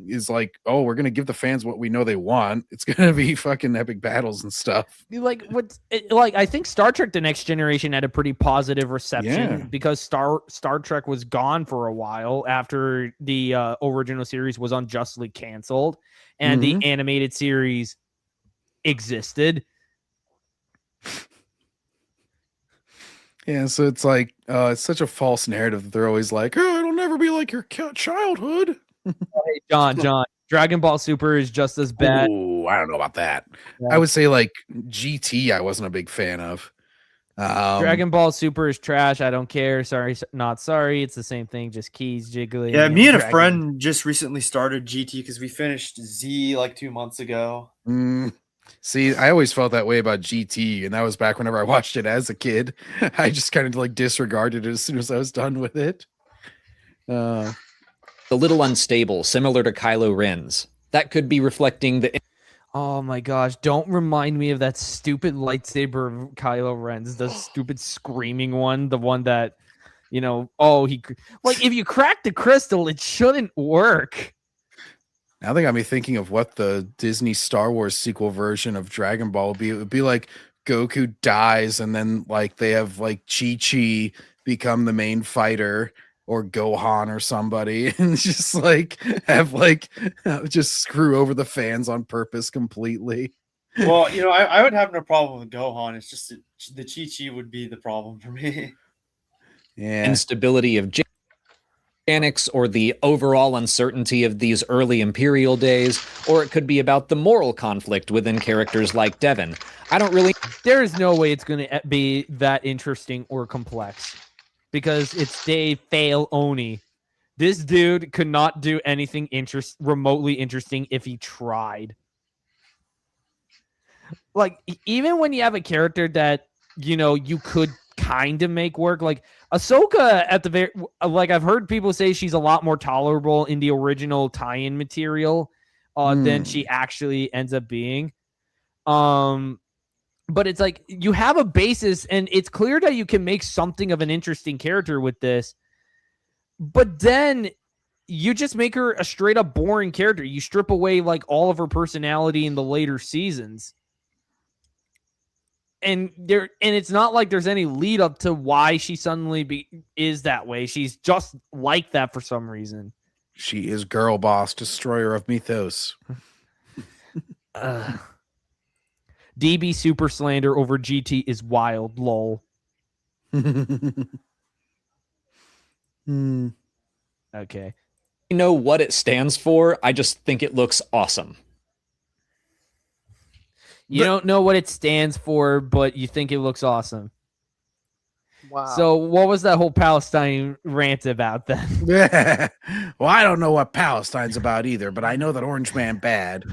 is like, oh, we're gonna give the fans what we know they want. It's gonna be fucking epic battles and stuff. Like I think Star Trek: The Next Generation had a pretty positive reception because Star Trek was gone for a while after the original series was unjustly canceled, and the animated series existed. Yeah, so it's like it's such a false narrative that they're always like, oh, it'll never be like your childhood. Hey, John, Dragon Ball Super is just as bad. Ooh, I don't know about that. Yeah. I would say like GT I wasn't a big fan of. Dragon Ball Super is trash. I don't care. Sorry, not sorry. It's the same thing. Just keys jiggling. Yeah, me and a friend just recently started GT because we finished Z like 2 months ago. See, I always felt that way about GT, and that was back whenever I watched it as a kid. I just kind of like disregarded it as soon as I was done with it. A little unstable, similar to Kylo Ren's. That could be reflecting the... Oh my gosh, don't remind me of that stupid lightsaber of Kylo Ren's, the stupid screaming one, the one that, if you crack the crystal, it shouldn't work. Now they got me thinking of what the Disney Star Wars sequel version of Dragon Ball would be. It would be like Goku dies, and then like they have like Chi-Chi become the main fighter, or Gohan or somebody, and just like have like just screw over the fans on purpose completely. Well, I would have no problem with Gohan. It's just the Chi-Chi would be the problem for me. Yeah. Instability of mechanics, or the overall uncertainty of these early Imperial days, or it could be about the moral conflict within characters like Devin. There is no way it's going to be that interesting or complex. Because it's Dave Filoni. This dude could not do anything remotely interesting if he tried. Like, even when you have a character that, you could kind of make work, like Ahsoka at the very, like I've heard people say she's a lot more tolerable in the original tie-in material than she actually ends up being. But it's like you have a basis, and it's clear that you can make something of an interesting character with this. But then you just make her a straight up boring character. You strip away like all of her personality in the later seasons. And it's not like there's any lead up to why she suddenly is that way. She's just like that for some reason. She is girl boss, destroyer of mythos. DB Super Slander over GT is wild, lol. Okay. I know what it stands for. I just think it looks awesome. You don't know what it stands for, but you think it looks awesome. Wow. So what was that whole Palestine rant about then? Yeah. Well, I don't know what Palestine's about either, but I know that Orange Man bad.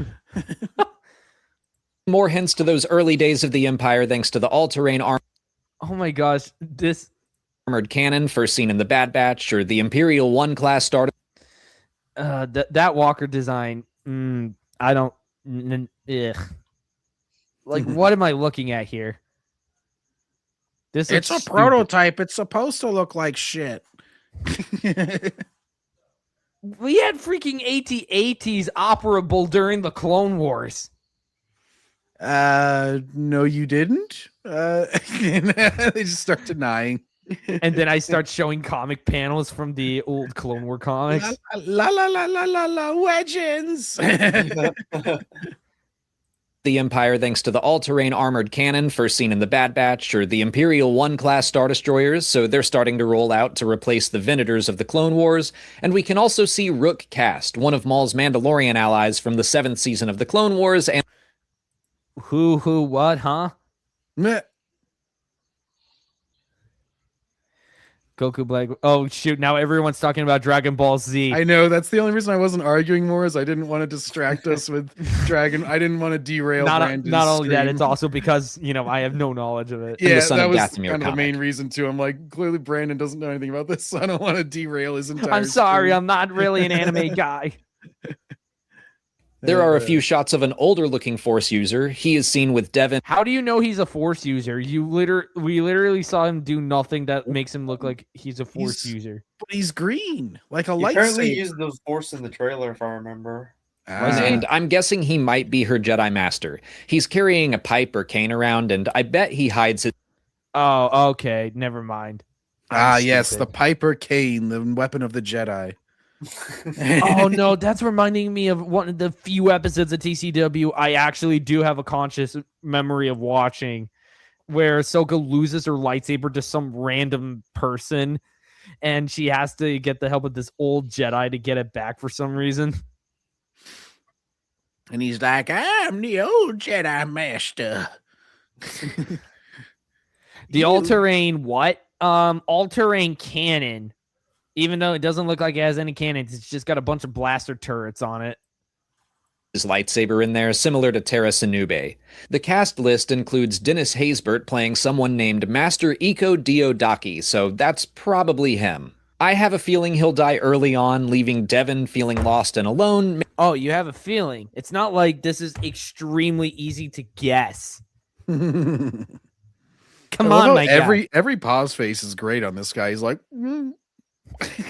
More hints to those early days of the Empire thanks to the all-terrain Oh my gosh, this armored cannon first seen in the Bad Batch, or the Imperial 1 class started. That Walker design, I don't. Ugh. Like, what am I looking at here? It's a prototype. It's supposed to look like shit. We had freaking AT-ATs operable during the Clone Wars. No, you didn't. They just start denying. And then I start showing comic panels from the old Clone War comics. La la la la la la legends. The Empire thanks to the all-terrain armored cannon first seen in the Bad Batch, or the Imperial 1 class Star Destroyers, so they're starting to roll out to replace the Venators of the Clone Wars, and we can also see Rook Kast, one of Maul's Mandalorian allies from the 7th season of the Clone Wars, and What, huh? Meh. Goku Black. Oh shoot! Now everyone's talking about Dragon Ball Z. I know that's the only reason I wasn't arguing more is I didn't want to distract us with Dragon. I didn't want to derail Brandon's not only that, stream. it's also because I have no knowledge of it. And the Yeah, son that of was Dathomir kind of the main comic. reason too. I'm like, clearly Brandon doesn't know anything about this, so I don't want to derail his entire. I'm sorry, stream. I'm not really an anime guy. There are a few shots of an older looking Force user. He is seen with Devin. How do you know he's a Force user? We literally saw him do nothing that makes him look like he's a Force He's- user. But he's green, like a He apparently lightsaber. used those Force in the trailer, if I remember. And I'm guessing he might be her Jedi Master. He's carrying a pipe or cane around, and I bet he hides his. Oh, okay, never mind. I'm Yes, the stupid. Piper Cane, the weapon of the Jedi. Oh no, that's reminding me of one of the few episodes of TCW I actually do have a conscious memory of watching, where Ahsoka loses her lightsaber to some random person, and she has to get the help of this old Jedi to get it back for some reason. And he's like, I'm the old Jedi Master. The all-terrain what? All-terrain cannon. Even though it doesn't look like it has any cannons, it's just got a bunch of blaster turrets on it. His lightsaber in there, similar to Terra Sinube. The cast list includes Dennis Haysbert playing someone named Master Iko Diodaki, so that's probably him. I have a feeling he'll die early on, leaving Devin feeling lost and alone. Oh, you have a feeling. It's not like this is extremely easy to guess. Come on, my guy. Every pause face is great on this guy. He's like,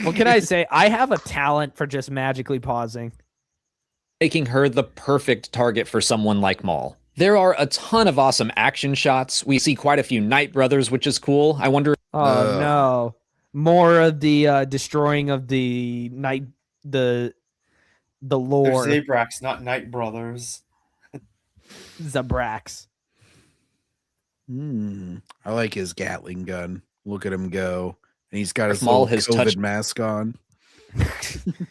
What can I say? I have a talent for just magically pausing. Making her the perfect target for someone like Maul. There are a ton of awesome action shots. We see quite a few Knight Brothers, which is cool. I wonder. Oh no. More of the destroying of the night the They're lore. Zabrax, not Knight Brothers. Zabrax. I like his Gatling gun. Look at him go. And he's got his Maul little has COVID touched- mask on.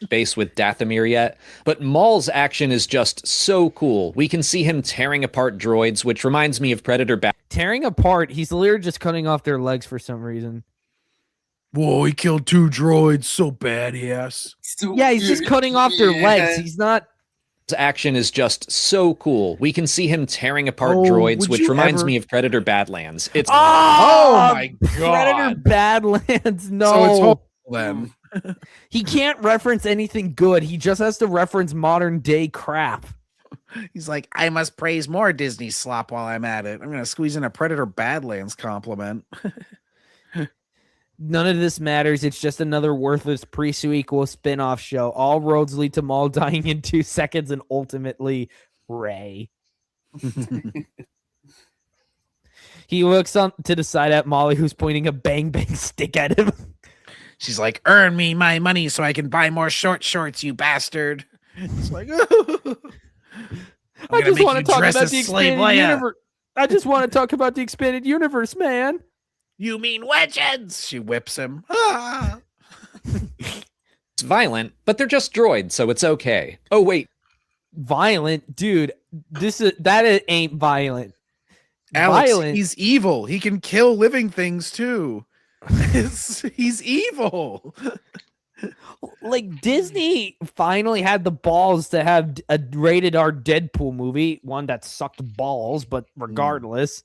Base with Dathomir yet, but Maul's action is just so cool. We can see him tearing apart droids, which reminds me of Predator Tearing apart, he's literally just cutting off their legs for some reason. Whoa, he killed 2 droids. So badass. Yeah, he's just cutting off their legs. He's not. action is just so cool. We can see him tearing apart Oh, droids, would which you reminds ever- me of Predator Badlands. It's Oh, my Predator Badlands. No. So it's horrible then. He can't reference anything good. He just has to reference modern day crap. He's like, I must praise more Disney slop while I'm at it. I'm going to squeeze in a Predator Badlands compliment. None of this matters. It's just another worthless pre-sequel spin-off show. All roads lead to Maul dying in 2 seconds and ultimately Rey. He looks on to the side at Molly, who's pointing a bang bang stick at him. She's like, earn me my money so I can buy more short shorts, you bastard. It's like, I just want to talk dress about as the Slave expanded Leia. universe. I just want to talk about the expanded universe, man. You mean wedges? She whips him. Ah. It's violent, but they're just droids, so it's okay. Oh wait, Violent, dude. That ain't violent. Alex, Violent. he's evil. He can kill living things too. He's evil. Like Disney finally had the balls to have a rated R Deadpool movie, one that sucked balls, but regardless.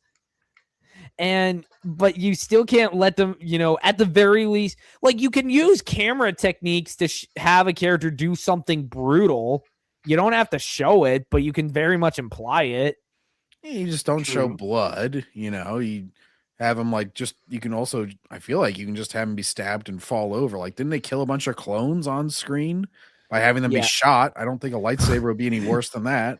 But you still can't let them, at the very least, like you can use camera techniques to have a character do something brutal. You don't have to show it, but you can very much imply it. You just don't show True. blood, you have him you can also, I feel like you can just have him be stabbed and fall over. Like, didn't they kill a bunch of clones on screen by having them Yeah. be shot? I don't think a lightsaber would be any worse than that.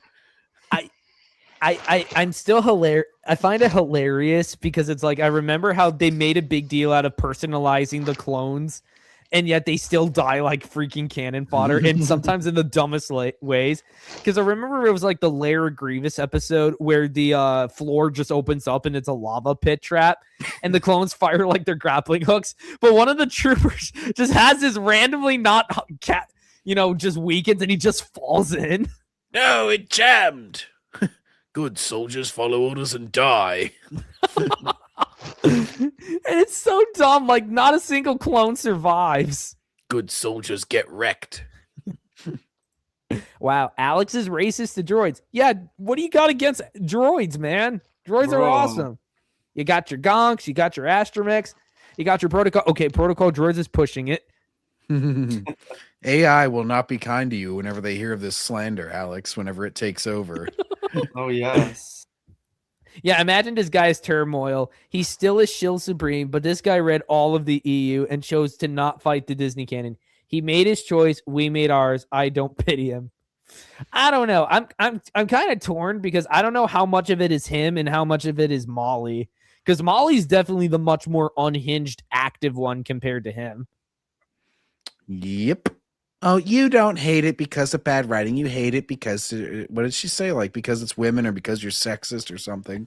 I'm still hilarious. I find it hilarious because it's like I remember how they made a big deal out of personalizing the clones, and yet they still die like freaking cannon fodder, and sometimes in the dumbest ways. Because I remember it was like the Lara Grievous episode where the floor just opens up and it's a lava pit trap, and the clones fire like their grappling hooks, but one of the troopers just has this randomly not just weakens, and he just falls in. No, it jammed. Good soldiers follow orders and die. And it's so dumb. Like, not a single clone survives. Good soldiers get wrecked. Wow, Alex is racist to droids. Yeah, what do you got against droids, man? Droids are Bro. awesome. You got your gonks, you got your astromechs, you got your protocol. Okay, protocol droids is pushing it. AI will not be kind to you whenever they hear of this slander, Alex, whenever it takes over. Oh yes. Yeah, imagine this guy's turmoil. He still is Shill Supreme, but this guy read all of the EU and chose to not fight the Disney canon. He made his choice. We made ours. I don't pity him. I don't know. I'm kind of torn because I don't know how much of it is him and how much of it is Molly. Because Molly's definitely the much more unhinged, active one compared to him. Yep. Oh, you don't hate it because of bad writing. You hate it because what did she say? Like because it's women or because you're sexist or something.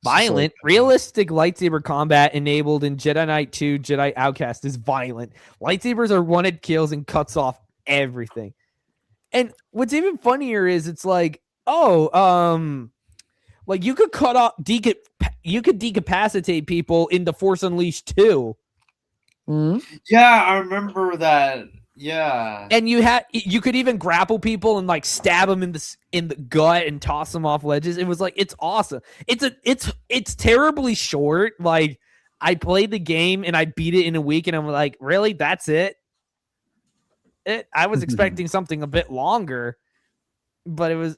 Violent, realistic lightsaber combat enabled in Jedi Knight 2, Jedi Outcast is violent. Lightsabers are one-hit kills and cuts off everything. And what's even funnier is it's like, like you could cut off, you could decapacitate people in The Force Unleashed 2. Yeah, I remember that. Yeah. And you could even grapple people and like stab them in the gut and toss them off ledges. It was like, it's awesome. It's terribly short. Like I played the game and I beat it in a week and I'm like, really? That's it? I was expecting something a bit longer, but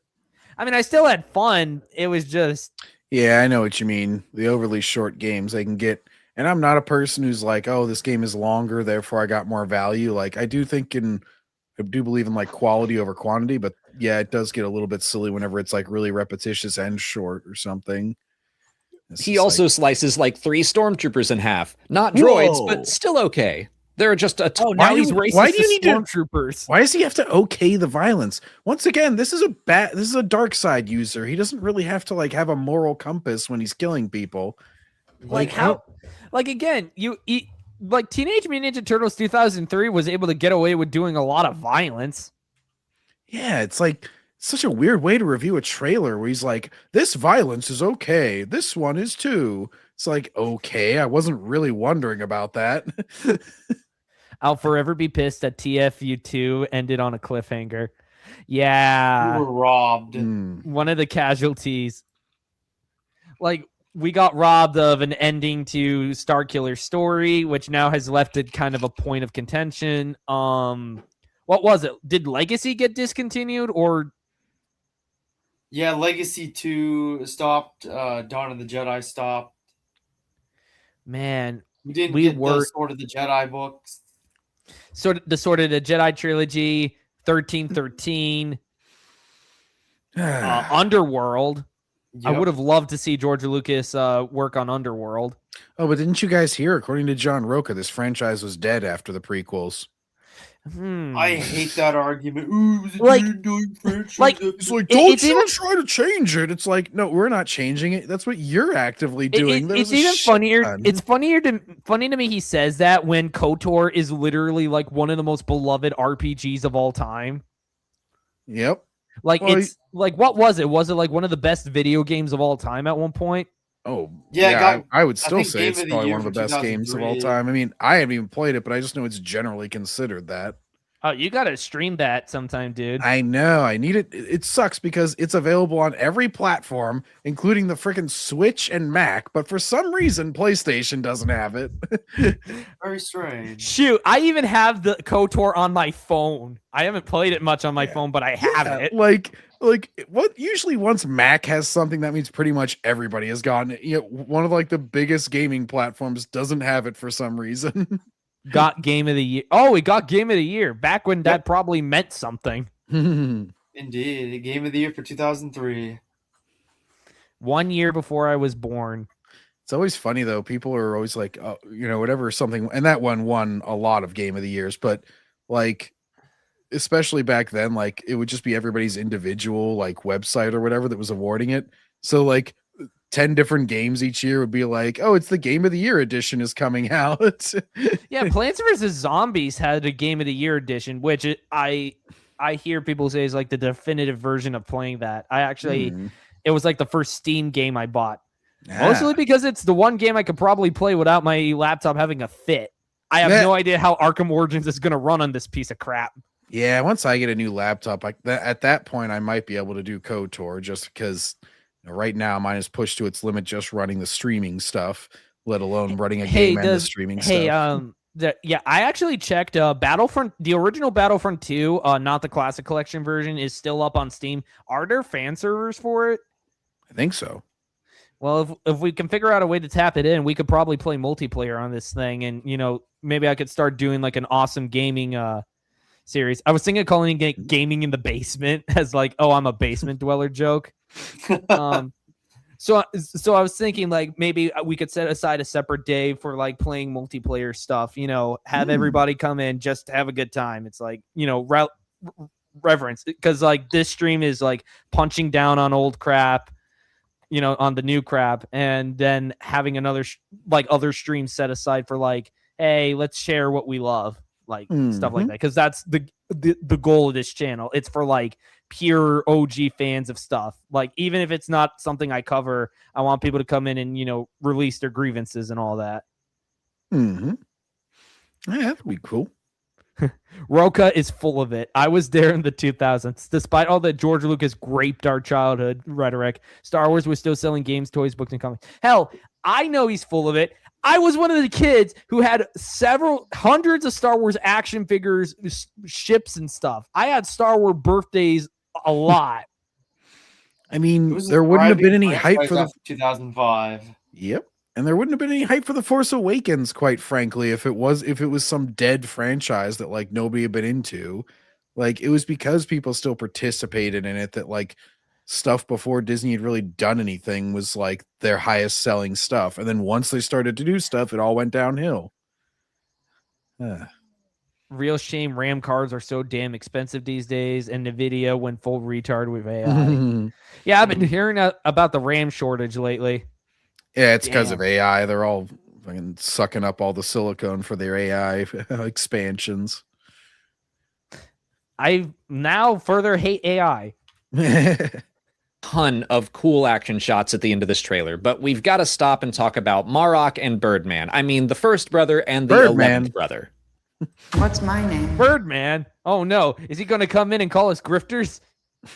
I still had fun. It was just. Yeah, I know what you mean. The overly short games they can get. And I'm not a person who's like, oh, this game is longer, therefore I got more value. Like I do believe in like quality over quantity, but yeah, it does get a little bit silly whenever it's like really repetitious and short or something. He also slices like 3 stormtroopers in half. Not droids, Whoa. but still okay. There are just a ton. Now he's racist. why do you need to- stormtroopers? Why does he have to okay the violence? Once again, this is a dark side user. He doesn't really have to like have a moral compass when he's killing people. Like how? Like again, like Teenage Mutant Ninja Turtles 2003 was able to get away with doing a lot of violence. Yeah, it's like such a weird way to review a trailer where he's like, this violence is okay. This one is too. It's like, okay, I wasn't really wondering about that. I'll forever be pissed that TFU2 ended on a cliffhanger. Yeah. We were robbed. One of the casualties. Like, we got robbed of an ending to Starkiller's story, which now has left it kind of a point of contention. What was it? Did Legacy get discontinued or? Yeah, Legacy 2 stopped. Dawn of the Jedi stopped. Man, We didn't get the Sword of the Jedi books. Sword of the Jedi trilogy, 1313, Underworld. Yep. I would have loved to see George Lucas work on Underworld. Oh, but didn't you guys hear? According to John Roca, this franchise was dead after the prequels. I hate that argument. Ooh, it was a Like- doing franchise. like- It's like, It- don't it's you even- try to change it. It's like, no, we're not changing it. That's what you're actively doing. It's even funnier. It's funny to me he says that when KOTOR is literally like one of the most beloved RPGs of all time. Yep. Like Well, it's like what was it? Was it like one of the best video games of all time at one point? Oh, Yeah, yeah. it I would still think say Game it's of the probably Year one of the for best games of all 2003. time. I mean, I haven't even played it, but I just know it's generally considered that. Oh, you gotta stream that sometime, dude. I know. I need it. It sucks because it's available on every platform, including the freaking Switch and Mac. But for some reason, PlayStation doesn't have it. Very strange. Shoot, I even have the KOTOR on my phone. I haven't played it much on my Yeah. phone, but I have Yeah, it. Like what? Usually, once Mac has something, that means pretty much everybody has gotten it. You know, one of like the biggest gaming platforms doesn't have it for some reason. Got Game of the Year. Oh, it got Game of the Year back when that probably meant something. Indeed. The Game of the Year for 2003. 1 year before I was born. It's always funny though. People are always like, oh, you know, whatever something, and that one won a lot of Game of the Years, but like, especially back then, like it would just be everybody's individual like website or whatever that was awarding it. So like 10 different games each year would be like, oh, it's the Game of the Year edition is coming out. Yeah, Plants vs. Zombies had a Game of the Year edition, which I hear people say is like the definitive version of playing that. I actually, Hmm. it was like the first Steam game I bought. Mostly because it's the one game I could probably play without my laptop having a fit. I have no idea how Arkham Origins is going to run on this piece of crap. Yeah, once I get a new laptop, at that point, I might be able to do KOTOR just because right now mine is pushed to its limit just running the streaming stuff, let alone running a game and the streaming stuff. I actually checked Battlefront, the original Battlefront 2, not the Classic Collection version, is still up on Steam. Are there fan servers for it? I think so. Well, if we can figure out a way to tap it in, we could probably play multiplayer on this thing, and maybe I could start doing like an awesome gaming series. I was thinking of calling it gaming in the basement as like, oh, I'm a basement dweller joke. So I was thinking like maybe we could set aside a separate day for like playing multiplayer stuff. Have everybody come in, just have a good time. It's like reverence, because like this stream is like punching down on old crap. On the new crap, and then having another other streams set aside for like, hey, let's share what we love, like stuff like that, because that's the goal of this channel. It's for like pure OG fans of stuff. Like even if it's not something I cover, I want people to come in and release their grievances and all that. Yeah, that'd be cool. Roca is full of it. I was there in the 2000s. Despite all that George Lucas raped our childhood rhetoric, Star Wars was still selling games, toys, books, and comics. Hell, I know he's full of it. I was one of the kids who had hundreds of Star Wars action figures, ships, and stuff. I had Star Wars birthdays a lot. I mean, there wouldn't have been any hype for the 2005. Yep. And there wouldn't have been any hype for The Force Awakens, quite frankly, if it was some dead franchise that like nobody had been into. Like it was because people still participated in it that like stuff before Disney had really done anything was like their highest selling stuff. And then once they started to do stuff, it all went downhill. Real shame RAM cards are so damn expensive these days, and NVIDIA went full retard with AI. Yeah, I've been hearing about the RAM shortage lately. Yeah, it's because of AI. They're all fucking sucking up all the silicone for their AI expansions. I now further hate AI. Ton of cool action shots at the end of this trailer, but we've got to stop and talk about Marok and Birdman. I mean, the first brother and the 11th brother. What's my name? Birdman. Oh no. Is he going to come in and call us grifters?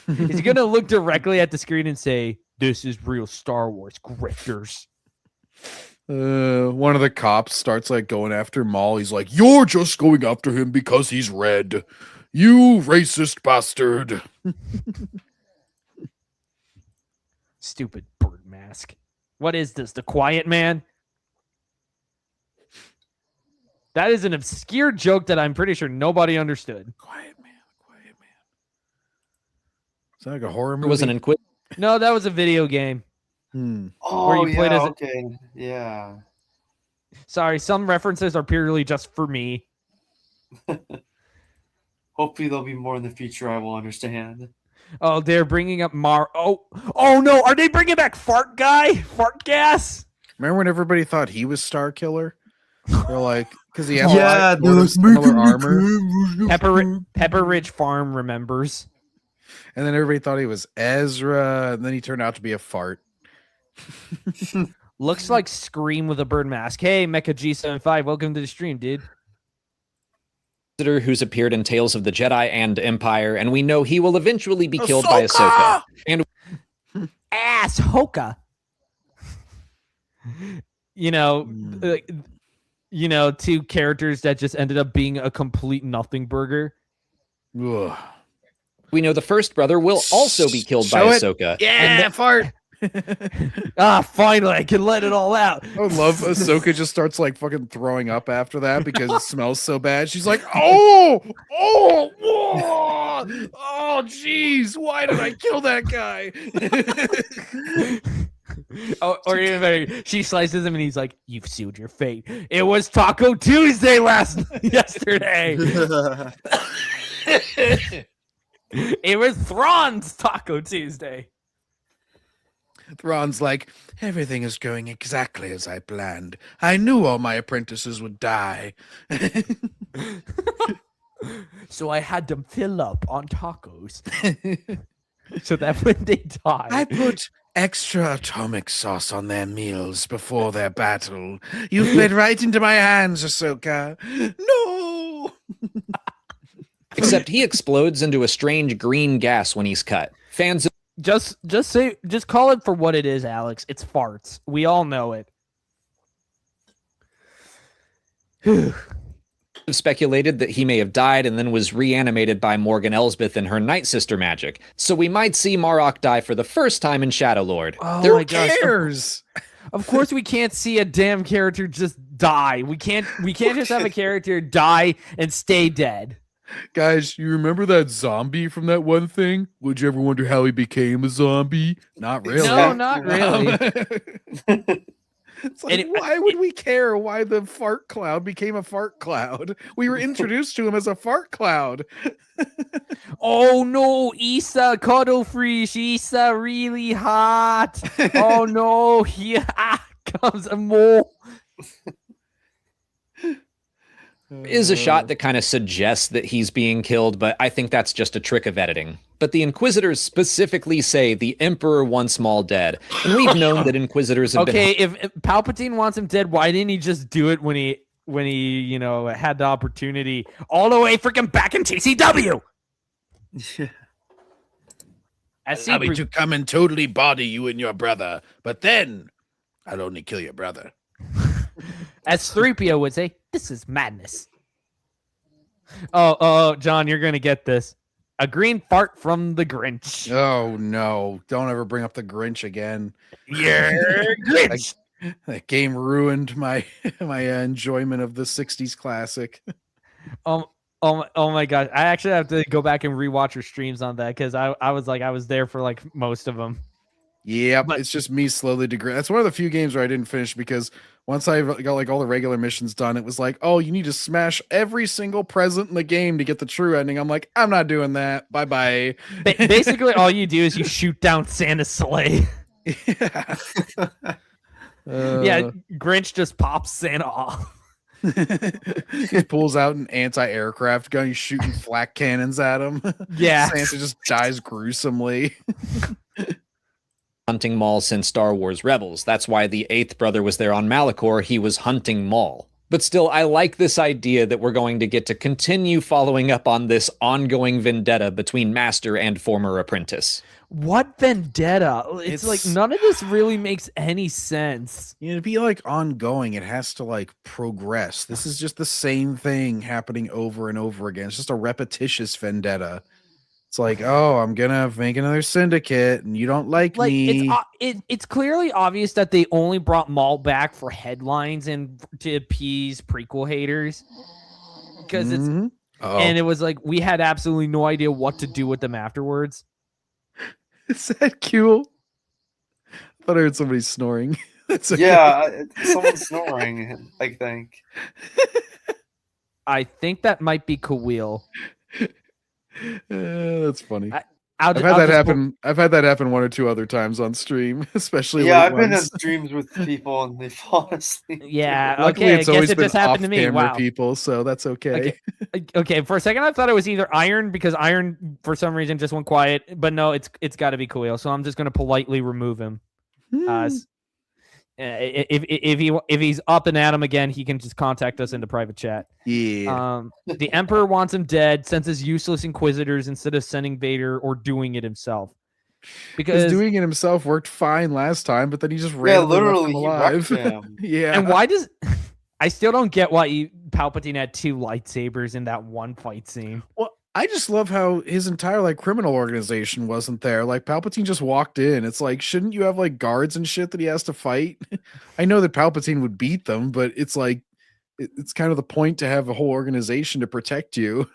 Is he going to look directly at the screen and say, "This is real Star Wars grifters"? One of the cops starts like going after Maul. He's like, "You're just going after him because he's red. You racist bastard." Stupid bird mask. What is this? The Quiet Man? That is an obscure joke that I'm pretty sure nobody understood. Quiet Man. Is that like a horror movie? It was an Inquisitor. No, that was a video game. Oh, you played as okay. Yeah. Sorry, some references are purely just for me. Hopefully there'll be more in the future I will understand. Oh, they're bringing up Oh no, are they bringing back Fart Guy? Fart Gas? Remember when everybody thought he was Star Killer? They're like, because he has similar armor. Pepper Ridge Farm remembers. And then everybody thought he was Ezra, and then he turned out to be a fart. Looks like Scream with a bird mask. Hey, Mecha G75, welcome to the stream, dude. Who's appeared in Tales of the Jedi and Empire, and we know he will eventually be killed by Ahsoka. And Hoka. Two characters that just ended up being a complete nothing burger. Ugh. We know the first brother will also be killed by Ahsoka. Yeah, fart. Finally, I can let it all out. I would love Ahsoka just starts like fucking throwing up after that because it smells so bad. She's like, oh, jeez, why did I kill that guy? Or even better, she slices him and he's like, "You've sealed your fate. It was Taco Tuesday yesterday." It was Thrawn's Taco Tuesday. Thrawn's like, everything is going exactly as I planned. I knew all my apprentices would die. So I had them fill up on tacos. So that when they die. I put extra atomic sauce on their meals before their battle. You fed right into my hands, Ahsoka. No! Except he explodes into a strange green gas when he's cut. Fans Just call it for what it is, Alex. It's farts. We all know it. have speculated that he may have died and then was reanimated by Morgan Elsbeth and her Night Sister magic. So we might see Marok die for the first time in Shadow Lord. Oh There- my gosh. Cares? Of course we can't see a damn character just die. We can't just have a character die and stay dead. Guys, you remember that zombie from that one thing? Would you ever wonder how he became a zombie? Not really. No, not really. It's like, why would we care why the fart cloud became a fart cloud? We were introduced to him as a fart cloud. Oh no, Issa Cuddlefish, Issa really hot. Oh no, here comes a mole. is a shot that kind of suggests that he's being killed, but I think that's just a trick of editing. But the Inquisitors specifically say the Emperor wants Maul dead. And we've known that Inquisitors have Okay, been... if Palpatine wants him dead, why didn't he just do it when he had the opportunity all the way freaking back in TCW? Allow me to come and totally body you and your brother, but then I'll only kill your brother. As 3PO would say, this is madness. Oh, John, you're going to get this. A green fart from the Grinch. Oh no! Don't ever bring up the Grinch again. Yeah, Grinch. That game ruined my enjoyment of the '60s classic. Oh my gosh! I actually have to go back and rewatch your streams on that because I was there for like most of them. Yeah, But- it's just me slowly degrading. That's one of the few games where I didn't finish because once I got like all the regular missions done, it was like, oh, you need to smash every single present in the game to get the true ending. I'm like, I'm not doing that. Bye bye. Basically, all you do is you shoot down Santa's sleigh. Yeah. Yeah, Grinch just pops Santa off. He pulls out an anti-aircraft gun. He's shooting flak cannons at him. Yeah. Santa just dies gruesomely. hunting Maul since Star Wars Rebels. That's why the 8th brother was there on Malachor. He was hunting Maul. But still, I like this idea that we're going to get to continue following up on this ongoing vendetta between master and former apprentice. What vendetta? It's like It's- none of this really makes any sense. You know, to be like ongoing, it has to like progress. This is just the same thing happening over and over again. It's just a repetitious vendetta. It's like, oh, I'm gonna make another syndicate, and you don't like Like me. it's clearly obvious that they only brought Maul back for headlines and to appease prequel haters. Because it's Mhm. Uh-oh. and it was like we had absolutely no idea what to do with them afterwards. Is that cool? I thought I heard somebody snoring. That's okay. Yeah, someone's snoring, I think. I think that might be Kawil. That's funny. I'll I've had that happen. I've had that happen one or two other times on stream, especially. Yeah, late I've been in ones. streams with people and they fall asleep. Yeah, Luckily, okay. I it's guess always it been just happened to me. off-camera Wow. people, so that's okay. Okay, for a second I thought it was either Iron because Iron for some reason just went quiet, but no, it's got to be Kawil. So I'm just gonna politely remove him. If he's up and at him again, he can just contact us in the private chat. Yeah. The Emperor wants him dead, sends his useless Inquisitors instead of sending Vader or doing it himself. Because Because doing it himself worked fine last time, but then he just Yeah, randomly literally, left he him alive. wrecked him. Yeah. and why does I still don't get why Palpatine had 2 lightsabers in that one fight scene. Well, I just love how his entire like criminal organization wasn't there. Like Palpatine just walked in. It's like, shouldn't you have like guards and shit that he has to fight? I know that Palpatine would beat them, but it's like it's kind of the point to have a whole organization to protect you.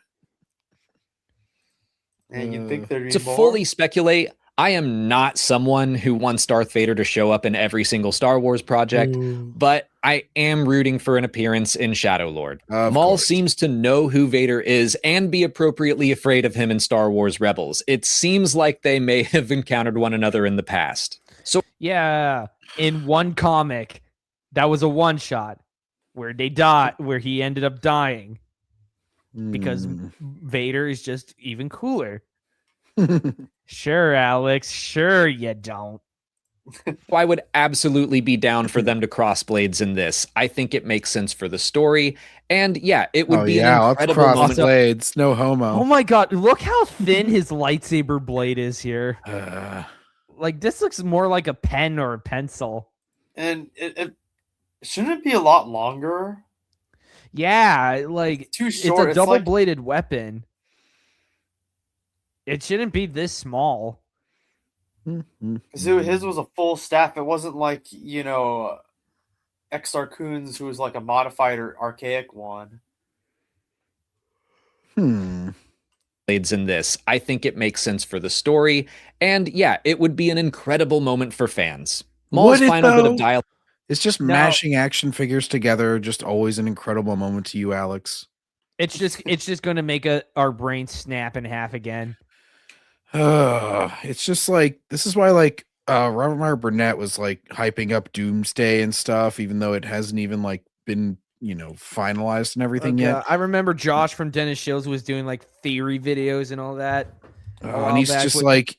And you'd think there'd be To more. fully speculate, I am not someone who wants Darth Vader to show up in every single Star Wars project, but I am rooting for an appearance in Shadow Lord. Of Maul course. seems to know who Vader is and be appropriately afraid of him in Star Wars Rebels. It seems like they may have encountered one another in the past. So Yeah, in one comic, that was a one shot where they died, where he ended up dying because Mm. Vader is just even cooler. Sure, Alex. Sure, you don't. I would absolutely be down for them to cross blades in this. I think it makes sense for the story. And yeah, it would be an let's incredible cross moment. blades. No homo. Oh my god, look how thin his lightsaber blade is here. Like, this looks more like a pen or a pencil. And it shouldn't it be a lot longer? Yeah, like, Too it's short. a It's like- double-bladed weapon. It shouldn't be this small. Because his was a full staff. It wasn't like, Exar Kun's, who was like a modified or archaic one. Blades in this. I think it makes sense for the story. And yeah, it would be an incredible moment for fans. Maul's Would it, final bit though? of dialogue. It's just mashing action figures together. Just always an incredible moment to you, Alex. It's just going to make our brain snap in half again. It's just like, this is why like Robert Meyer Burnett was like hyping up Doomsday and stuff, even though it hasn't even like been finalized and everything yet. I remember Josh from Dennis Shills was doing like theory videos and all that. And he's just like,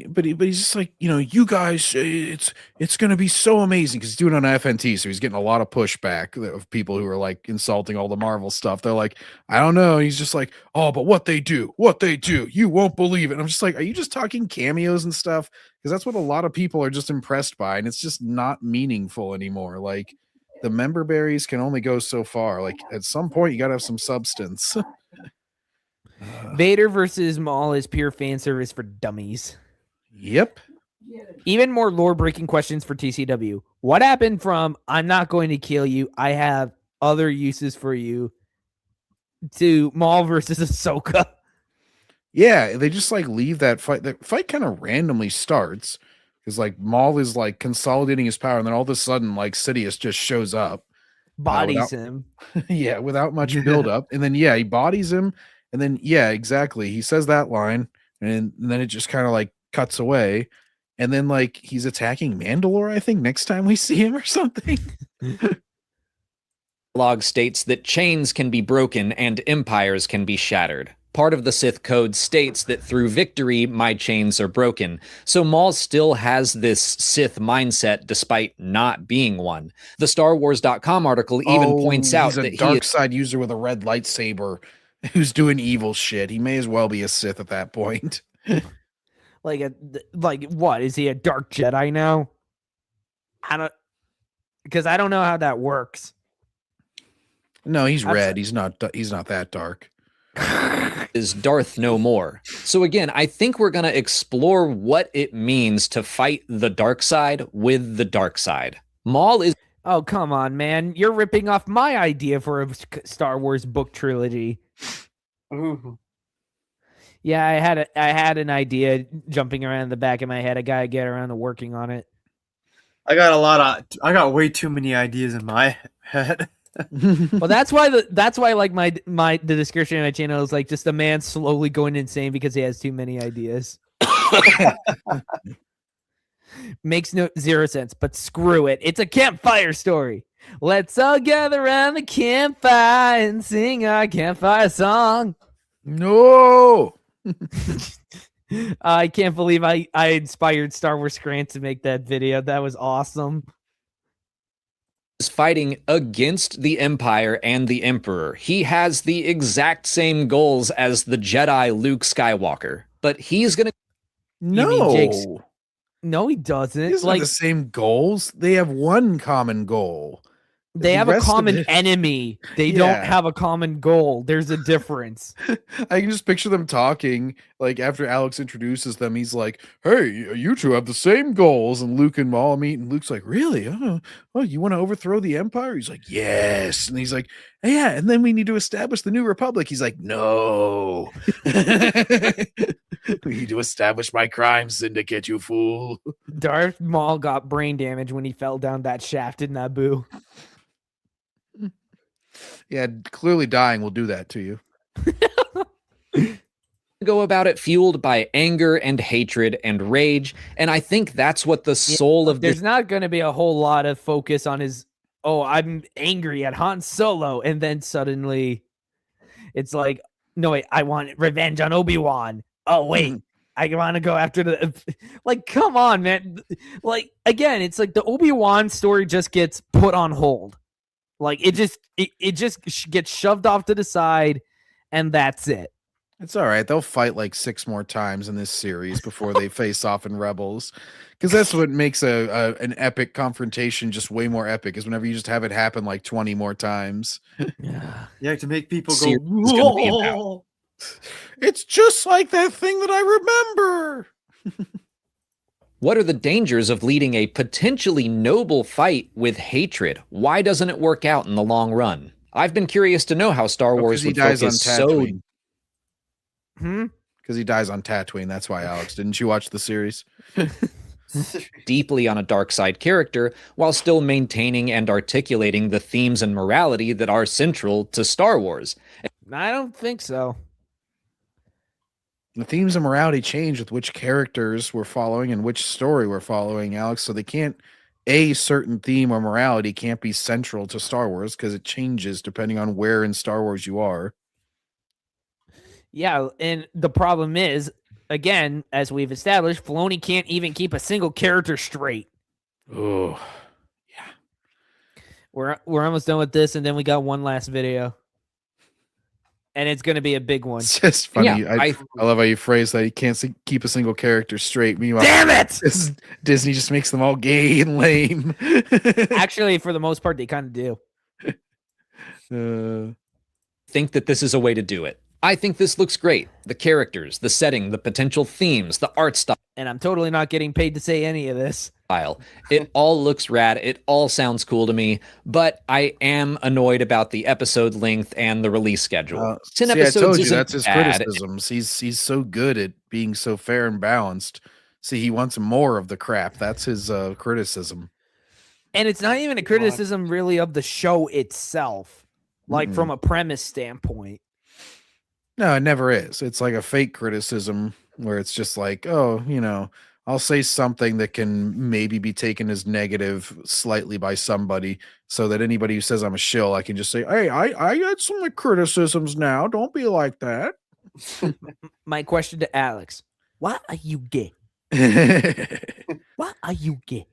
but he's just like, you guys, it's gonna be so amazing because he's doing it on FNT, so he's getting a lot of pushback of people who are like insulting all the Marvel stuff. They're like, I don't know. He's just like, oh, but what they do, you won't believe it. And I'm just like, are you just talking cameos and stuff? Because that's what a lot of people are just impressed by, and it's just not meaningful anymore. Like, the member berries can only go so far. Like, at some point, you gotta have some substance. Vader versus Maul is pure fan service for dummies. Yep. Even more lore-breaking questions for TCW. What happened from "I'm not going to kill you, I have other uses for you" to Maul versus Ahsoka? Yeah, they just like leave that fight. The fight kind of randomly starts because like Maul is like consolidating his power, and then all of a sudden, like Sidious just shows up, Bodies him. yeah, without much build up, and then he bodies him, and then exactly, he says that line, and then it just kind of like cuts away, and then like he's attacking Mandalore, I think, next time we see him or something. Log states that chains can be broken and empires can be shattered. Part of the Sith code states that through victory, my chains are broken. So Maul still has this Sith mindset despite not being one. The StarWars.com article even points out he's a that dark side user with a red lightsaber who's doing evil shit. He may as well be a Sith at that point. Like what? Is he a dark Jedi now? Because I don't know how that works. No, he's red. He's not that dark. Is Darth no more. So again, I think we're going to explore what it means to fight the dark side with the dark side. Maul is... Oh, come on, man. You're ripping off my idea for a Star Wars book trilogy. Ooh. Yeah, I had an idea jumping around in the back of my head. I got to get around to working on it. I got way too many ideas in my head. Well, that's why like the description of my channel is like just a man slowly going insane because he has too many ideas. Makes zero sense, but screw it. It's a campfire story. Let's all gather around the campfire and sing our campfire song. No. I can't believe I inspired Star Wars Grant to make that video. That was awesome. Is fighting against the Empire and the Emperor. He has the exact same goals as the Jedi Luke Skywalker, but he's gonna... No. No, he doesn't. He doesn't have the same goals. They have one common goal. They have a common enemy. They don't have a common goal. There's a difference. I can just picture them talking, like after Alex introduces them, he's like, hey, you two have the same goals. And Luke and Maul meet, and Luke's like, really? Oh, you want to overthrow the Empire? He's like, yes. And he's like, yeah, and then we need to establish the New Republic. He's like, no. We need to establish my crime syndicate, you fool. Darth Maul got brain damage when he fell down that shaft in Naboo. Yeah, clearly dying will do that to you. Go about it fueled by anger and hatred and rage, and I think that's what the soul of there's not going to be a whole lot of focus on his I'm angry at Han Solo, and then suddenly it's like, no wait, I want revenge on Obi-Wan. Oh wait, I want to go after the like. Come on, man. Like again, it's like the Obi-Wan story just gets put on hold. Like it just gets shoved off to the side, and that's it. It's all right. They'll fight like 6 more times in this series before they face off in Rebels, because that's what makes an epic confrontation just way more epic. Is whenever you just have it happen like 20 more times. Yeah, to make people go. Series is gonna be about- Whoa! It's just like that thing that I remember. What are the dangers of leading a potentially noble fight with hatred? Why doesn't it work out in the long run? I've been curious to know how Star Wars He would dies on focus so Tatooine. Hmm? Because he dies on Tatooine. That's why, Alex. Didn't you watch the series? deeply on a dark side character while still maintaining and articulating the themes and morality that are central to Star Wars. I don't think so. The themes and morality change with which characters we're following and which story we're following, Alex. So they can't, a certain theme or morality can't be central to Star Wars because it changes depending on where in Star Wars you are. Yeah, and the problem is, again, as we've established, Filoni can't even keep a single character straight. Oh, We're almost done with this, and then we got one last video. And it's going to be a big one. it's just funny. Yeah, I love how you phrase that. You can't keep a single character straight. Meanwhile, Damn it! Disney just makes them all gay and lame. Actually, for the most part, they kind of do. Think that this is a way to do it. I think this looks great. The characters, the setting, the potential themes, the art style. And I'm totally not getting paid to say any of this. It all looks rad. It all sounds cool to me, but I am annoyed about the episode length and the release schedule. 10 episodes I told you isn't that's his bad. criticisms. He's so good at being so fair and balanced. See, he wants more of the crap. That's his criticism. And it's not even a criticism really of the show itself, like from a premise standpoint. No, it never is. It's like a fake criticism where it's just like, oh, you know, I'll say something that can maybe be taken as negative slightly by somebody so that anybody who says I'm a shill, I can just say, hey, I had some criticisms now. Don't be like that. My question to Alex, what are you gay? What are you gay?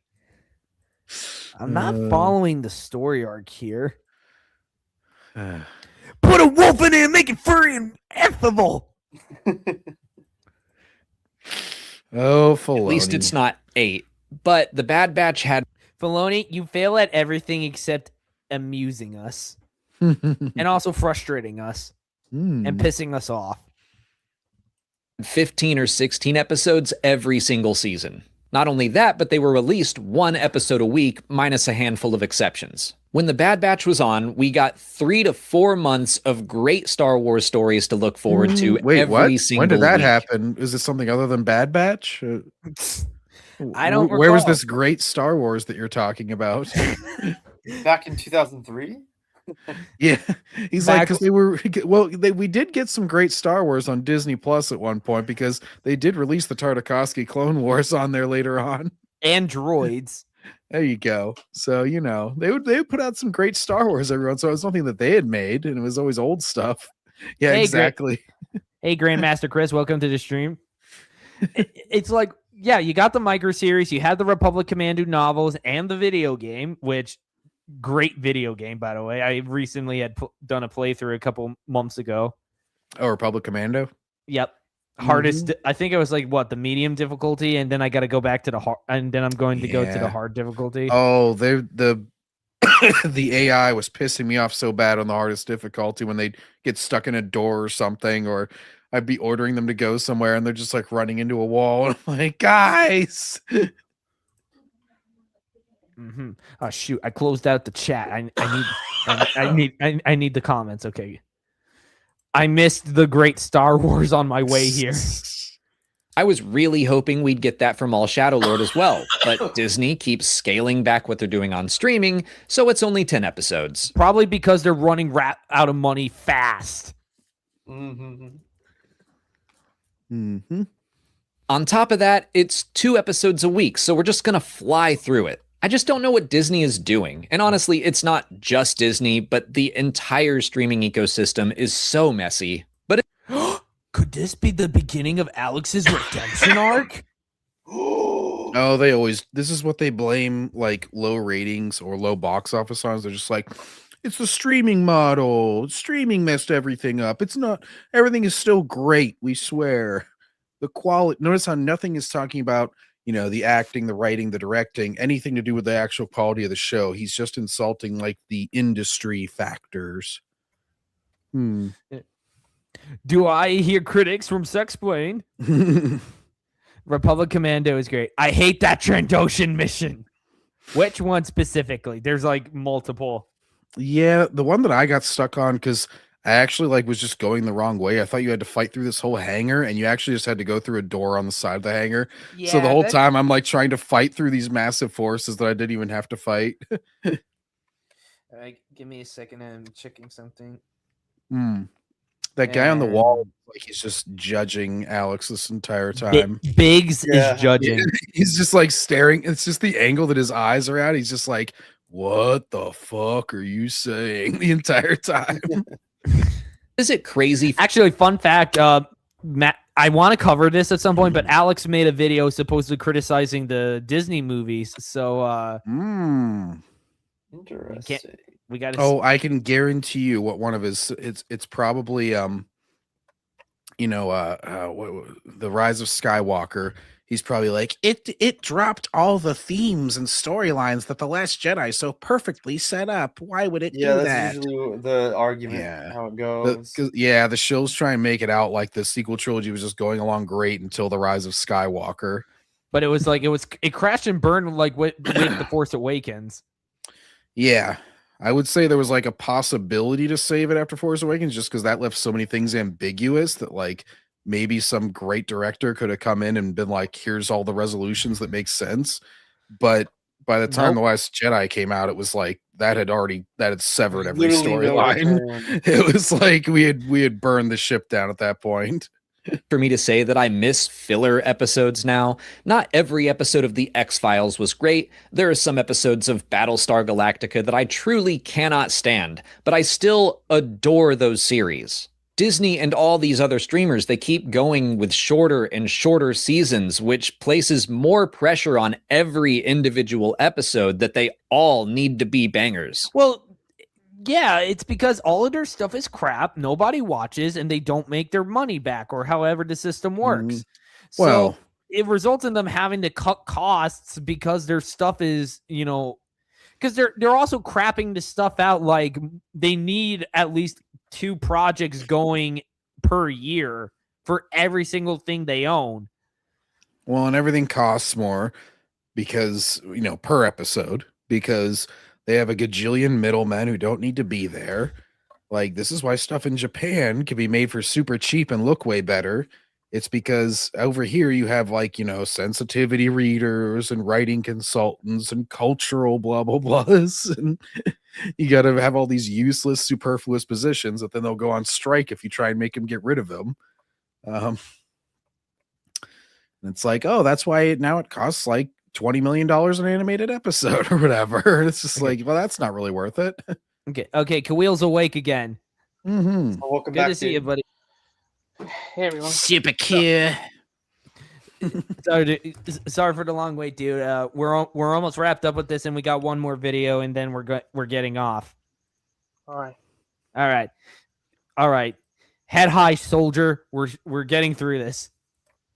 I'm not following the story arc here. Put a wolf in it and make it furry and effable. Oh, Filoni. At least it's not 8. But the Bad Batch had Filoni, you fail at everything except amusing us and also frustrating us and pissing us off. 15 or 16 episodes every single season. Not only that, but they were released 1 episode a week, minus a handful of exceptions. When the Bad Batch was on, we got 3 to 4 months of great Star Wars stories to look forward to every single When did that week. happen? Is this something other than Bad Batch? I don't Where was recall. this great Star Wars that you're talking about? Back in 2003? Yeah, he's like, because they were we did get some great Star Wars on Disney Plus at one point because they did release the Tartakovsky Clone Wars on there later on. And droids. There you go. So you know they would put out some great Star Wars every once. So it was something that they had made, and it was always old stuff. Yeah, Hey, exactly. Hey, Grandmaster Chris, welcome to the stream. It's like, yeah, you got the micro series, you had the Republic Commando novels, and the video game, which great video game, by the way. I recently had done a playthrough a couple months ago. Oh, Republic Commando. Yep. Hardest. I think it was like what, the medium difficulty, and then I got to go back to the hard, and then I'm going to go to the hard difficulty. Oh, the AI was pissing me off so bad on the hardest difficulty when they get stuck in a door or something, or I'd be ordering them to go somewhere and they're just like running into a wall. And I'm like, guys. Oh shoot! I closed out the chat. I need the comments. Okay. I missed the great Star Wars on my way here. I was really hoping we'd get that from All Shadow Lord as well, but Disney keeps scaling back what they're doing on streaming, so it's only 10 episodes. Probably because they're running out of money fast. On top of that, it's 2 episodes a week, so we're just gonna fly through it. I just don't know what Disney is doing. And honestly, it's not just Disney, but the entire streaming ecosystem is so messy. But Could this be the beginning of Alex's redemption arc? Oh, they always. This is what they blame like low ratings or low box office on. They're just like, it's the streaming model. Streaming messed everything up. It's not. Everything is still great. We swear. The quality. Notice how nothing is talking about, the acting, the writing, the directing, anything to do with the actual quality of the show. He's just insulting like the industry factors. Do I hear critics from Sexplain? Republic Commando is great. I hate that Trandoshan mission. Which one specifically? There's like multiple. Yeah, the one that I got stuck on because I actually was just going the wrong way. I thought you had to fight through this whole hangar, and you actually just had to go through a door on the side of the hangar. Yeah, so the whole time I'm like trying to fight through these massive forces that I didn't even have to fight. Give me a second. I'm checking something. That guy on the wall, he's just judging Alex this entire time. Biggs is judging. He's just like staring. It's just the angle that his eyes are at. He's just like, what the fuck are you saying the entire time? Is it crazy? Actually, fun fact, Matt, I want to cover this at some point, but Alex made a video supposedly criticizing the Disney movies. So, Interesting. We got. Oh, I can guarantee you what one of his. It's probably The Rise of Skywalker. He's probably like it dropped all the themes and storylines that The Last Jedi so perfectly set up. Why would it do that? That's usually the argument. How it goes. The Shills try and make it out like the sequel trilogy was just going along great until The Rise of Skywalker. But it crashed and burned like with The Force Awakens. Yeah. I would say there was like a possibility to save it after Force Awakens just because that left so many things ambiguous that like maybe some great director could have come in and been like, here's all the resolutions that make sense. But by the time The Last Jedi came out, it was like that had severed every storyline. It was like we had burned the ship down at that point. For me to say that I miss filler episodes now. Not every episode of The X-Files was great. There are some episodes of Battlestar Galactica that I truly cannot stand, but I still adore those series. Disney and all these other streamers, they keep going with shorter and shorter seasons, which places more pressure on every individual episode that they all need to be bangers. Well, yeah, it's because all of their stuff is crap. Nobody watches, and they don't make their money back, or however the system works. So it results in them having to cut costs because their stuff is, because they're also crapping the stuff out. Like they need at least 2 projects going per year for every single thing they own. Well, and everything costs more because per episode because they have a gajillion middlemen who don't need to be there. Like, this is why stuff in Japan can be made for super cheap and look way better. It's because over here you have sensitivity readers and writing consultants and cultural blah, blah, blahs. And you got to have all these useless, superfluous positions that then they'll go on strike if you try and make them get rid of them. And it's like, oh, that's why now it costs like $20 million an animated episode or whatever. It's just like, well, that's not really worth it. Okay, Kawil's awake again. Mm-hmm. Well, welcome Good back to see you, buddy. Hey everyone. Super cool. Sorry for the long wait, dude. We're almost wrapped up with this, and we got one more video, and then we're getting off. All right. Head high, soldier. We're getting through this.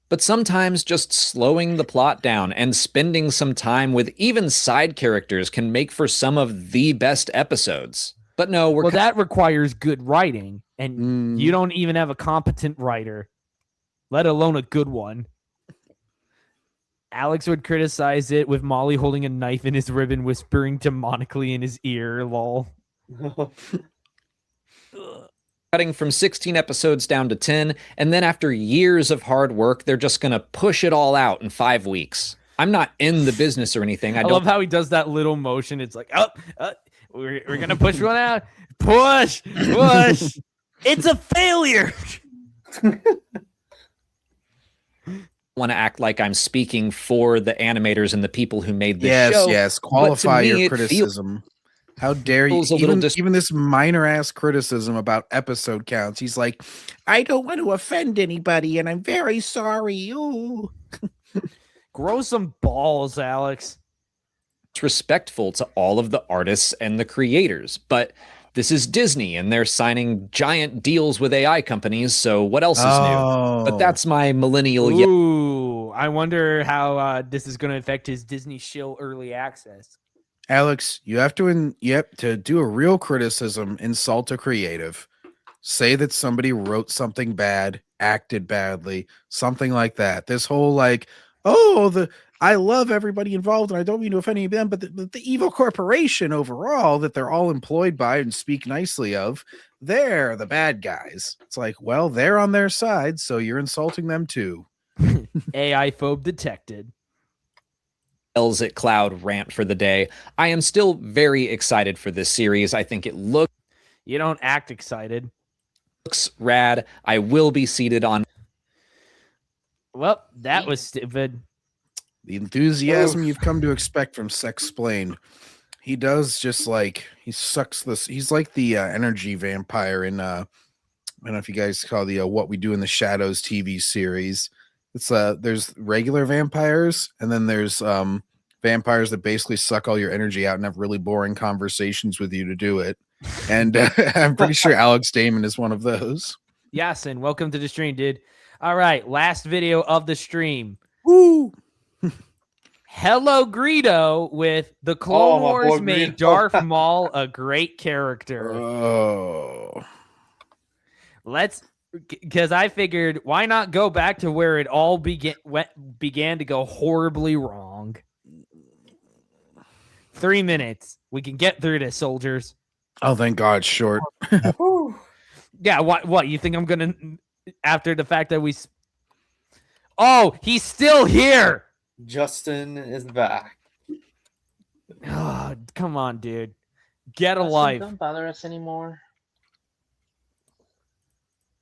But sometimes just slowing the plot down and spending some time with even side characters can make for some of the best episodes. But no, that requires good writing, and you don't even have a competent writer, let alone a good one. Alex would criticize it with Molly holding a knife in his rib and whispering demonically in his ear, lol. Cutting from 16 episodes down to 10, and then after years of hard work, they're just going to push it all out in 5 weeks. I'm not in the business or anything. I love how he does that little motion. It's like, we're going to push one out. Push. It's a failure. Want to act like I'm speaking for the animators and the people who made this show. Yes, qualify your criticism. How dare you? Feels a little Even this minor ass criticism about episode counts. He's like, I don't want to offend anybody, and I'm very sorry. Ooh. Grow some balls, Alex. Respectful to all of the artists and the creators, but this is Disney and they're signing giant deals with AI companies, so what else is new? But that's my millennial. Ooh, I wonder how this is going to affect his Disney Shill early access. Alex, you have to do a real criticism, insult a creative, say that somebody wrote something bad, acted badly, something like that. This whole like, I love everybody involved and I don't mean to offend any of them, but the evil corporation overall that they're all employed by and speak nicely of, they're the bad guys. It's like, well, they're on their side, so you're insulting them too. AI phobe detected. Yells at Cloud rant for the day. I am still very excited for this series. I think it looks. You don't act excited. Looks rad. I will be seated on. Well, that was stupid. The enthusiasm you've come to expect from Sexplained. He does just like he sucks this. He's like the energy vampire in I don't know if you guys call the What We Do in the Shadows TV series. It's there's regular vampires and then there's vampires that basically suck all your energy out and have really boring conversations with you to do it. And I'm pretty sure Alex Damon is one of those. Yasin, welcome to the stream, dude. All right, last video of the stream. Woo! Hello, Greedo with the Clone Wars boy, made Greedo. Darth Maul a great character. Oh. Let's, because I figured, why not go back to where it all began to go horribly wrong? 3 minutes. We can get through this, soldiers. Oh, thank God, it's short. Yeah, what? You think I'm going to, after the fact that Oh, he's still here. Justin is back. Oh, come on, dude. Get a Justin, life. Don't bother us anymore.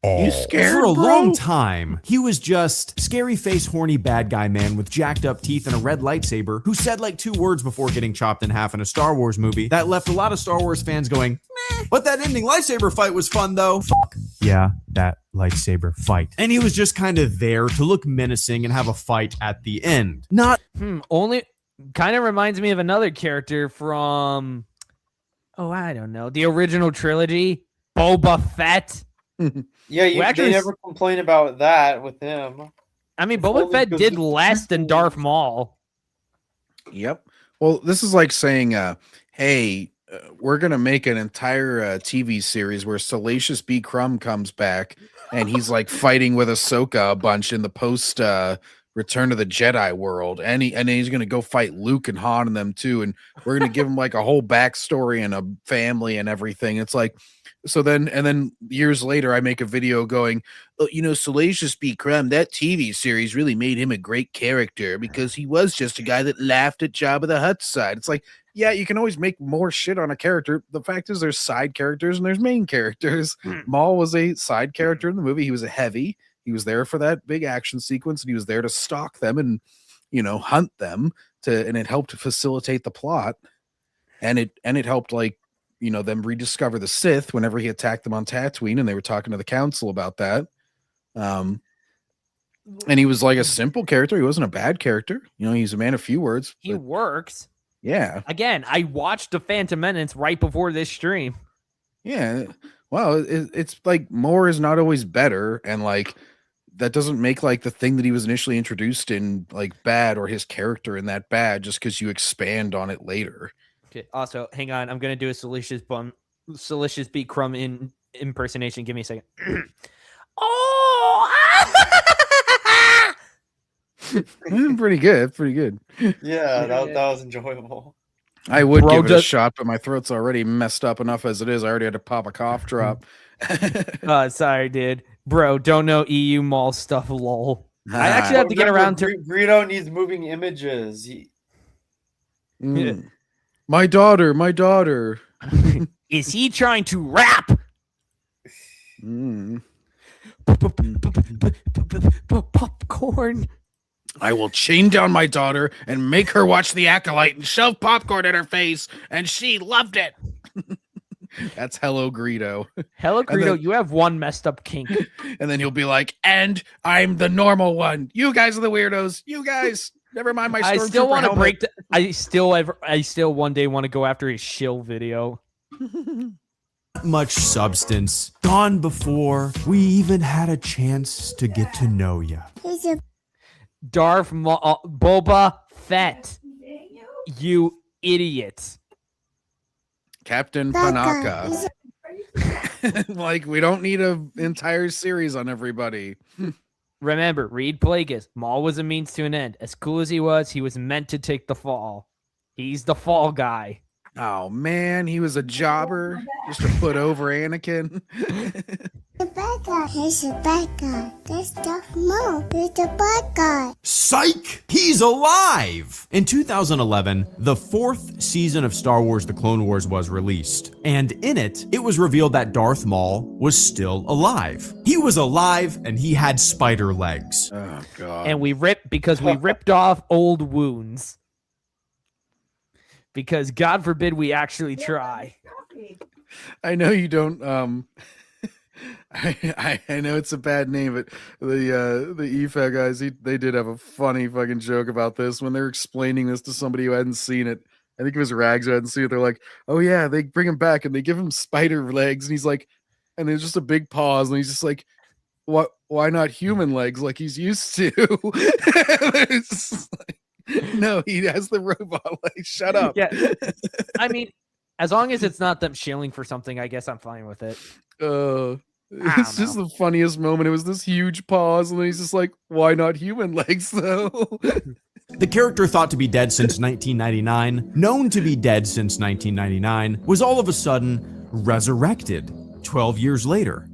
You scared, For a bro? long time, he was just scary face, horny bad guy man with jacked up teeth and a red lightsaber who said like 2 words before getting chopped in half in a Star Wars movie that left a lot of Star Wars fans going, meh. But that ending lightsaber fight was fun though. Fuck. Yeah, that lightsaber fight. And he was just kind of there to look menacing and have a fight at the end. Not Only kind of reminds me of another character from, I don't know, the original trilogy, Boba Fett. Yeah, We actually they never complain about that with him. I mean, It's Boba only Fett because did he's less than Darth Maul. Yep. Well, this is like saying, hey, we're going to make an entire TV series where Salacious B. Crumb comes back and he's like fighting with Ahsoka a bunch in the post Return of the Jedi world. And he's going to go fight Luke and Han and them too. And we're going to give him like a whole backstory and a family and everything. It's like, so then years later, I make a video going, Salacious B. Crumb, that TV series really made him a great character because he was just a guy that laughed at Jabba the Hutt's side. It's like, yeah, you can always make more shit on a character. The fact is there's side characters and there's main characters. Maul was a side character in the movie. He was a heavy. He was there for that big action sequence and he was there to stalk them and, hunt them and it helped facilitate the plot. And it helped them rediscover the Sith whenever he attacked them on Tatooine and they were talking to the council about that. And he was like a simple character. He wasn't a bad character. He's a man of few words. He works. Yeah. Again, I watched The Phantom Menace right before this stream. Yeah. Well, it's like more is not always better. And like, that doesn't make like the thing that he was initially introduced in like bad or his character in that bad just because you expand on it later. Okay. Also, hang on. I'm gonna do a Salacious B. Crumb impersonation. Give me a second. Pretty good. Pretty good. Yeah, that was enjoyable. I would Bro, give it a just- shot, but my throat's already messed up enough as it is. I already had to pop a cough drop. Sorry, dude. Bro, don't know EU mall stuff. Lol. I actually have to get around to. Greedo needs moving images. My daughter. Is he trying to rap? Popcorn. I will chain down my daughter and make her watch The Acolyte and shove popcorn in her face, and she loved it. That's Hello Greedo. Hello, And Greedo, then- you have one messed up kink. And then he'll be like, and I'm the normal one. You guys are the weirdos. You guys, never mind my I still stormtrooper want to helmet. break. I still one day want to go after his shill video. Much substance gone before we even had a chance to get to know you. Darth Maul, Boba Fett, you idiot. Captain Panaka. Like, we don't need an entire series on everybody. Remember, read Plagueis. Maul was a means to an end. As cool as he was meant to take the fall. He's the fall guy. Oh man, he was a jobber just to put over Anakin. The bad guy. He's a bad guy. That's Darth Maul. He's the bad guy. Psych! He's alive! In 2011, the 4th season of Star Wars The Clone Wars was released. And in it, it was revealed that Darth Maul was still alive. He was alive and he had spider legs. Oh god. And we ripped off old wounds. Because God forbid we actually try. I know you don't I know it's a bad name, but the EFA guys, they did have a funny fucking joke about this when they're explaining this to somebody who hadn't seen it. I think it was Rags who hadn't seen it. They're like, oh yeah, they bring him back and they give him spider legs, and he's like, and there's just a big pause, and he's just like, what? Why not human legs like he's used to? It's just like, no, he has the robot legs. Shut up. Yeah. I mean, as long as it's not them shilling for something, I guess I'm fine with it. It's just the funniest moment. It was this huge pause, and then he's just like, why not human legs though? The character thought to be dead since 1999, known to be dead since 1999, was all of a sudden resurrected 12 years later.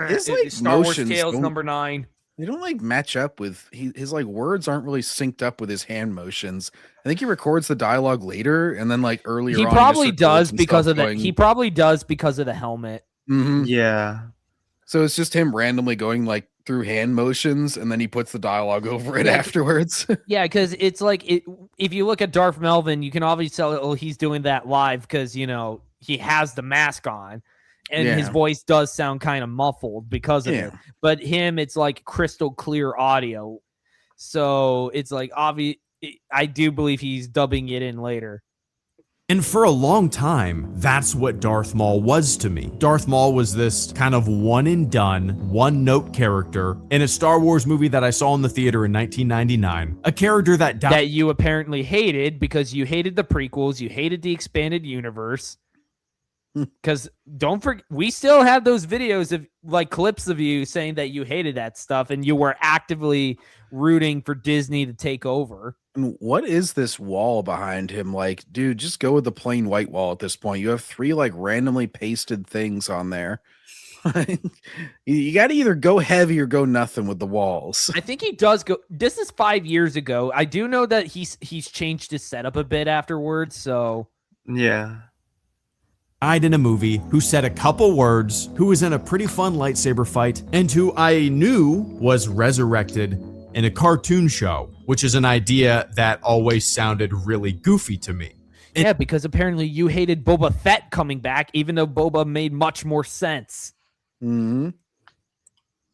His like Star Wars motions Tales don't- number 9. They don't like match up with his like words aren't really synced up with his hand motions. I think he records the dialogue later, and then like earlier He on, probably just records does some because stuff of the going- he probably does because of the helmet. Mhm. Yeah. So it's just him randomly going like through hand motions, and then he puts the dialogue over it Yeah. afterwards. Yeah, because it's like if you look at Darth Melvin, you can obviously tell he's doing that live because he has the mask on, and his Yeah. voice does sound kind of muffled because of it. Yeah. But him, it's like crystal clear audio, so it's like obvious. I do believe he's dubbing it in later. And for a long time, that's what Darth Maul was to me. Darth Maul was this kind of one and done, one note character in a Star Wars movie that I saw in the theater in 1999. A character that died. That you apparently hated because you hated the prequels, you hated the expanded universe. Because don't forget, we still have those videos of like clips of you saying that you hated that stuff and you were actively rooting for Disney to take over. And what is this wall behind him? Like, dude, just go with the plain white wall at this point. You have 3 like randomly pasted things on there. You got to either go heavy or go nothing with the walls. I think he does go. This is 5 years ago. I do know that he's changed his setup a bit afterwards. So Yeah. Died in a movie, who said a couple words, who was in a pretty fun lightsaber fight, and who I knew was resurrected in a cartoon show, which is an idea that always sounded really goofy to me. yeah, because apparently you hated Boba Fett coming back, even though Boba made much more sense. Mm-hmm.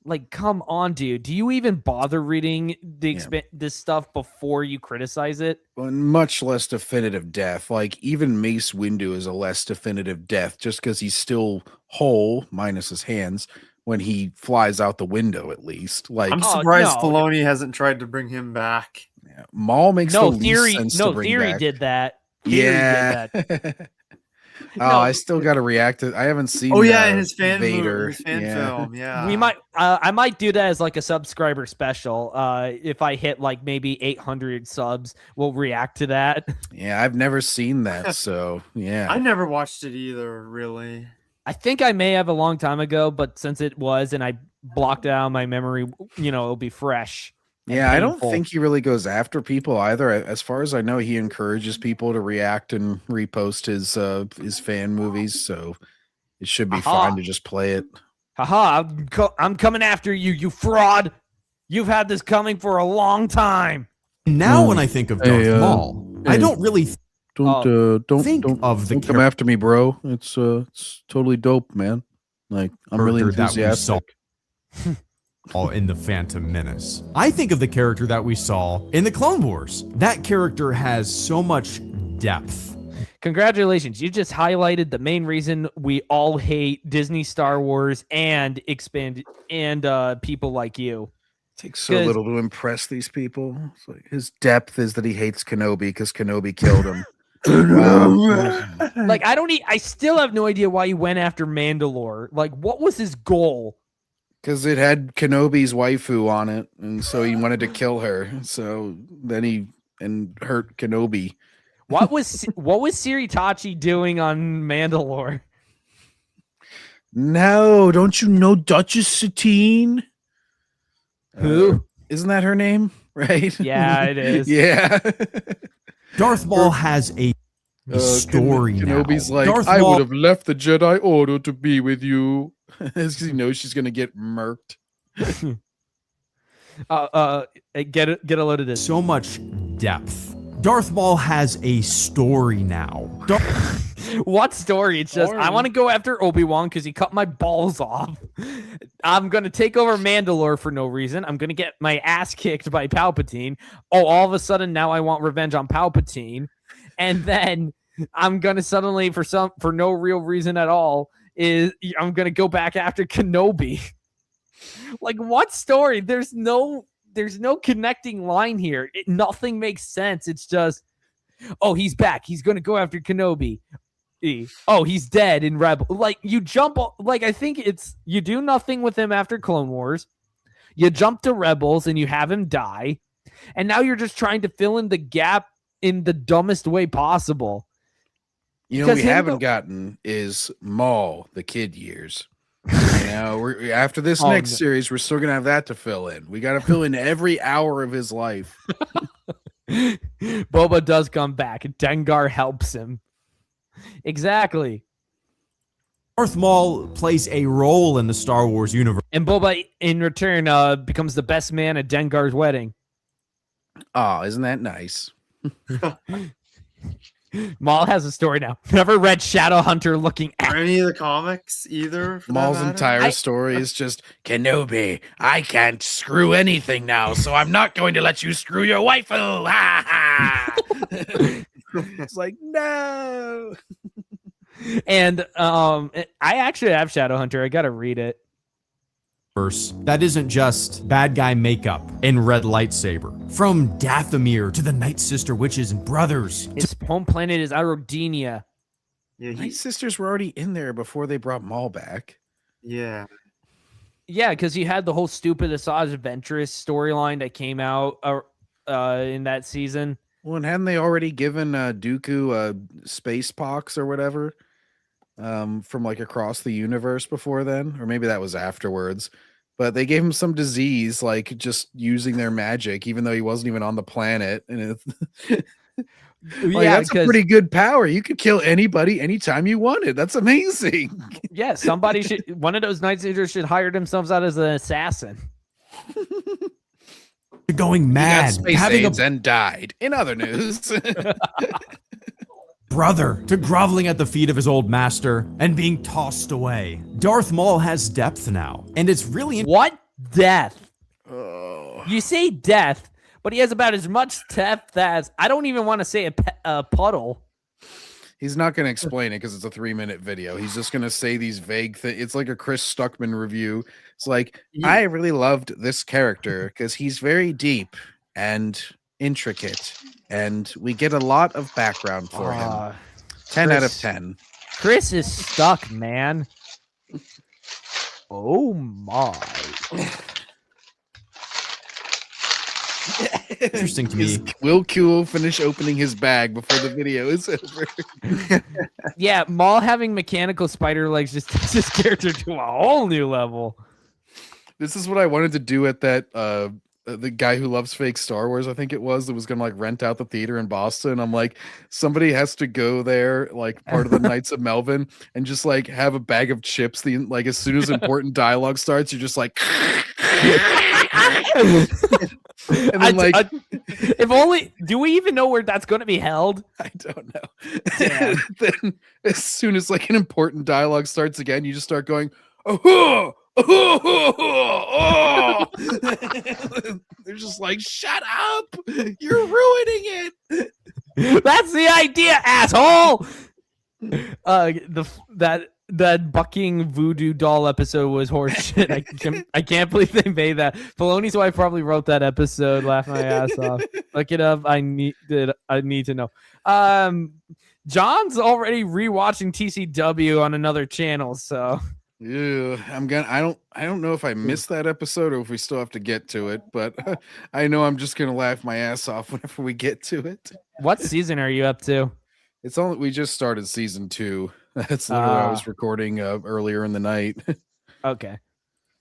Like, come on, dude. Do you even bother reading this stuff before you criticize it? Much less definitive death. Like, even Mace Windu is a less definitive death just because he's still whole, minus his hands, when he flies out the window, at least. Like, I'm Oh, surprised no. Filoni hasn't tried to bring him back. Maul makes No, the least Theory. sense No, to bring Theory back. did that. Theory did Yeah. that. Oh, No. I still got to react to. I haven't seen. Oh yeah, in his fan Vader. his fan Yeah. film. Yeah. We might. I might do that as like a subscriber special. If I hit like maybe 800 subs, we'll react to that. Yeah, I've never seen that, so yeah. I never watched it either, really. I think I may have a long time ago, but since it was and I blocked it out of my memory, it'll be fresh. and Yeah, I don't painful. think he really goes after people either. As far as I know, he encourages people to react and repost his fan movies, so it should be Aha. fine to just play it. Haha, I'm coming after you, you fraud. You've had this coming for a long time. Now, when I think of Darth Maul, I don't really Don't think of the come after me, bro. It's totally dope, man. Like, I'm really character that we enthusiastic. in the Phantom Menace. I think of the character that we saw in the Clone Wars. That character has so much depth. Congratulations. You just highlighted the main reason we all hate Disney, Star Wars, and people like you. It takes so little to impress these people. It's like his depth is that he hates Kenobi because Kenobi killed him. Like, I still have no idea why he went after Mandalore. Like, what was his goal? Because it had Kenobi's waifu on it, and so he wanted to kill her. So then he hurt Kenobi. What was Siritachi doing on Mandalore? No, don't you know Duchess Satine? Who? Isn't that her name? Right? Yeah, it is. Yeah. Darth Maul has a story Kenobi's now. like, Darth I Maul- would have left the Jedi Order to be with you. Because he knows she's going to get murked. Get a load of this. So much depth. Darth Maul has a story now. What story? It's just, I want to go after Obi-Wan because he cut my balls off. I'm going to take over Mandalore for no reason. I'm going to get my ass kicked by Palpatine. Oh, all of a sudden now I want revenge on Palpatine. And then I'm going to suddenly, for no real reason at all, I'm going to go back after Kenobi. Like, what story? There's no connecting line here. Nothing makes sense. It's just, oh, he's back. He's going to go after Kenobi. Oh, he's dead in Rebel. Like, you jump, like, I think you do nothing with him after Clone Wars. You jump to Rebels and you have him die. And now you're just trying to fill in the gap in the dumbest way possible. You know, what we haven't gotten is Maul, the kid years. You know, after this next series, we're still gonna have that to fill in. We got to fill in every hour of his life. Boba does come back, and Dengar helps him. Exactly. Darth Maul plays a role in the Star Wars universe. And Boba, in return, becomes the best man at Dengar's wedding. Oh, isn't that nice? Maul has a story now. Never read Shadowhunter looking at any of the comics either. Maul's entire story is just, Kenobi, I can't screw anything now, so I'm not going to let you screw your waifu. Ha ha. It's like, no. And I actually have Shadowhunter. I gotta read it. That isn't just bad guy makeup and red lightsaber. From Dathomir to the Night Sister witches and brothers. His home planet is Arodenia. Yeah, Night Sisters were already in there before they brought Maul back. Yeah. Yeah, because you had the whole stupid Asajj Ventress storyline that came out in that season. Well, and hadn't they already given Dooku space pox or whatever from like across the universe before then? Or maybe that was afterwards. But they gave him some disease, like just using their magic, even though he wasn't even on the planet. And that's a pretty good power. You could kill anybody anytime you wanted. That's amazing. Yeah, one of those Night Sisters should hire themselves out as an assassin. Going mad, he got space AIDS and died. In other news, brother to groveling at the feet of his old master and being tossed away. Darth Maul has depth now, and it's really what death? Oh. You say death, but he has about as much depth as I don't even want to say a puddle. He's not going to explain it because it's a 3-minute video. He's just going to say these vague things. It's like a Chris Stuckman review. It's like, I really loved this character because he's very deep and intricate, and we get a lot of background for him. 10 out of 10. Chris is stuck, man. Oh my. Interesting to me. Will Q will finish opening his bag before the video is over. Yeah, Maul having mechanical spider legs just takes his character to a whole new level. This is what I wanted to do at that the guy who loves fake Star Wars, I think it was, that was gonna like rent out the theater in Boston. I'm like, somebody has to go there, like part of the Knights of Melvin, and just like have a bag of chips. Like as soon as important dialogue starts, you're just like And then, like, if only, do we even know where that's going to be held? I don't know. Then, as soon as like an important dialogue starts again, you just start going, oh, they're just like, shut up, you're ruining it. That's the idea, asshole. That bucking voodoo doll episode was horseshit. I can't believe they made that. Filoni's wife probably wrote that episode. Laugh my ass off. Look it up. I need to know. John's already rewatching TCW on another channel, so yeah, I don't know if I missed that episode or if we still have to get to it, but I know I'm just gonna laugh my ass off whenever we get to it. What season are you up to? We just started season 2. That's literally I was recording earlier in the night. Okay.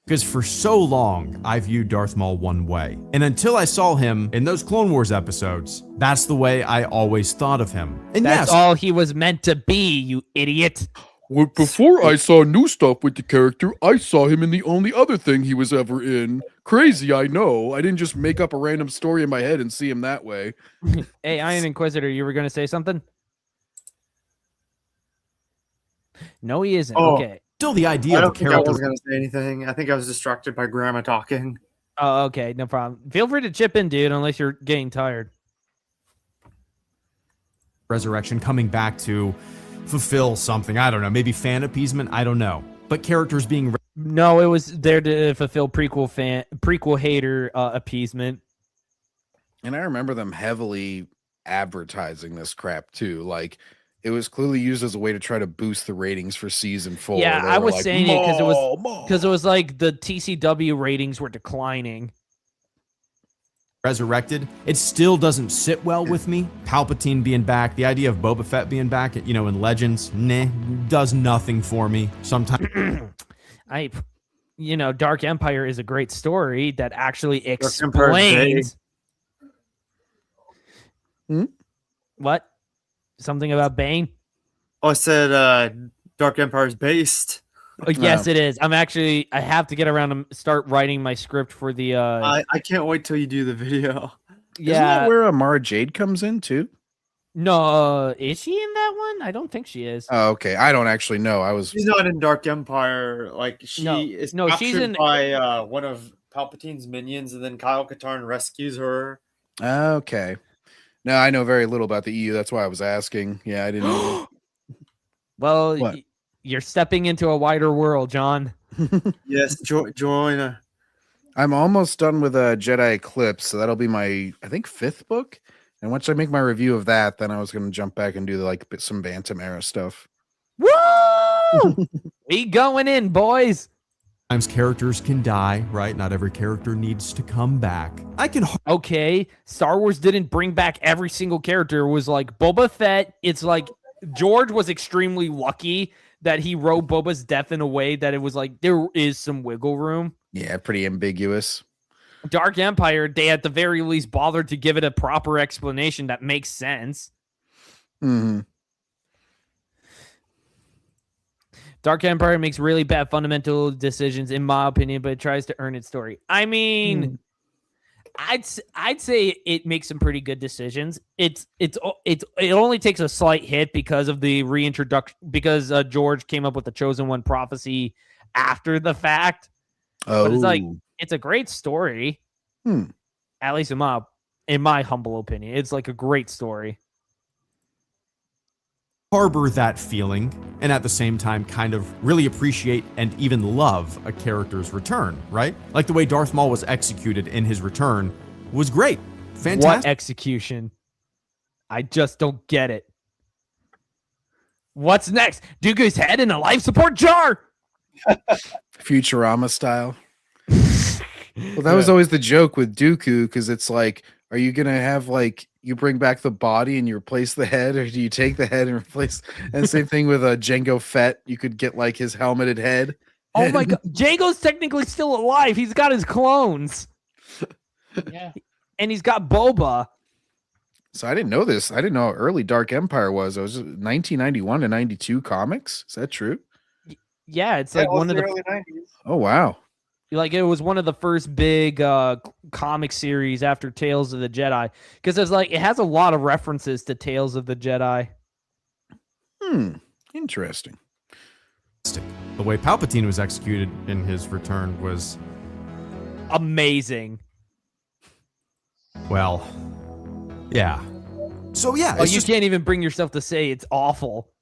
Because for so long, I viewed Darth Maul one way. And until I saw him in those Clone Wars episodes, that's the way I always thought of him. And that's all he was meant to be, you idiot. Well, before I saw new stuff with the character, I saw him in the only other thing he was ever in. Crazy, I know. I didn't just make up a random story in my head and see him that way. Hey, Iron Inquisitor, you were going to say something? No, he isn't. Oh. Okay. Still the idea I of don't a think I character. was going to say anything. I think I was distracted by Grandma talking. Oh, okay. No problem. Feel free to chip in, dude, unless you're getting tired. Resurrection coming back to fulfill something. I don't know. Maybe fan appeasement. I don't know. But characters being... No, it was there to fulfill prequel hater appeasement. And I remember them heavily advertising this crap too. Like, it was clearly used as a way to try to boost the ratings for season 4. Yeah, They I were was like, saying it "Maul, because it was like the TCW ratings were declining. Resurrected, it still doesn't sit well with me. Palpatine being back, the idea of Boba Fett being back, in Legends, does nothing for me. Sometimes Dark Empire is a great story that actually Empire is explains. What? Something about Bane? Oh, I said Dark Empire is based. Yes, it is. I have to get around to start writing my script for the. I can't wait till you do the video. Yeah. Isn't that where Mara Jade comes in too? No, is she in that one? I don't think she is. Oh, okay. I don't actually know. She's not in Dark Empire. Like she's she's in by one of Palpatine's minions, and then Kyle Katarn rescues her. Okay. No, I know very little about the EU. That's why I was asking. Yeah, I didn't know. Well, you're stepping into a wider world, John. Yes, join. I'm almost done with Jedi Eclipse, so that'll be my, I think, 5th book. And once I make my review of that, then I was going to jump back and do some Bantam era stuff. Woo! We going in, boys. Sometimes characters can die, right? Not every character needs to come back. Okay, Star Wars didn't bring back every single character. It was like Boba Fett. It's like George was extremely lucky that he wrote Boba's death in a way that it was like there is some wiggle room. Yeah, pretty ambiguous. Dark Empire, they at the very least bothered to give it a proper explanation that makes sense. Mm-hmm. Dark Empire makes really bad fundamental decisions, in my opinion, but it tries to earn its story. I mean, I'd say it makes some pretty good decisions. It only takes a slight hit because of the reintroduction, because George came up with the Chosen One prophecy after the fact. Oh, but it's like it's a great story. At least in my humble opinion, it's like a great story. Harbor that feeling and at the same time kind of really appreciate and even love a character's return, right? Like the way Darth Maul was executed in his return was great. Fantastic. What execution? I just don't get it. What's next? Dooku's head in a life support jar? Futurama style. Well, that was always the joke with Dooku, because it's like, are you going to have you bring back the body and you replace the head, or do you take the head and replace? And same thing with Jango Fett. You could get his helmeted head. Oh my god, Jango's technically still alive. He's got his clones. Yeah. And he's got Boba. So I didn't know this. I didn't know how early Dark Empire was. It was 1991 to 92 comics. Is that true? Yeah, it's like one of the early 90s. Oh wow. Like it was one of the first big comic series after Tales of the Jedi, because it's like it has a lot of references to Tales of the Jedi. Interesting. The way Palpatine was executed in his return was, Amazing. well, yeah. So yeah, Oh, it's you just can't even bring yourself to say it's awful.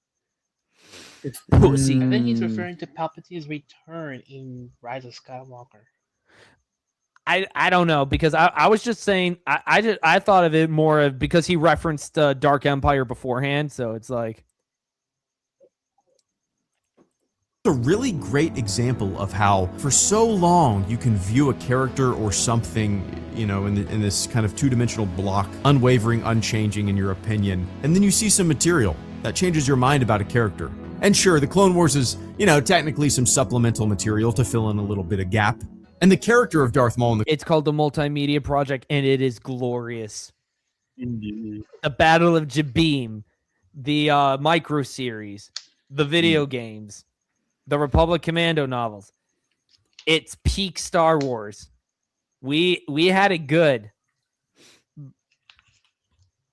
It's pussy. I think he's referring to Palpatine's return in Rise of Skywalker. I don't know, because I was just saying I thought of it more of because he referenced Dark Empire beforehand, so it's like a really great example of how for so long you can view a character or something, you know, in this kind of two-dimensional block, unwavering, unchanging in your opinion, and then you see some material that changes your mind about a character. And sure, the Clone Wars is, you know, technically some supplemental material to fill in a little bit of gap. And the character of Darth Maul, it's called the Multimedia Project, and it is glorious. Indeed. The Battle of Jabim, the micro series, the video games, the Republic Commando novels. It's peak Star Wars. We had it good.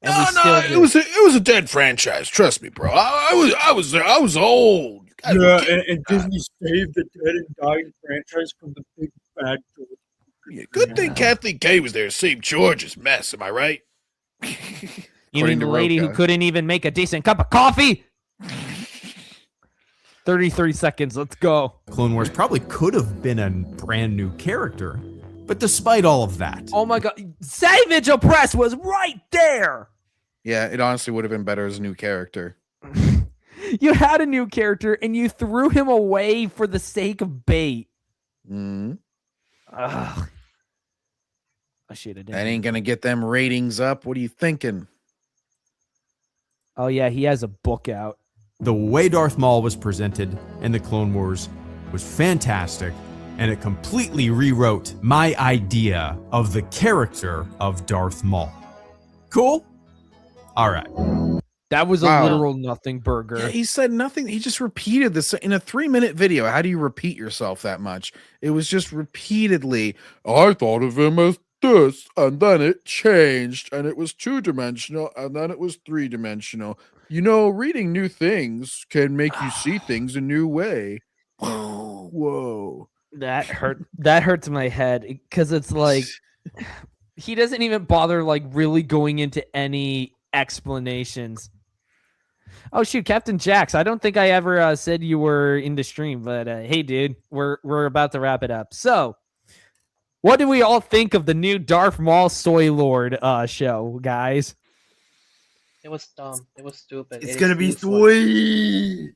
And it was a dead franchise. Trust me, bro. I was old. Yeah, and Disney saved the dead and dying franchise from the big bad. Good thing Kathleen Kay was there to save George's mess. Am I right? You mean the lady who couldn't even make a decent cup of coffee? 33 seconds. Let's go. Clone Wars probably could have been a brand new character, but despite all of that, oh my god, Savage Opress was right there. Yeah, it honestly would have been better as a new character. You had a new character and you threw him away for the sake of bait. Mm. Ugh. I should have done. That ain't gonna get them ratings up. What are you thinking? Oh yeah, he has a book out. the way Darth Maul was presented in the Clone Wars was fantastic, and it completely rewrote my idea of the character of Darth Maul. Cool? All right. That was a Wow. literal nothing burger. Yeah, he said nothing. He just repeated this in a 3-minute video. How do you repeat yourself that much? It was just repeatedly. I thought of him as this, and then it changed, and it was 2-dimensional, and then it was 3-dimensional. You know, reading new things can make you see things a new way. Whoa. That hurt. That hurts my head because it's like he doesn't even bother like really going into any explanations. Oh shoot, Captain Jax! I don't think I ever said you were in the stream, but hey, dude, we're about to wrap it up. So, what do we all think of the new Darth Maul Soy Lord show, guys? It was dumb. It was stupid. It's gonna be sweet.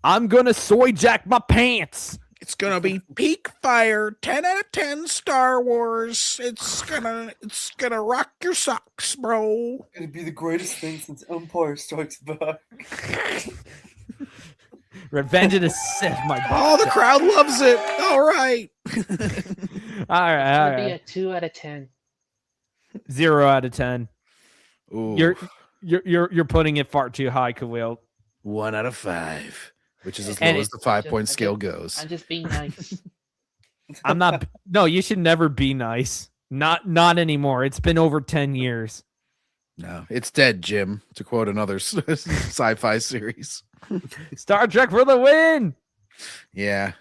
I'm gonna soy jack my pants. It's gonna be peak fire, 10 out of 10 Star Wars. It's gonna rock your socks, bro. It's gonna be the greatest thing since Empire Strikes Back. Revenge of the Sith, my God. Oh, the crowd loves it. All right. All right, all It'll be a right. 2 out of 10. 0 out of 10. Ooh, You're putting it far too high, Khalil. 1 out of 5, which is as And low as the 5-point I'm scale just- goes. I'm just being nice. I'm not. No, you should never be nice. Not anymore. It's been over 10 years. No, it's dead, Jim. To quote another sci-fi series. Star Trek for the win. Yeah.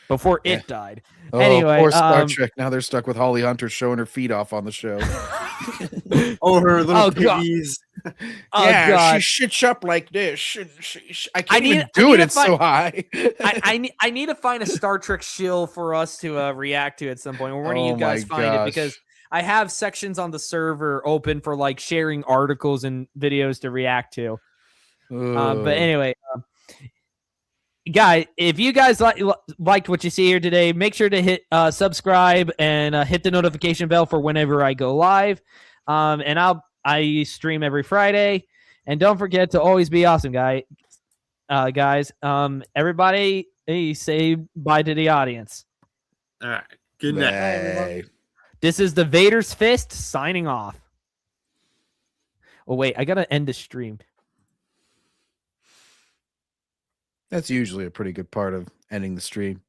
Before it Yeah. died. Oh, Anyway, poor Star Trek. Now they're stuck with Holly Hunter showing her feet off on the show. Oh, her little Oh, God. piggies. Oh yeah, God. she shits up like this. I can't Even even do it. to It's so find- high. I need to find a Star Trek shill for us to react to at some point. Or one of Oh you guys my find it gosh. because I have sections on the server open for like sharing articles and videos to react to. But anyway, guys, if you guys liked what you see here today, make sure to hit subscribe and hit the notification bell for whenever I go live. And I stream every Friday. And don't forget to always be awesome, guys. Everybody, say bye to the audience. All right. Good night. Hey. This is the Vader's Fist signing off. Oh wait, I gotta end the stream. That's usually a pretty good part of ending the stream.